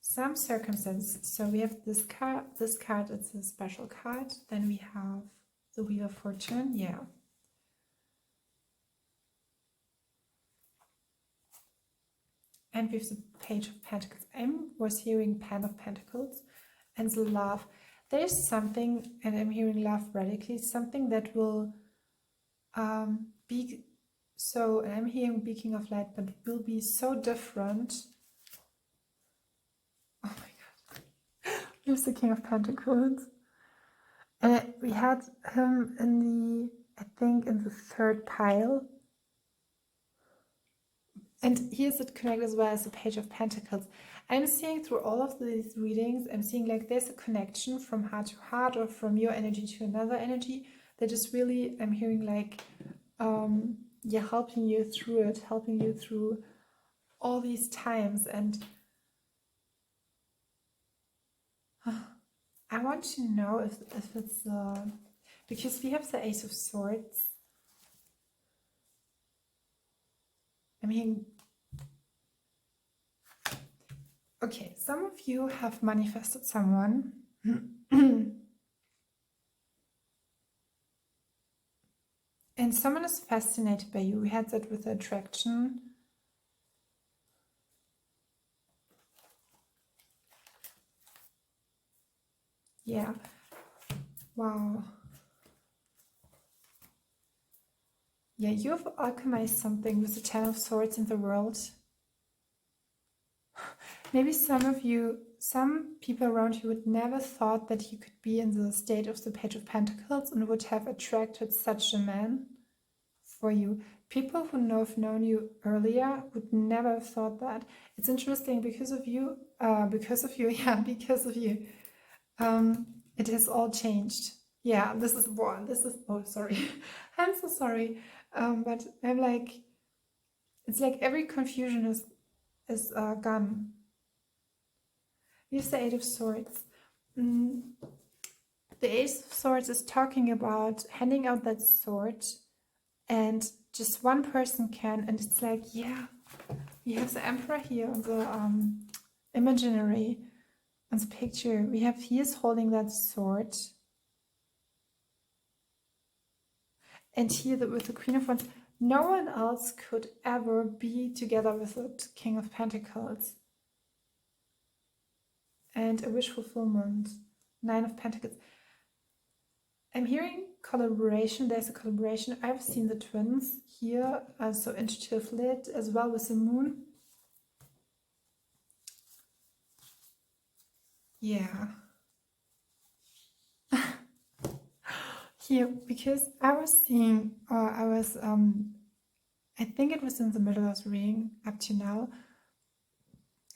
some circumstances. So we have this card, it's a special card. Then we have the Wheel of Fortune, yeah. And we have the Page of Pentacles. I was hearing Pen of Pentacles and the Love. There's something, and I'm hearing love radically, something that will be so, and I'm hearing Beacon of Light, but it will be so different. Oh my god. Here's the King of Pentacles. And we had him in the, I think, in the third pile. And here's it connected as well as the Page of Pentacles. I'm seeing through all of these readings, I'm seeing like there's a connection from heart to heart, or from your energy to another energy, that is really, I'm hearing like, yeah, helping you through it, helping you through all these times. And I want to know if it's, because we have the Ace of Swords. I mean, okay, some of you have manifested someone. And someone is fascinated by you. We had that with the attraction. Yeah. Wow. Yeah, you've alchemized something with the Ten of Swords in the world. Maybe some people around you would never thought that you could be in the state of the Page of Pentacles and would have attracted such a man for you. People who have known you earlier would never have thought that. It's interesting because of you, it has all changed. Yeah, this is, oh, sorry. I'm so sorry. But I'm like, it's like every confusion is gone. Here's the Eight of Swords. The Ace of Swords is talking about handing out that sword, and just one person can, and it's like, yeah, we have the Emperor here on the imaginary, on the picture. He is holding that sword. And here with the Queen of Wands, no one else could ever be together with the King of Pentacles. And a wish fulfillment, Nine of Pentacles. I'm hearing collaboration. There's a collaboration. I've seen the twins here, so intuitive lit as well with the moon. Yeah. Here, because I was seeing, I think it was in the middle of the reading up to now,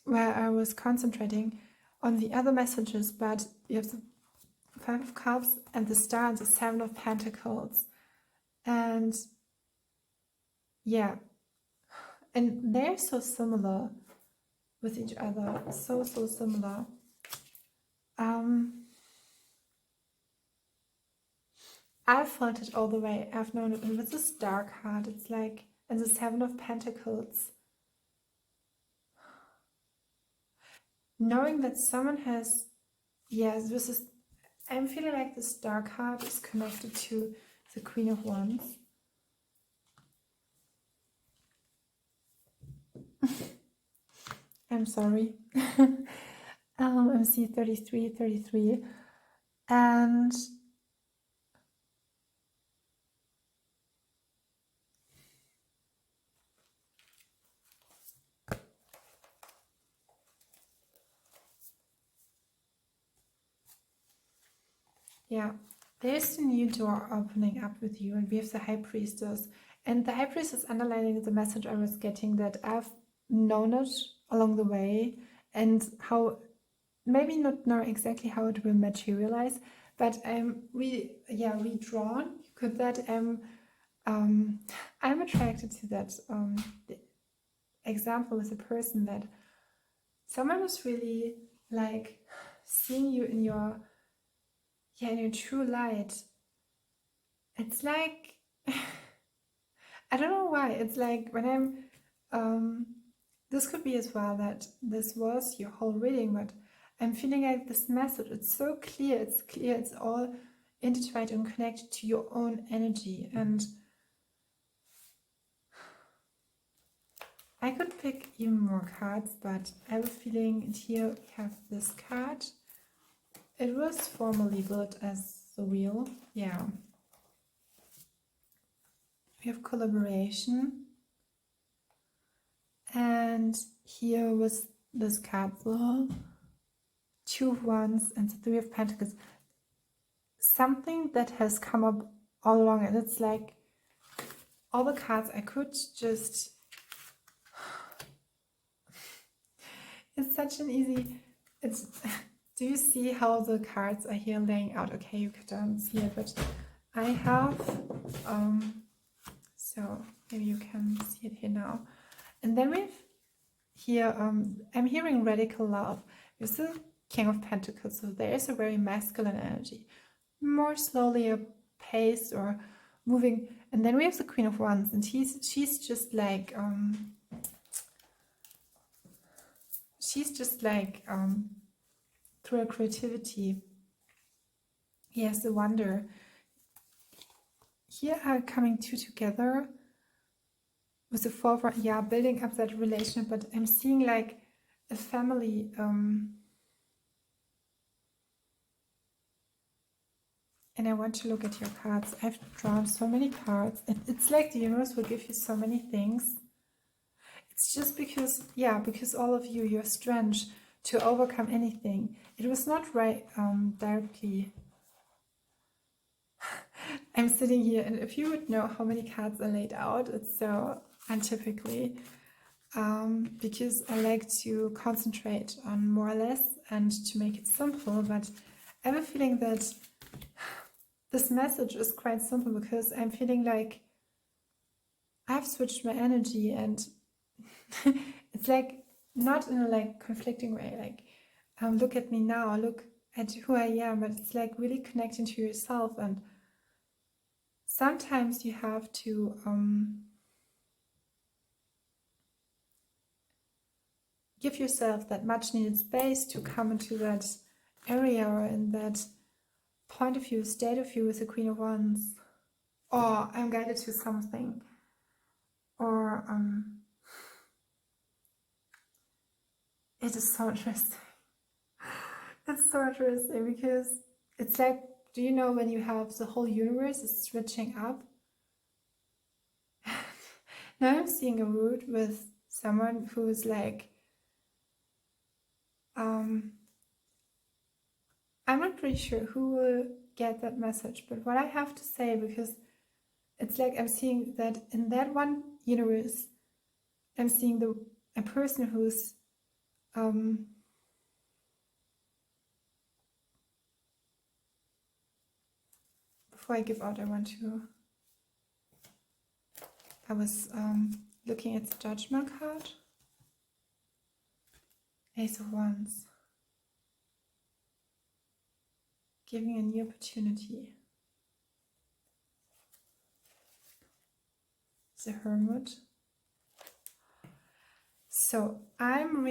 where I was concentrating on the other messages, but you have the Five of Cups and the Star and the Seven of Pentacles. And yeah, and they're so similar with each other, so similar. I felt it all the way. I've known it. And with this dark heart, it's like, and the Seven of Pentacles, knowing that someone has, yes, this is, I'm feeling like this dark heart is connected to the Queen of Wands. I'm sorry. MC 33, and yeah, there's a new door opening up with you, and we have the High Priestess. And the High Priestess underlining the message I was getting, that I've known it along the way, and how, maybe not know exactly how it will materialize, but I'm redrawn. You could that I'm attracted to that the example with a person that someone was really like seeing you in your true light. It's like I don't know why. It's like when I'm this could be as well that this was your whole reading, but I'm feeling like this message, it's so clear, it's all intertwined and connected to your own energy. And I could pick even more cards, but I have a feeling here we have this card. It was formerly built as the wheel, yeah. We have collaboration. And here was this card, the Two of Wands and the Three of Pentacles. Something that has come up all along, and it's like all the cards I could just... It's such an easy... Do you see how the cards are here laying out? Okay, you can't see it, but I have... so maybe you can see it here now. And then we've here, I'm hearing radical love. There's the King of Pentacles, so there is a very masculine energy, more slowly a pace or moving. And then we have the Queen of Wands, and she's just like through her creativity. Yes, the wonder. Here are coming two together. With the forefront, yeah, building up that relationship, but I'm seeing like a family, and I want to look at your cards. I've drawn so many cards, and it's like the universe will give you so many things. It's just because, yeah, because all of you, your strength to overcome anything. It was not right directly. I'm sitting here, and if you would know how many cards are laid out, it's so untypically, because I like to concentrate on more or less and to make it simple, but I have a feeling that this message is quite simple, because I'm feeling like I've switched my energy, and it's like not in a like conflicting way, like look at me now, look at who I am, but it's like really connecting to yourself. And sometimes you have to give yourself that much needed space to come into that area or in that point of view, state of view with the Queen of Wands. Or I'm guided to something. Or it is so interesting. It's so interesting because it's like, do you know when you have the whole universe is switching up? Now I'm seeing a route with someone who is like, I'm not pretty sure who will get that message, but what I have to say, because it's like I'm seeing that in that one universe, I'm seeing a person who's before I give out, I was looking at the Judgment card. Ace of Wands. Giving a new opportunity. The Hermit. So I'm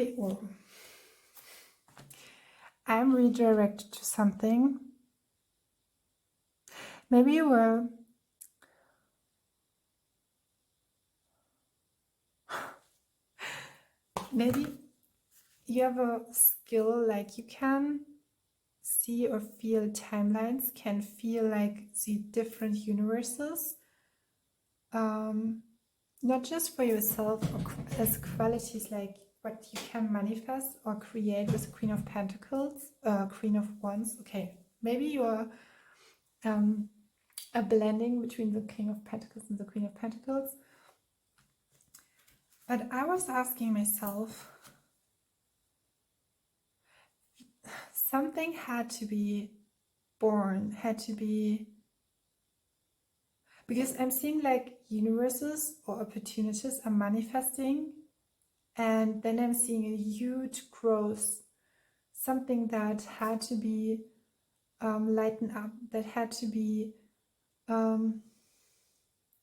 redirected to something. Maybe you were maybe you have a skill, like you can see or feel timelines, can feel like the different universes, not just for yourself or as qualities like what you can manifest or create with the Queen of Pentacles, Queen of Wands. Okay, maybe you are a blending between the King of Pentacles and the Queen of Pentacles. But I was asking myself, something had to be born, because I'm seeing like universes or opportunities are manifesting, and then I'm seeing a huge growth, something that had to be lightened up, that had to be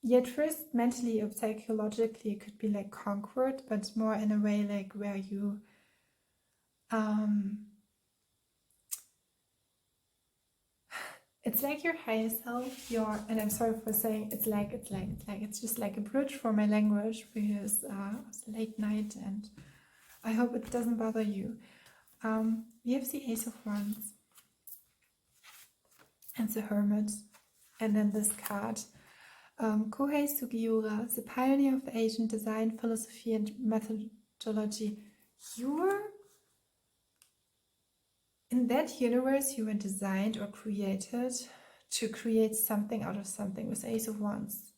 yet first mentally or psychologically it could be like conquered, but more in a way like where you it's like your higher self, and I'm sorry for saying it's just like a bridge for my language because it's late night and I hope it doesn't bother you. We have the Ace of Wands and the Hermit, and then this card, Kohei Sugiura, the pioneer of Asian design, philosophy and methodology. In that universe, you were designed or created to create something out of something with Ace of Wands.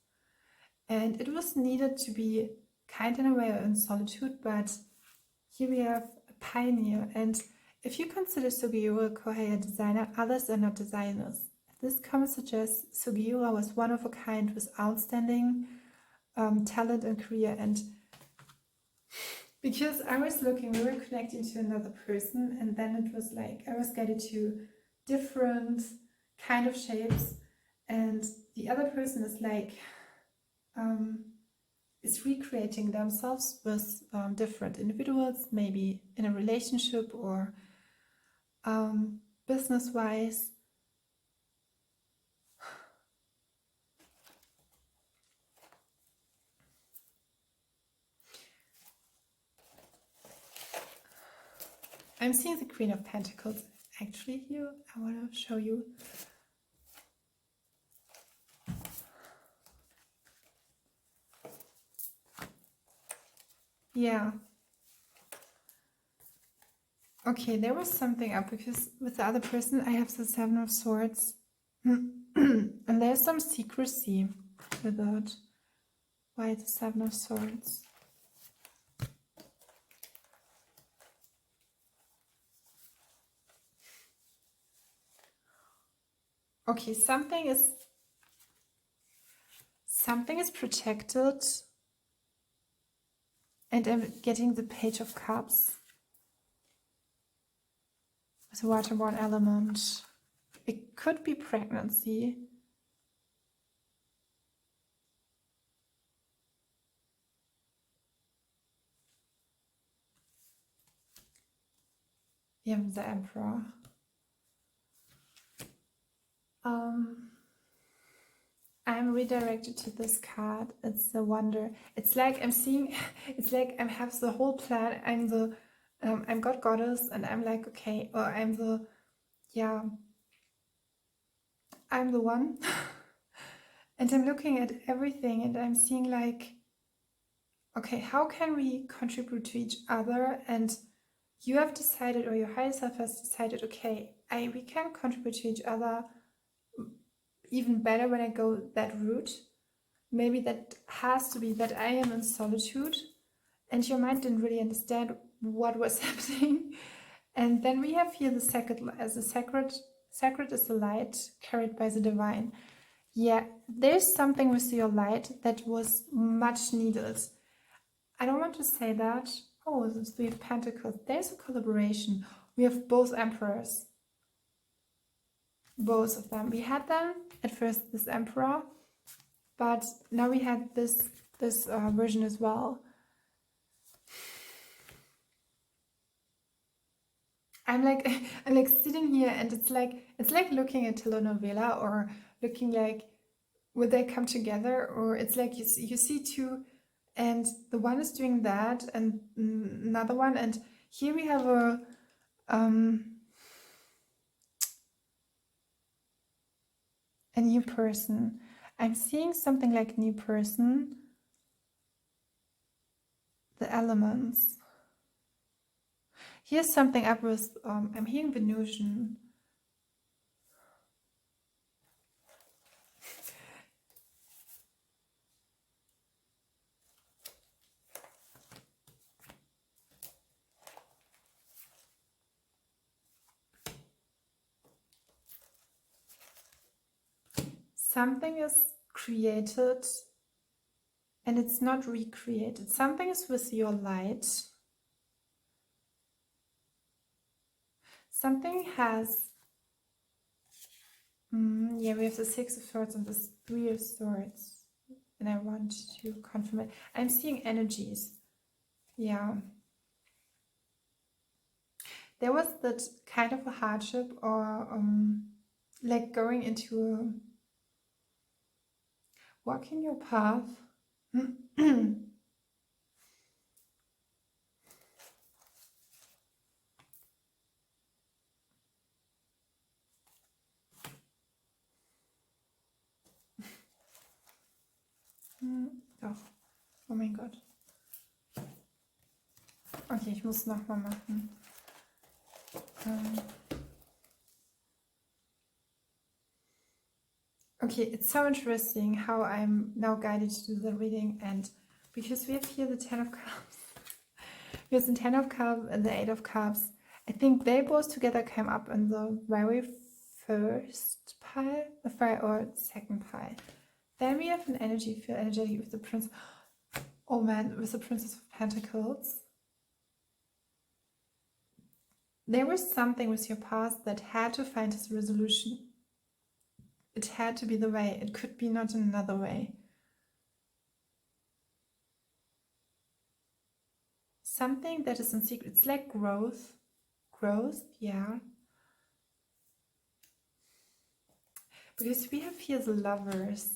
And it was needed to be kind in a way in solitude, but here we have a pioneer. And if you consider Sugiura Kohei a designer, others are not designers. This comment suggests Sugiura was one of a kind with outstanding talent and career. And because I was looking, we were connecting to another person, and then it was like I was getting to different kind of shapes, and the other person is like is recreating themselves with different individuals, maybe in a relationship or business-wise. I'm seeing the Queen of Pentacles actually here. I want to show you. Yeah. Okay, there was something up because with the other person I have the Seven of Swords. And there's some secrecy with it. Why the Seven of Swords? Okay, something is protected, and I'm getting the Page of Cups with the waterborne element. It could be pregnancy. We have the Emperor. I'm redirected to this card. It's the wonder. It's like I'm seeing. It's like I have the whole plan. I'm God Goddess, and I'm like okay, or I'm the one. And I'm looking at everything, and I'm seeing like, okay, how can we contribute to each other? And you have decided, or your higher self has decided, okay, we can contribute to each other even better when I go that route. Maybe that has to be that I am in solitude, and your mind didn't really understand what was happening. And then we have here the sacred is the light carried by the divine. Yeah, there's something with your light that was much needed. I don't want to say that. Oh, the Three of Pentacles. There's a collaboration. We have both emperors. Both of them. We had them at first, this emperor, but now we had this version as well. I'm like sitting here, and it's like looking at telenovela, or looking like would they come together, or it's like you see two, and the one is doing that and another one, and here we have a new person. I'm seeing something like new person. The elements. Here's something up with I'm hearing Venusian. something is created and it's not recreated. Something is with your light. Something has, yeah, we have the Six of Swords and the Three of Swords. And I want to confirm it. I'm seeing energies. Yeah. There was that kind of a hardship or like going into walking your path. Oh, oh mein Gott. Okay, ich muss es nochmal machen. Okay, it's so interesting how I'm now guided to do the reading, and because we have here the Ten of Cups, we have the Ten of Cups and the Eight of Cups. I think they both together came up in the very first pile, or second pile. Then we have an energy, feel energetic with the Prince. Oh man, with the Princess of Pentacles. There was something with your past that had to find its resolution. It had to be the way. It could be not another way. Something that is in secret. It's like growth. Growth, yeah. Because we have here the Lovers.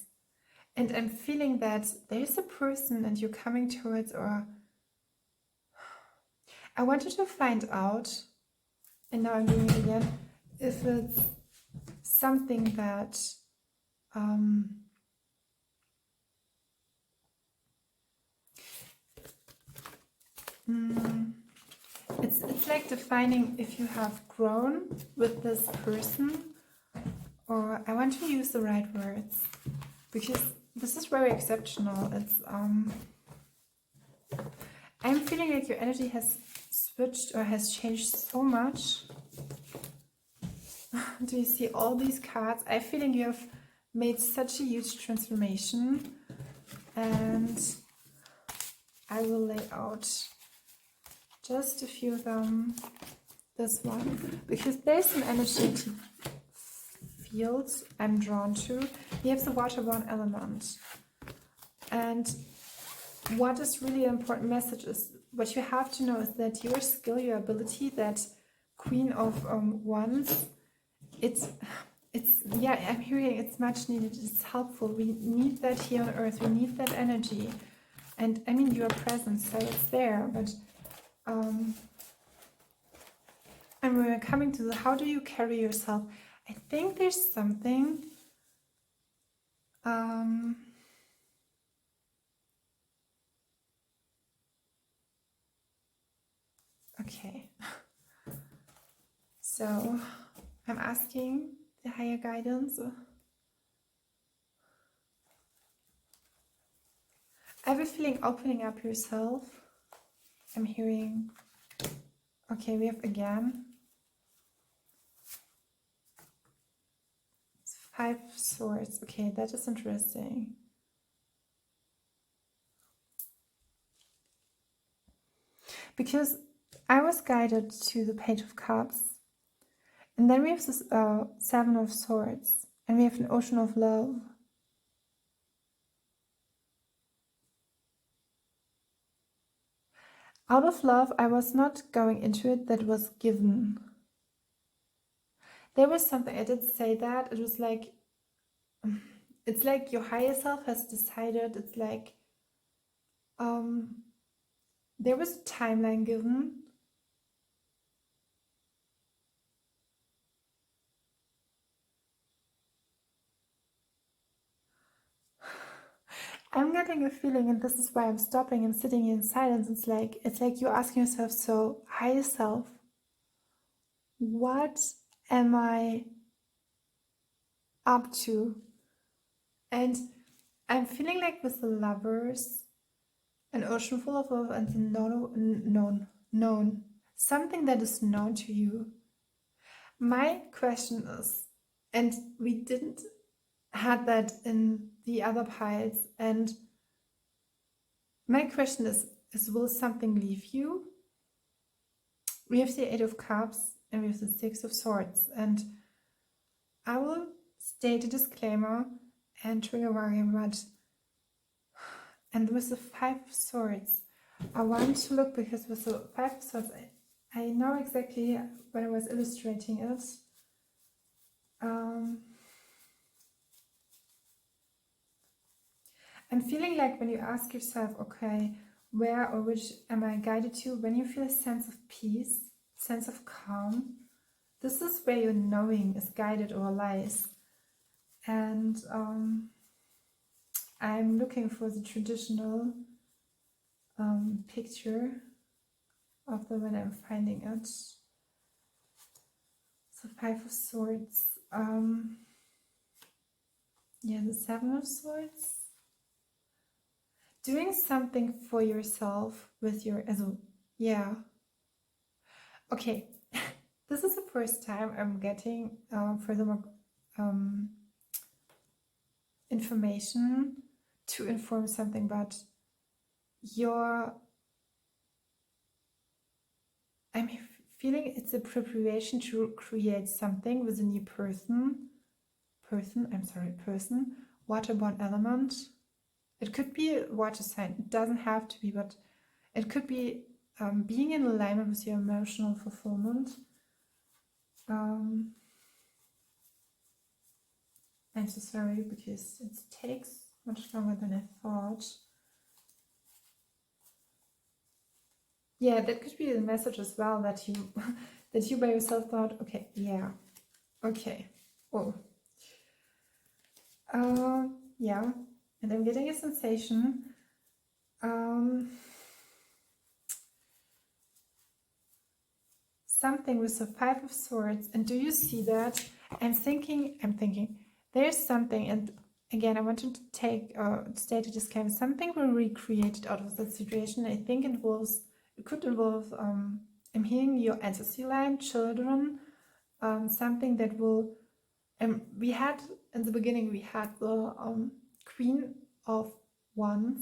And I'm feeling that there's a person and you're coming towards, or I wanted to find out, and now I'm doing it again, if it's something that it's like defining if you have grown with this person, or I want to use the right words because this is very exceptional. It's I'm feeling like your energy has switched or has changed so much. Do you see all these cards? I'm feeling you have made such a huge transformation, and I will lay out just a few of them. This one, because there's an energetic field I'm drawn to. We have the waterborne element, and what is really an important message is what you have to know is that your skill, your ability, that Queen of Wands, it's yeah, I'm hearing it's much needed. It's helpful. We need that here on earth. We need that energy, and I mean you are present, so it's there. But and we're coming to the how do you carry yourself. I think there's something okay. So I'm asking the higher guidance. I have a feeling opening up yourself. I'm hearing, okay, we have again 5 swords. Okay, that is interesting. Because I was guided to the Page of Cups. And then we have this 7 of Swords. And we have an Ocean of Love. Out of love, I was not going into it, that was given. There was something, I did say that, it was like, it's like your higher self has decided, it's like, there was a timeline given. I'm getting a feeling, and this is why I'm stopping and sitting in silence. It's like you're asking yourself, so higher self, what am I up to? And I'm feeling like with the Lovers, an ocean full of love, and the known, something that is known to you. My question is, and we didn't had that in the other piles. And my question is will something leave you? We have the Eight of Cups and we have the Six of Swords. And I will state a disclaimer and trigger warning, but and with the Five of Swords, I want to look, because with the Five of Swords, I know exactly when I was illustrating it. I'm feeling like when you ask yourself, okay, where or which am I guided to? When you feel a sense of peace, sense of calm, this is where your knowing is guided or lies. And I'm looking for the traditional picture of the when I'm finding it. So Five of Swords. Yeah, the Seven of Swords. Doing something for yourself with your, yeah. Okay, this is the first time I'm getting further information to inform something, but I'm feeling it's a preparation to create something with a new person, waterborne element. It could be a water sign, it doesn't have to be, but it could be being in alignment with your emotional fulfillment. I'm so sorry because it takes much longer than I thought. Yeah, that could be the message as well, that you that you by yourself thought, okay, yeah, okay, oh, yeah, and I'm getting a sensation. Something with the Five of Swords, and do you see that? I'm thinking, there's something, and again, I wanted to state a disclaimer, something will recreate it out of that situation. I think it could involve, I'm hearing your ancestry line, children, something that will, we had, in the beginning, we had the Queen of Wands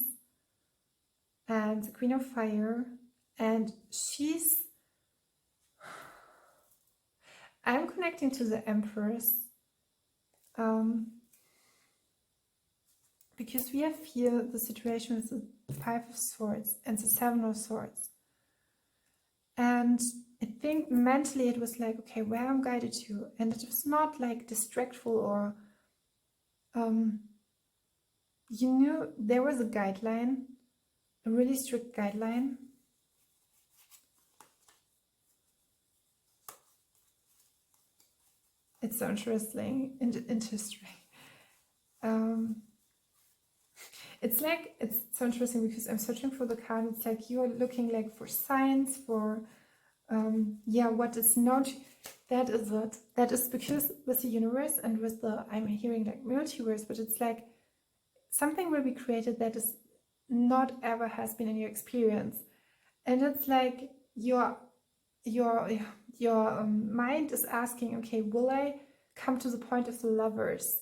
and the Queen of Fire, and I'm connecting to the Empress, because we have here the situation with the Five of Swords and the Seven of Swords. And I think mentally it was like, okay, where I'm guided to. And it was not like distractful or, you knew there was a guideline, a really strict guideline. It's so interesting. It's so interesting because I'm searching for the card. It's like you're looking like for signs, for yeah, what is not, that is it. That is because with the universe and with the, I'm hearing like multiverse, but it's like something will be created that is not ever has been in your experience. And it's like your mind is asking, okay, will I come to the point of the Lovers?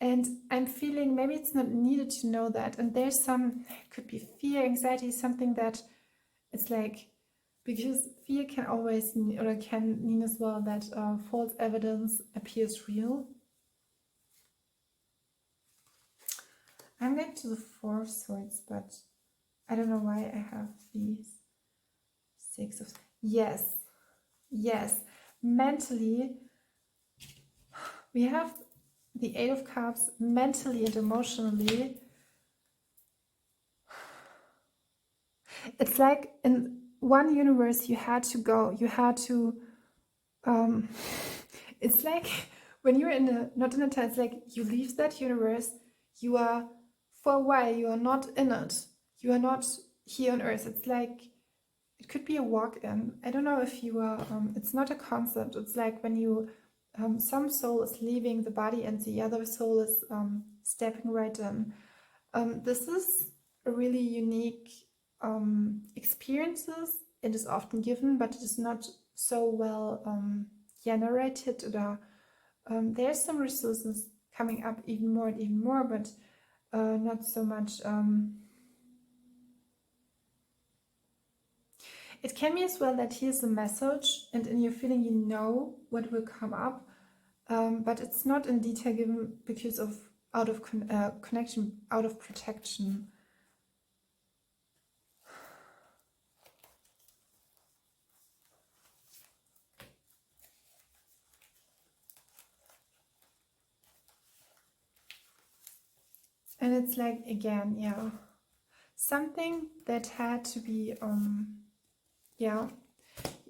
And I'm feeling maybe it's not needed to know that. And there's some, it could be fear, anxiety, something that it's like, because fear can always, or can mean as well that false evidence appears real. I'm going to the Four of Swords, but I don't know why I have these Six of, yes, mentally, we have the Eight of Cups, mentally and emotionally. It's like in one universe you had to go, it's like when you're not in a time, it's like you leave that universe, you are, for a while, you are not in it, you are not here on Earth. It's like, it could be a walk-in. I don't know if you are, it's not a concept. It's like when you, some soul is leaving the body and the other soul is stepping right in. This is a really unique experiences. It is often given, but it is not so well generated. Or there's some resources coming up even more, but not so much. It can be as well that here's a message, and in your feeling you know what will come up, but it's not in detail given because of out of connection, out of protection. And it's like, again, yeah, something that had to be, yeah,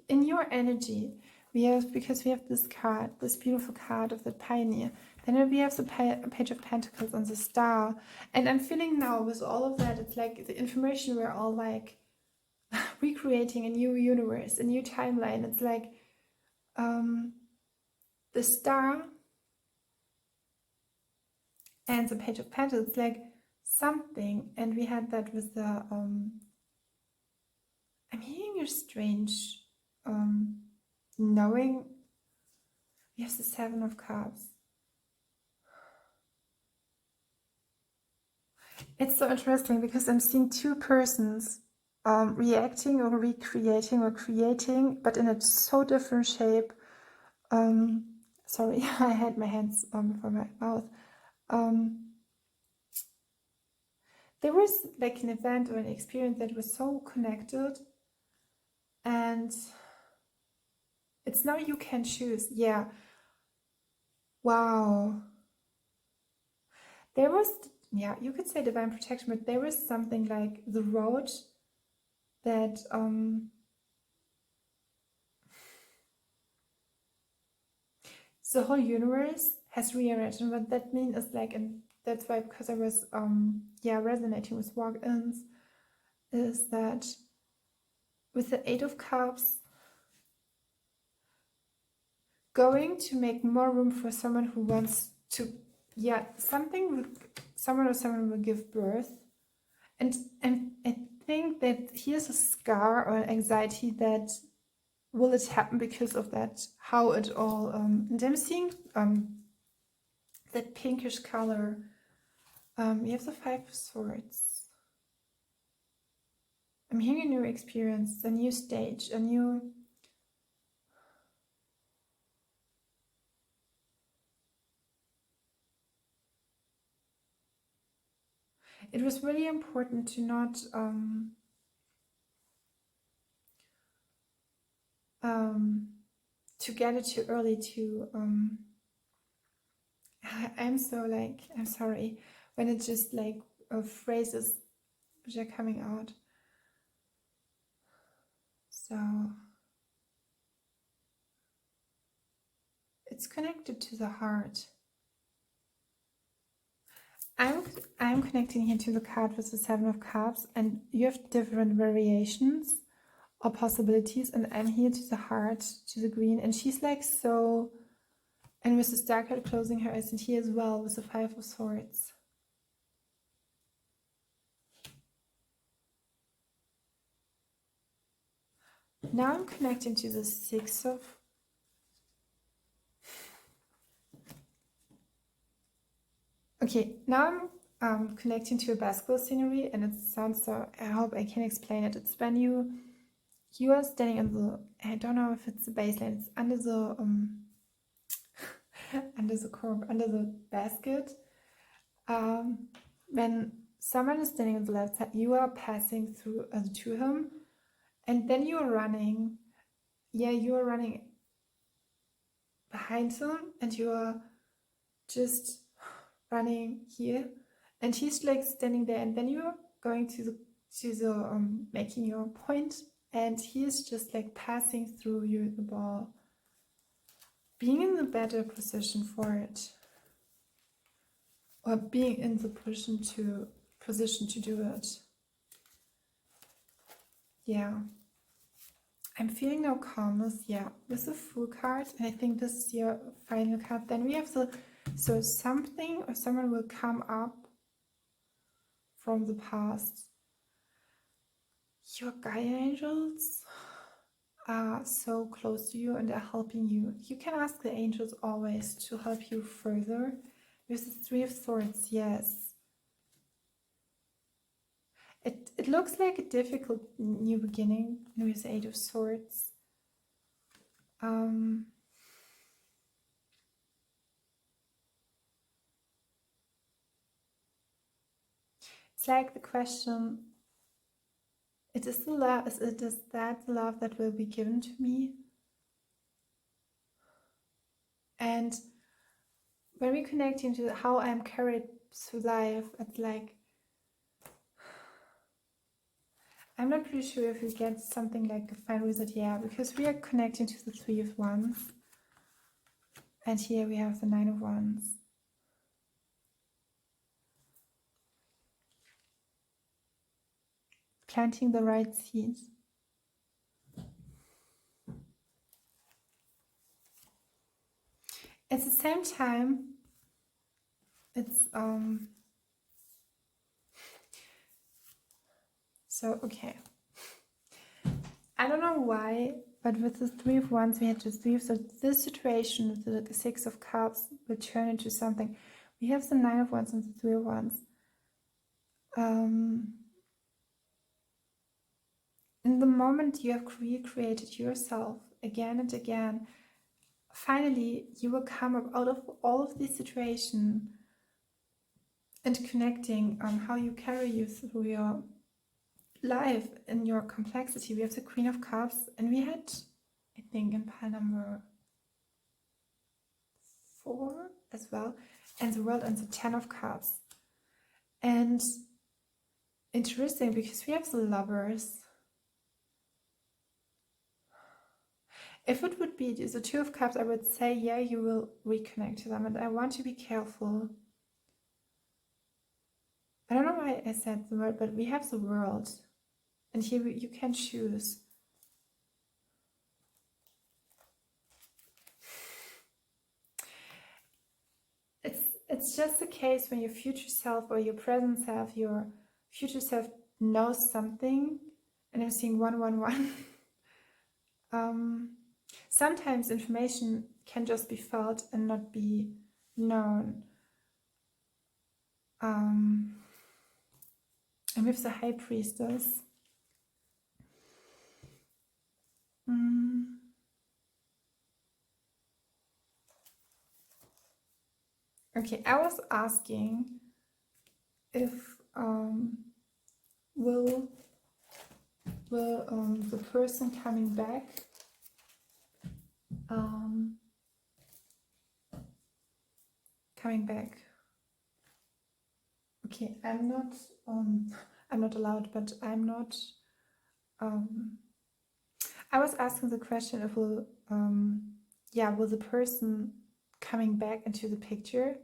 in your energy. We have, because we have this card, this beautiful card of the Pioneer. Then we have the Page of Pentacles and the Star. And I'm feeling now with all of that, it's like the information we're all like recreating a new universe, a new timeline. It's like the Star and the Page of Pentacles. It's like something, and we had that with the I'm hearing your strange knowing. We have the Seven of Cups. It's so interesting because I'm seeing two persons reacting or recreating or creating, but in a so different shape. Sorry, I had my hands before my mouth. There was like an event or an experience that was so connected, and it's now you can choose. Yeah. Wow. There was, yeah, you could say divine protection, but there was something like the road that the whole universe has rearranged. And what that means is like, and that's why, because I was yeah, resonating with walk-ins, is that with the Eight of Cups, going to make more room for someone who wants to, yeah, someone will give birth, and I think that here's a scar or anxiety that will it happen because of that, how it all and I'm seeing that pinkish color. You have the Five of Swords. I'm hearing a new experience, a new stage, a new it was really important to not to get it too early to I'm so like, I'm sorry when it's just like phrases which are coming out. So it's connected to the heart. I'm connecting here to the card with the Seven of Cups, and you have different variations or possibilities, and I'm here to the heart, to the green, and she's like so, and with the Star card closing her eyes, and here as well with the Five of Swords. Now I'm connecting to the Six of Okay, now I'm connecting to a basketball scenery, and it sounds so, I hope I can explain it. It's when you are standing on the, I don't know if it's the baseline, it's under the under the court, under the basket. When someone is standing on the left side, you are passing through to him, and then you are running. Yeah, you are running behind him, and you are just running here, and he's like standing there, and then you're going to the making your point, and he's just like passing through you the ball, being in the better position for it, or being in the position to do it. Yeah, I'm feeling no calmness. Yeah, with the Fool card, and I think this is your final card. Then we have the, so something or someone will come up from the past. Your guardian angels are so close to you and are helping you. You can ask the angels always to help you further, With the Three of Swords, yes. It looks like a difficult new beginning with the Eight of Swords. It's like the question, it is the love, is that the love that will be given to me? And when we connect into how I'm carried through life, it's like, I'm not pretty sure if we get something like a final result, yeah, because we are connecting to the Three of Wands. And here we have the Nine of Wands. Planting the right seeds. At the same time, it's so okay. I don't know why, but with the Three of Wands we had the Three of Swords. This situation with the Six of Cups will turn into something. We have the Nine of Wands and the Three of Wands. In the moment you have recreated yourself again and again, finally you will come up out of all of this situation and connecting on how you carry you through your life in your complexity. We have the Queen of Cups, and we had, I think, in pile number 4 as well, and the World and the Ten of Cups. And interesting because we have the Lovers. If it would be the Two of Cups, I would say, yeah, you will reconnect to them, and I want to be careful. I don't know why I said the word, but we have the World, and here you can choose. It's just a case when your future self or your present self, your future self knows something, and I'm seeing 111. Sometimes information can just be felt and not be known. And with the High Priestess, okay, I was asking if will the person coming back okay, I'm not allowed, but I'm not I was asking the question if will the person coming back into the picture.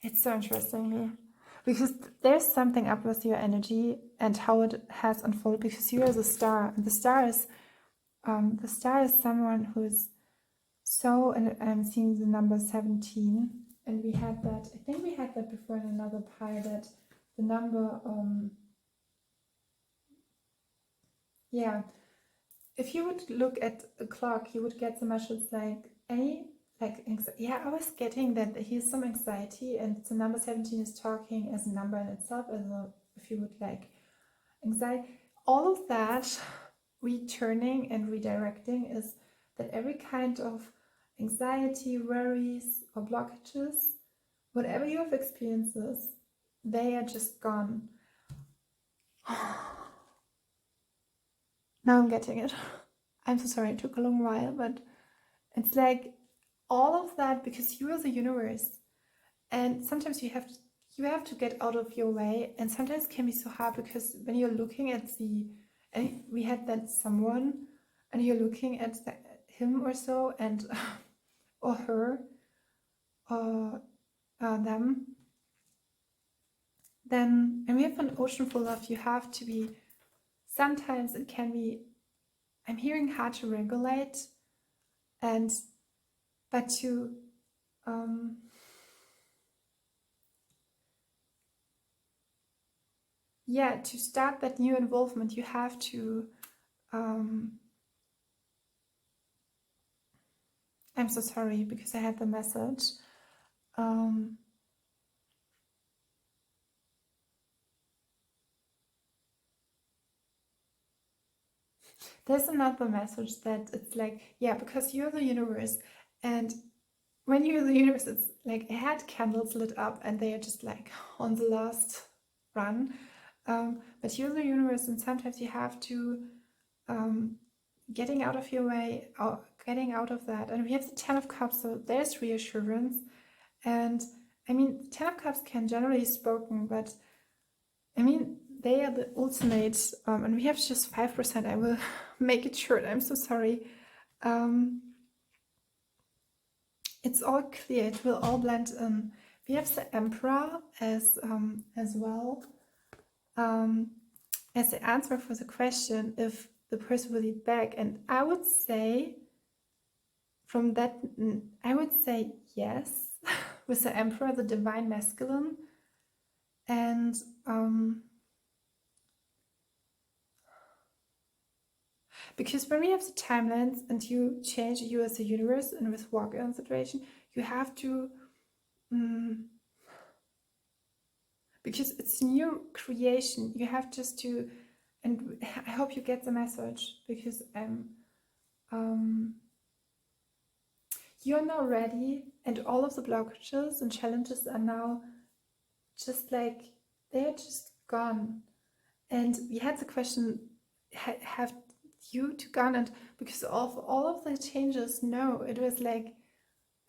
It's so interesting because there's something up with your energy and how it has unfolded, because you are the star, and the star is someone who is so, and I'm seeing the number 17, and we had that, I think we had that before in another pile, that the number if you would look at a clock, you would get the measures like I was getting that here's some anxiety, and the number 17 is talking as a number in itself, as if you would like anxiety. All of that returning and redirecting is that every kind of anxiety, worries, or blockages, whatever you have experiences, they are just gone. Now I'm getting it. I'm so sorry, it took a long while, but it's like all of that, because you are the universe, and sometimes you have to get out of your way, and sometimes it can be so hard because when you're looking at and we had that someone, and you're looking at him or so, and or her or them, then, and we have an ocean full of, you have to be, sometimes it can be, I'm hearing, hard to regulate, but to to start that new involvement, you have to I'm so sorry because I had the message. there's another message that it's like, yeah, because you're the universe, and when you're the universe, it's like I had candles lit up and they are just like on the last run. But you're the universe, and sometimes you have to getting out of your way, or getting out of that. And we have the 10 of Cups, so there's reassurance. And I mean, 10 of Cups can generally spoken, but I mean, they are the ultimate, and we have just 5%. I will make it short. I'm so sorry. It's all clear. It will all blend in. We have the Emperor as well as the answer for the question if the person will lead back. And I would say from that, I would say yes with the Emperor, the divine masculine. And because when we have the timelines and you change you as a universe, and with walk-in situation, you have to, because it's new creation, you have just to, and I hope you get the message, because you're now ready, and all of the blockages and challenges are now just like, they're just gone. And we had the question, have you to gone? And because of all of the changes, no, it was like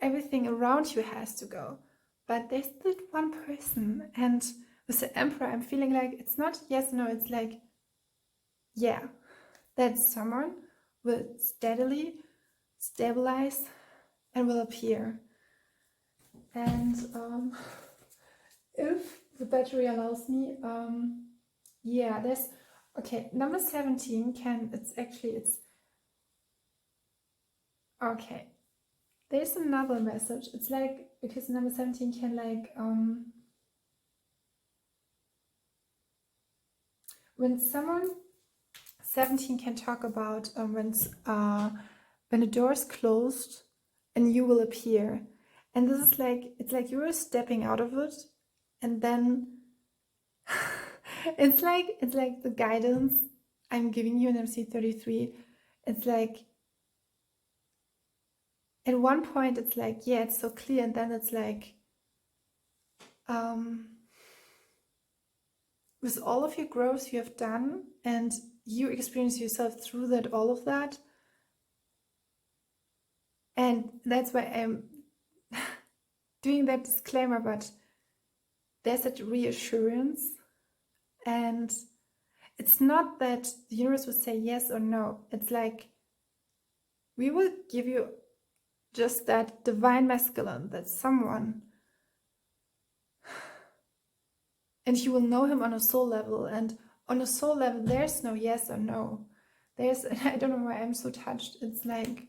everything around you has to go. But there's that one person, and with the Emperor, I'm feeling like it's not yes, no, it's like, yeah, that someone will steadily stabilize and will appear. And if the battery allows me, yeah, there's, okay, number 17 can, it's okay. There's another message. It's like, because number 17 can like, when someone, 17 can talk about when the door is closed and you will appear. And this is like, it's like you're stepping out of it, and then it's like the guidance I'm giving you in MC33. It's like, at one point it's like, yeah, it's so clear, and then it's like, with all of your growth you have done, and you experience yourself through that, all of that, and that's why I'm doing that disclaimer, but there's that reassurance. And it's not that the universe will say yes or no. It's like, we will give you just that divine masculine, that someone, and you will know him on a soul level. And on a soul level, there's no yes or no. There's, I don't know why I'm so touched. It's like,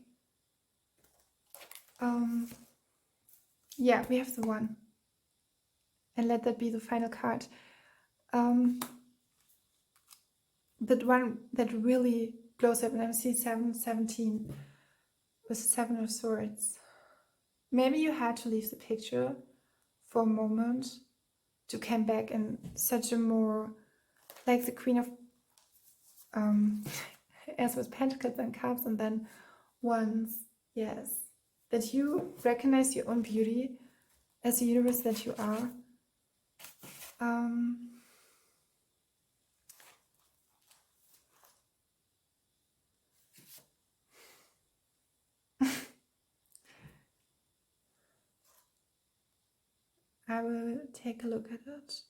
yeah, we have the one. And let that be the final card. That one that really blows up, and I see 17 with 7 of Swords. Maybe you had to leave the picture for a moment to come back in such a more, like the Queen of, as with Pentacles and Cups, and then Wands, yes. That you recognize your own beauty as the universe that you are. I will take a look at it.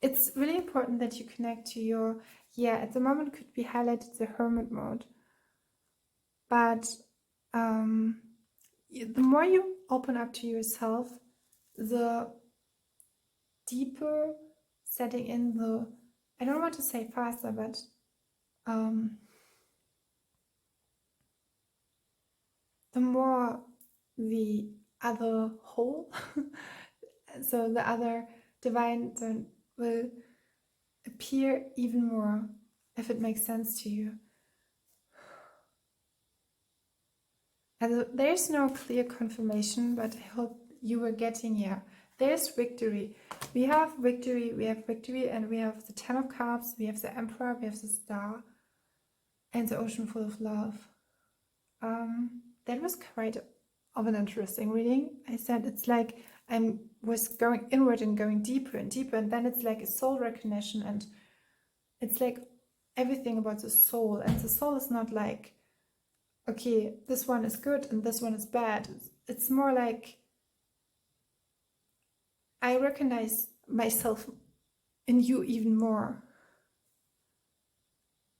It's really important that you connect to your, yeah, at the moment could be highlighted the Hermit mode. But the more you open up to yourself, the deeper setting in the, I don't want to say faster, but the more the other whole, so the other divine will appear even more, if it makes sense to you. And there's no clear confirmation, but I hope you were getting, yeah, there's victory. We have victory, and we have the 10 of Cups, we have the Emperor, we have the Star. and the ocean full of love. That was quite of an interesting reading. I said it's like I was going inward and going deeper and deeper, and then it's like a soul recognition, and it's like everything about the soul. And the soul is not like, okay, this one is good and this one is bad. It's more like I recognize myself in you even more.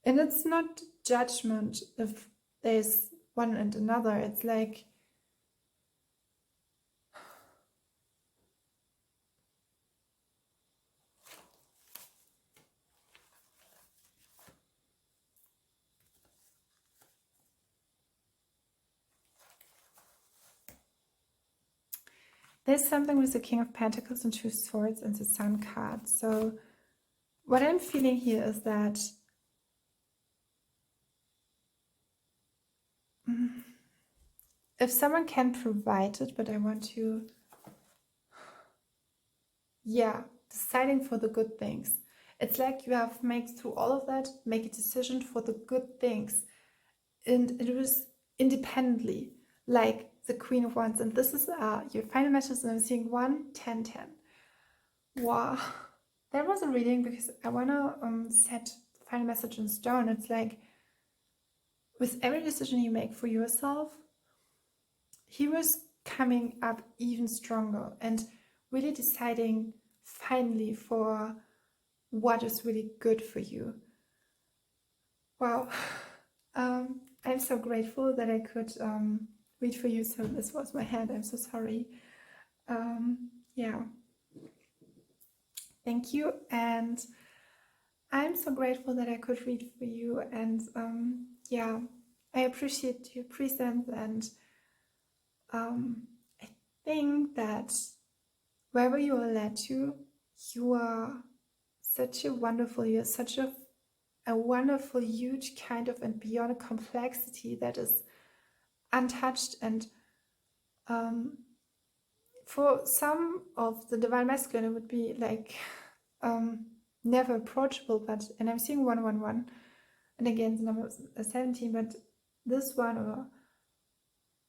And it's not judgment if there's one and another. It's like, there's something with the King of Pentacles and Two Swords and the Sun card. So what I'm feeling here is that if someone can provide it, but I want to, deciding for the good things. It's like you have made through all of that, make a decision for the good things. And it was independently, like the Queen of Wands. And this is your final message, and I'm seeing 1, 10, 10. Wow. That was a reading because I want to set the final message in stone. It's like, with every decision you make for yourself, he was coming up even stronger and really deciding finally for what is really good for you. Wow. I'm so grateful that I could read for you. So this was my hand. I'm so sorry. Yeah. Thank you. And I'm so grateful that I could read for you. And yeah, I appreciate your presence. And I think that wherever you are led to, you are such a wonderful, you're such a wonderful, huge kind of and beyond a complexity that is untouched. And for some of the divine masculine, it would be like never approachable. But, and I'm seeing 111, and again the number is 17, but this one, or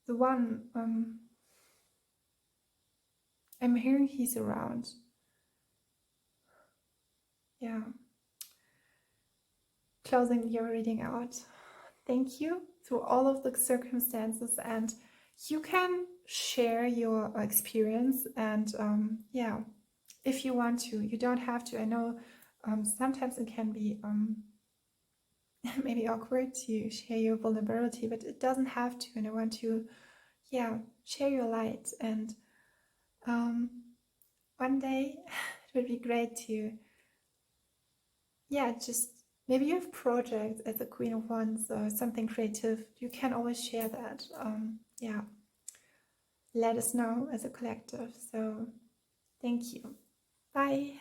the one, I'm hearing he's around. Yeah. Closing your reading out. Thank you through all of the circumstances, and you can share your experience. And yeah, if you want to, you don't have to. I know sometimes it can be maybe awkward to share your vulnerability, but it doesn't have to. And I want to, share your light. And one day it would be great to, just maybe you have projects as a Queen of Wands or something creative. You can always share that. Let us know as a collective. So thank you. Bye.